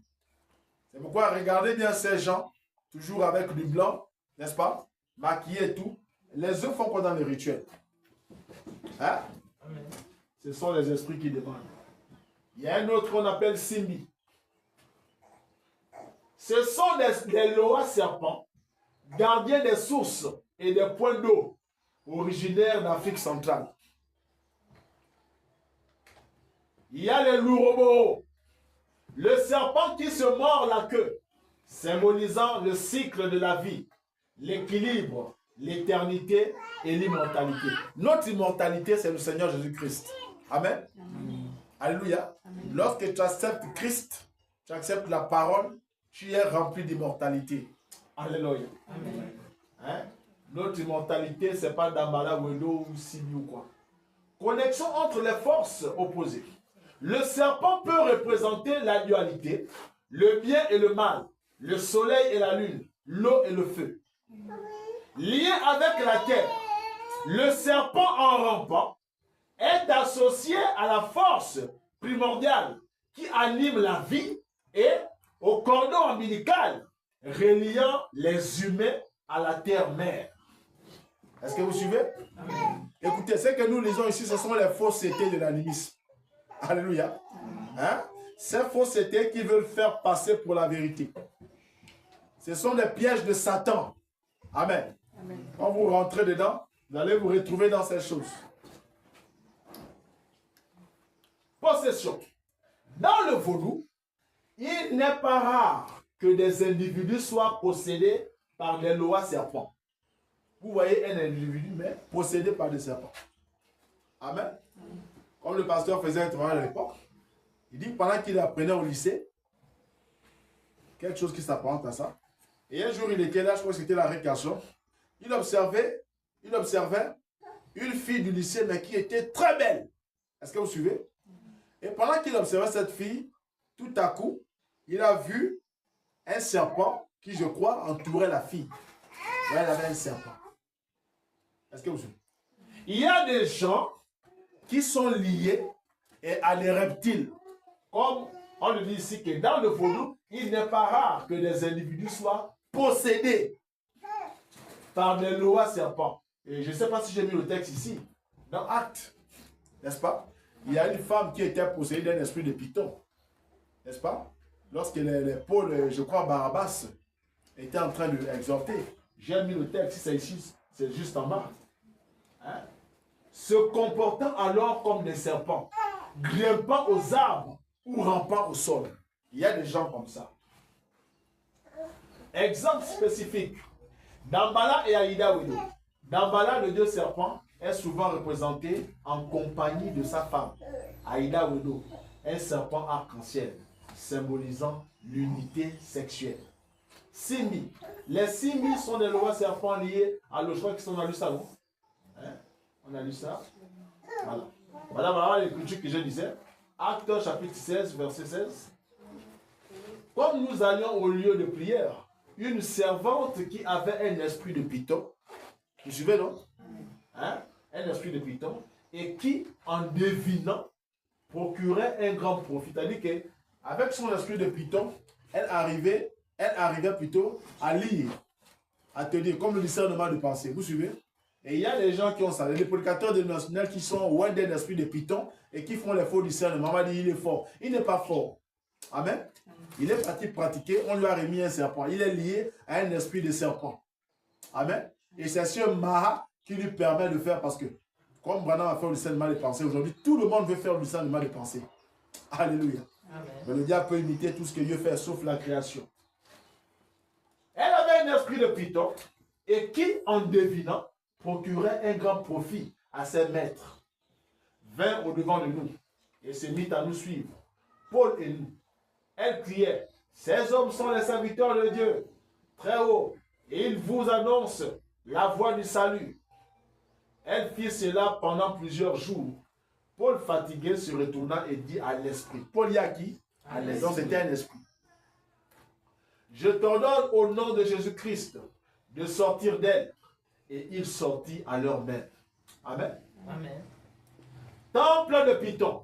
C'est pourquoi regardez bien ces gens, toujours avec du blanc, n'est-ce pas? Maquillés et tout. Les œufs font quoi dans les rituels? Hein? Amen. Ce sont les esprits qui demandent. Il y a un autre qu'on appelle Simbi. Ce sont des loas serpents, gardiens des sources et des points d'eau, originaires d'Afrique centrale. Il y a les louroboros, le serpent qui se mord la queue, symbolisant le cycle de la vie, l'équilibre, l'éternité et l'immortalité. Notre immortalité, c'est le Seigneur Jésus-Christ. Amen. Amen. Alléluia. Amen. Lorsque tu acceptes Christ, tu acceptes la parole, tu es rempli d'immortalité. Alléluia. Amen. Hein? Notre immortalité, ce n'est pas Dambala Wido ou Sibi ou quoi. Connexion entre les forces opposées. Le serpent peut représenter la dualité, le bien et le mal, le soleil et la lune, l'eau et le feu. Lié avec la terre, le serpent en rampant est associé à la force primordiale qui anime la vie et au cordon ombilical reliant les humains à la terre-mère. Est-ce que vous suivez? Amen. Écoutez, ce que nous lisons ici, ce sont les faussetés de l'animisme. Alléluia. Hein? Ces faussetés qui veulent faire passer pour la vérité. Ce sont des pièges de Satan. Amen. Amen. Quand vous rentrez dedans, vous allez vous retrouver dans ces choses. Possession. Dans le vaudou, il n'est pas rare que des individus soient possédés par des lois serpents. Vous voyez un individu, mais possédé par des serpents. Amen. Comme le pasteur faisait un travail à l'époque, il dit que pendant qu'il apprenait au lycée, quelque chose qui s'apparente à ça, et un jour il était là, je crois que c'était la récréation, il observait une fille du lycée, mais qui était très belle. Est-ce que vous suivez? Et pendant qu'il observait cette fille, tout à coup, il a vu un serpent qui, je crois, entourait la fille. Là, il avait un serpent. Est-ce que vous suivez? Il y a des gens qui sont liés à des reptiles. Comme on le dit ici que dans le vaudou, il n'est pas rare que des individus soient possédés par des lois serpents. Et je ne sais pas si j'ai mis le texte ici, dans Actes, n'est-ce pas? Il y a une femme qui était possédée d'un esprit de python, n'est-ce pas? Lorsque les Paul, je crois Barabbas, était en train de l'exhorter. J'ai mis le texte, si c'est ici, c'est juste en bas. Hein? Se comportant alors comme des serpents, grimpant aux arbres ou rampant au sol. Il y a des gens comme ça. Exemple spécifique. Dambala et Aïda Wedo. Dambala, le dieu serpent, est souvent représenté en compagnie de sa femme, Aïda Wedo, un serpent arc-en-ciel, symbolisant l'unité sexuelle. Simi. Les Simi sont des lois serpents liés à l'eau. Je crois qu'on a lu ça, non? Hein? On a lu ça? Voilà. Voilà l'écriture que je disais. Actes chapitre 16, verset 16. Comme nous allions au lieu de prière, une servante qui avait un esprit de python, vous suivez, non? Hein? Un esprit de python, et qui, en devinant, procurait un grand profit. C'est-à-dire qu'avec son esprit de python, elle arrivait plutôt à lire, à tenir, comme le discernement de pensée. Vous suivez? Et il y a des gens qui ont ça, les prédicateurs de national qui sont loin d'un esprit de python et qui font les faux discernements. On va dire il est fort. Il n'est pas fort. Amen. Il est parti pratiquer, on lui a remis un serpent. Il est lié à un esprit de serpent. Amen. Et c'est ce Maha qui lui permet de faire, parce que, comme Branham a fait le discernement de pensée, aujourd'hui, tout le monde veut faire le discernement de pensée. Alléluia. Amen. Mais le diable peut imiter tout ce que Dieu fait, sauf la création. Elle avait un esprit de python, et qui, en devinant, procurait un grand profit à ses maîtres, vint au-devant de nous, et se mit à nous suivre, Paul et nous. Elle criait, ces hommes sont les serviteurs de Dieu, très haut, et ils vous annoncent la voie du salut. Elle fit cela pendant plusieurs jours. Paul, fatigué, se retourna et dit à l'esprit. Paul y a qui? À l'esprit. Donc c'était un esprit. Je t'ordonne au nom de Jésus-Christ de sortir d'elle. Et il sortit à leur même. Amen. Amen. Temple de Python.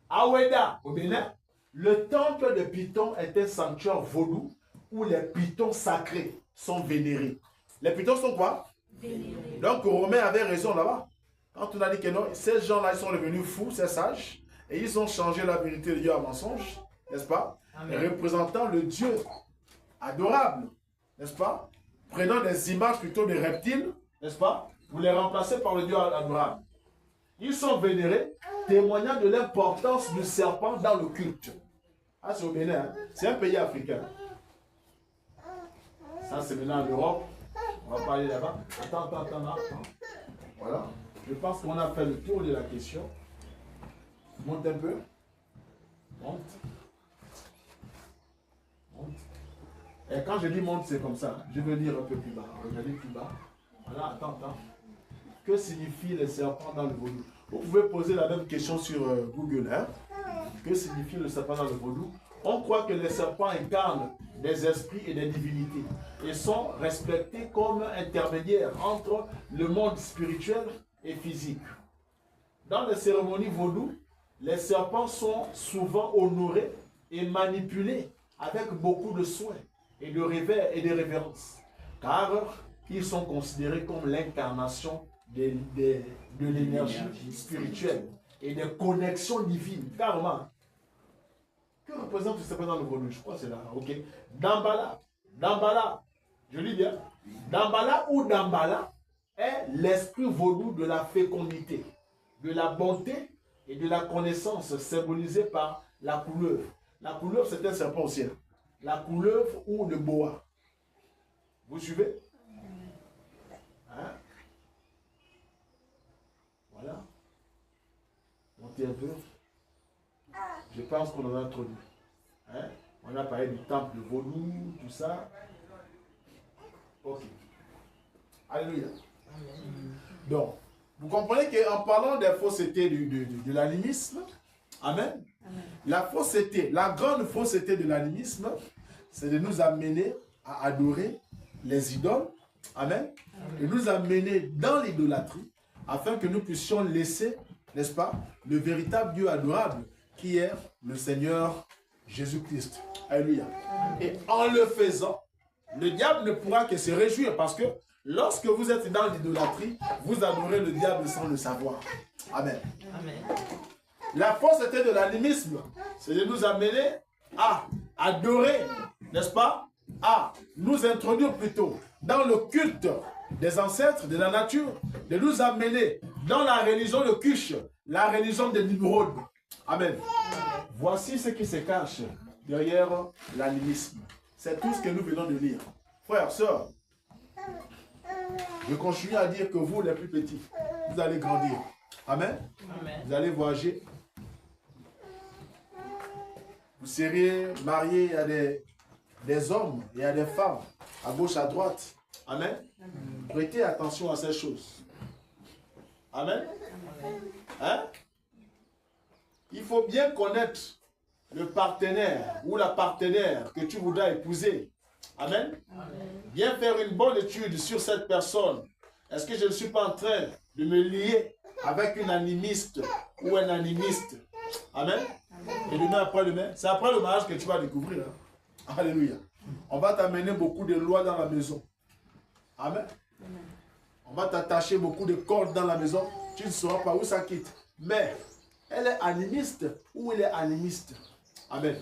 À Ouéda, au Bénin, le temple de Python est un sanctuaire vaudou où les pythons sacrés sont vénérés. Les pythons sont quoi? Vénérés. Donc, Romain avait raison là-bas. Quand on a dit que non, ces gens-là, ils sont devenus fous, ces sages, et ils ont changé la vérité de Dieu en mensonge, n'est-ce pas? Amen. Représentant le Dieu adorable, n'est-ce pas? Prenant des images plutôt des reptiles, n'est-ce pas? Vous les remplacez par le Dieu adorable. Ils sont vénérés, témoignant de l'importance du serpent dans le culte. Ah, c'est au Bénin, hein? C'est un pays africain. Ça, c'est maintenant en Europe. On va pas aller là-bas. Attends. Voilà. Je pense qu'on a fait le tour de la question. Monte un peu. Monte. Et quand je dis monte, c'est comme ça. Je veux dire un peu plus bas. Regardez plus bas. Voilà, attends. Que signifie le serpent dans le vaudou? Vous pouvez poser la même question sur Google. Hein? Que signifie le serpent dans le vaudou? On croit que les serpents incarnent des esprits et des divinités et sont respectés comme intermédiaires entre le monde spirituel et physique. Dans les cérémonies vaudou, les serpents sont souvent honorés et manipulés avec beaucoup de soin et de révérence, car ils sont considérés comme l'incarnation de l'énergie spirituelle et des connexions divines. Carrément. Que représente ce serpent dans le vaudou? Je crois que c'est là. Ok. Dambala. Dambala. Je lis bien. Dambala ou Dambala est l'esprit vaudou de la fécondité, de la bonté et de la connaissance symbolisée par la couleuvre. La couleuvre, c'est un serpent au ciel. La couleuvre ou le boa. Vous suivez? Hein? Voilà. Montez un peu. Je pense qu'on en a introduit. Hein? On a parlé du temple de vaudou, tout ça. Ok. Alléluia. Donc, vous comprenez qu'en parlant des faussetés de l'animisme, amen, la fausseté, la grande fausseté de l'animisme, c'est de nous amener à adorer les idoles, amen, de nous amener dans l'idolâtrie, afin que nous puissions laisser, n'est-ce pas, le véritable Dieu adorable, qui est le Seigneur Jésus-Christ. Alléluia. Et en le faisant, le diable ne pourra que se réjouir, parce que lorsque vous êtes dans l'idolâtrie, vous adorez le diable sans le savoir. Amen. Amen. La fausseté de l'animisme, c'est de nous amener à adorer, n'est-ce pas, à nous introduire plutôt dans le culte des ancêtres, de la nature, de nous amener dans la religion de Cush, la religion de Nimrod. Amen. Voici ce qui se cache derrière l'animisme. C'est tout ce que nous venons de lire. Frères, sœurs, je continue à dire que vous, les plus petits, vous allez grandir. Amen. Amen. Vous allez voyager. Vous serez mariés à des hommes et à des femmes, à gauche, à droite. Amen. Amen. Prêtez attention à ces choses. Amen. Amen. Hein? Il faut bien connaître le partenaire ou la partenaire que tu voudras épouser. Amen. Amen. Bien faire une bonne étude sur cette personne. Est-ce que je ne suis pas en train de me lier avec une animiste ou un animiste? Amen. Amen. Et demain après demain, c'est après le mariage que tu vas découvrir. Hein? Alléluia. On va t'amener beaucoup de lois dans la maison. Amen. Amen. On va t'attacher beaucoup de cordes dans la maison. Tu ne sauras pas où ça quitte. Mais elle est animiste ou il est animiste. Amen.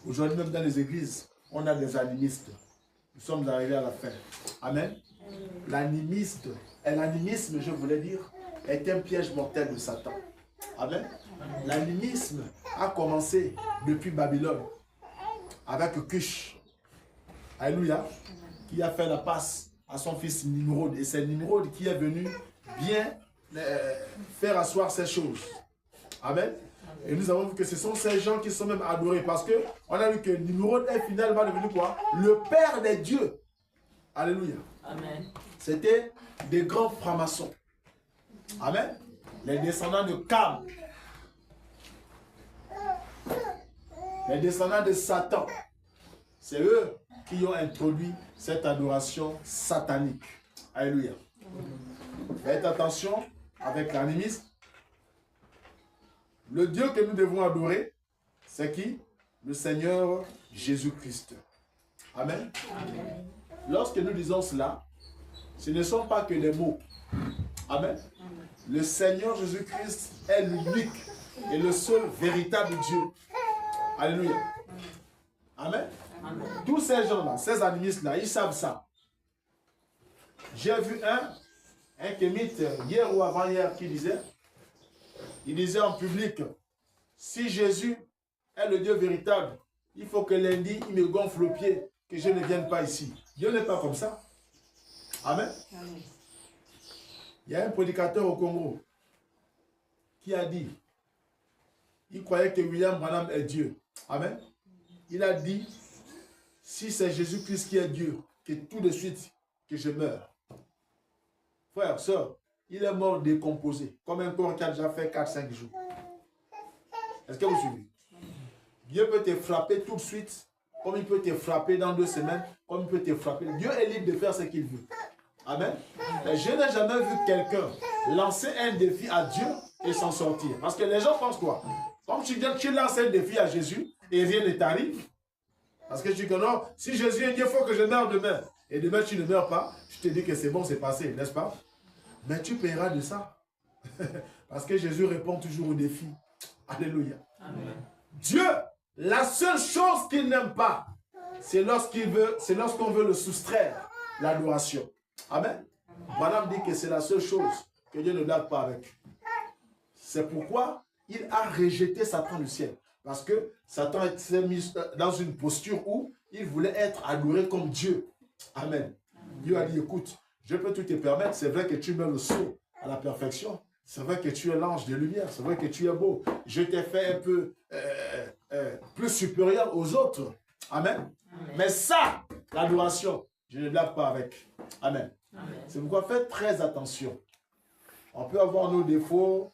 Aujourd'hui, même dans les églises, on a des animistes. Nous sommes arrivés à la fin. Amen. L'animisme, je voulais dire, est un piège mortel de Satan. Amen. L'animisme a commencé depuis Babylone, avec Cush. Alléluia. Qui a fait la passe à son fils Nimrod. Et c'est Nimrod qui est venu bien faire asseoir ces choses. Amen. Et nous avons vu que ce sont ces gens qui sont même adorés, parce que on a vu que Nimrod est finalement devenu quoi? Le père des dieux. Alléluia. Amen. C'était des grands francs-maçons. Amen. Les descendants de Cam. Les descendants de Satan. C'est eux qui ont introduit cette adoration satanique. Alléluia. Faites attention avec l'animisme. Le Dieu que nous devons adorer, c'est qui? Le Seigneur Jésus-Christ. Amen. Amen. Lorsque nous disons cela, ce ne sont pas que des mots. Amen. Amen. Le Seigneur Jésus-Christ est l'unique et le seul véritable Dieu. Alléluia. Amen. Amen. Tous ces gens-là, ces animistes-là, ils savent ça. J'ai vu un kémite hier ou avant-hier qui disait, il disait en public, si Jésus est le Dieu véritable, il faut que lundi, il me gonfle le pied, que je ne vienne pas ici. Dieu n'est pas comme ça. Amen. Amen. Il y a un prédicateur au Congo qui a dit, il croyait que William Branham est Dieu. Amen. Il a dit, si c'est Jésus-Christ qui est Dieu, que tout de suite, que je meurs. Frère, sœur, il est mort décomposé, comme un corps qui a déjà fait 4-5 jours. Est-ce que vous suivez? Dieu peut te frapper tout de suite, comme il peut te frapper dans 2 semaines, comme il peut te frapper. Dieu est libre de faire ce qu'il veut. Amen. Mais je n'ai jamais vu quelqu'un lancer un défi à Dieu et s'en sortir. Parce que les gens pensent quoi? Comme tu lances un défi à Jésus et rien ne t'arrive. Parce que tu dis que non, si Jésus est Dieu, il faut que je meure demain. Et demain, tu ne meurs pas. Je te dis que c'est bon, c'est passé, n'est-ce pas? Mais tu paieras de ça. Parce que Jésus répond toujours aux défis. Alléluia. Amen. Dieu, la seule chose qu'il n'aime pas, c'est lorsqu'on veut le soustraire, l'adoration. Amen. Madame dit que c'est la seule chose que Dieu ne blague pas avec. C'est pourquoi il a rejeté Satan du ciel. Parce que Satan s'est mis dans une posture où il voulait être adoré comme Dieu. Amen. Dieu a dit, écoute, je peux tout te permettre. C'est vrai que tu mets le sceau à la perfection. C'est vrai que tu es l'ange de lumière. C'est vrai que tu es beau. Je t'ai fait un peu plus supérieur aux autres. Amen. Amen. Mais ça, l'adoration, je ne blague pas avec. Amen. Amen. C'est pourquoi faites très attention. On peut avoir nos défauts.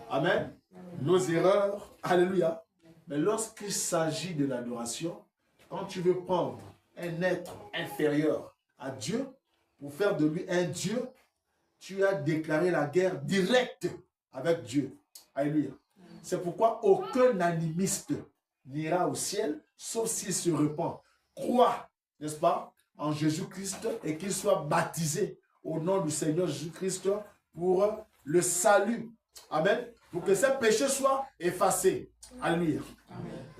Amen. Amen. Nos erreurs. Alléluia. Mais lorsqu'il s'agit de l'adoration, quand tu veux prendre un être inférieur à Dieu pour faire de lui un Dieu, tu as déclaré la guerre directe avec Dieu. Alléluia. C'est pourquoi aucun animiste n'ira au ciel, sauf s'il se repent, croit, n'est-ce pas, en Jésus-Christ et qu'il soit baptisé au nom du Seigneur Jésus-Christ pour le salut. Amen. Pour que ses péchés soient effacés. Alléluia.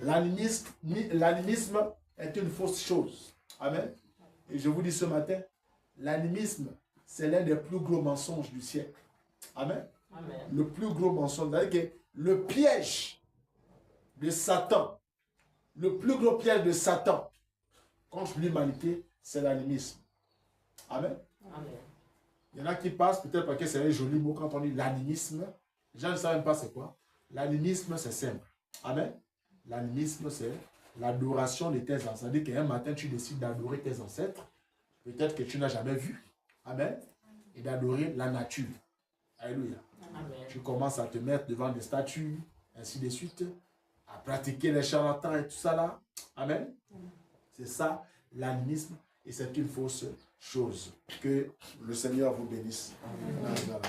L'animisme est une fausse chose. Amen. Et je vous dis ce matin, l'animisme, c'est l'un des plus gros mensonges du siècle. Amen. Amen. Le plus gros mensonge. C'est-à-dire que le piège de Satan, le plus gros piège de Satan contre l'humanité, c'est l'animisme. Amen. Amen. Il y en a qui passent, peut-être parce que c'est un joli mot quand on dit l'animisme. Les gens ne savent même pas c'est quoi. L'animisme, c'est simple. Amen. L'animisme, c'est l'adoration de tes ancêtres. C'est-à-dire qu'un matin, tu décides d'adorer tes ancêtres, peut-être que tu n'as jamais vu. Amen. Et d'adorer la nature. Alléluia. Amen. Tu commences à te mettre devant des statues, ainsi de suite, à pratiquer les charlatans et tout ça là. Amen. C'est ça, l'animisme, et c'est une fausse chose. Que le Seigneur vous bénisse. Amen. Amen.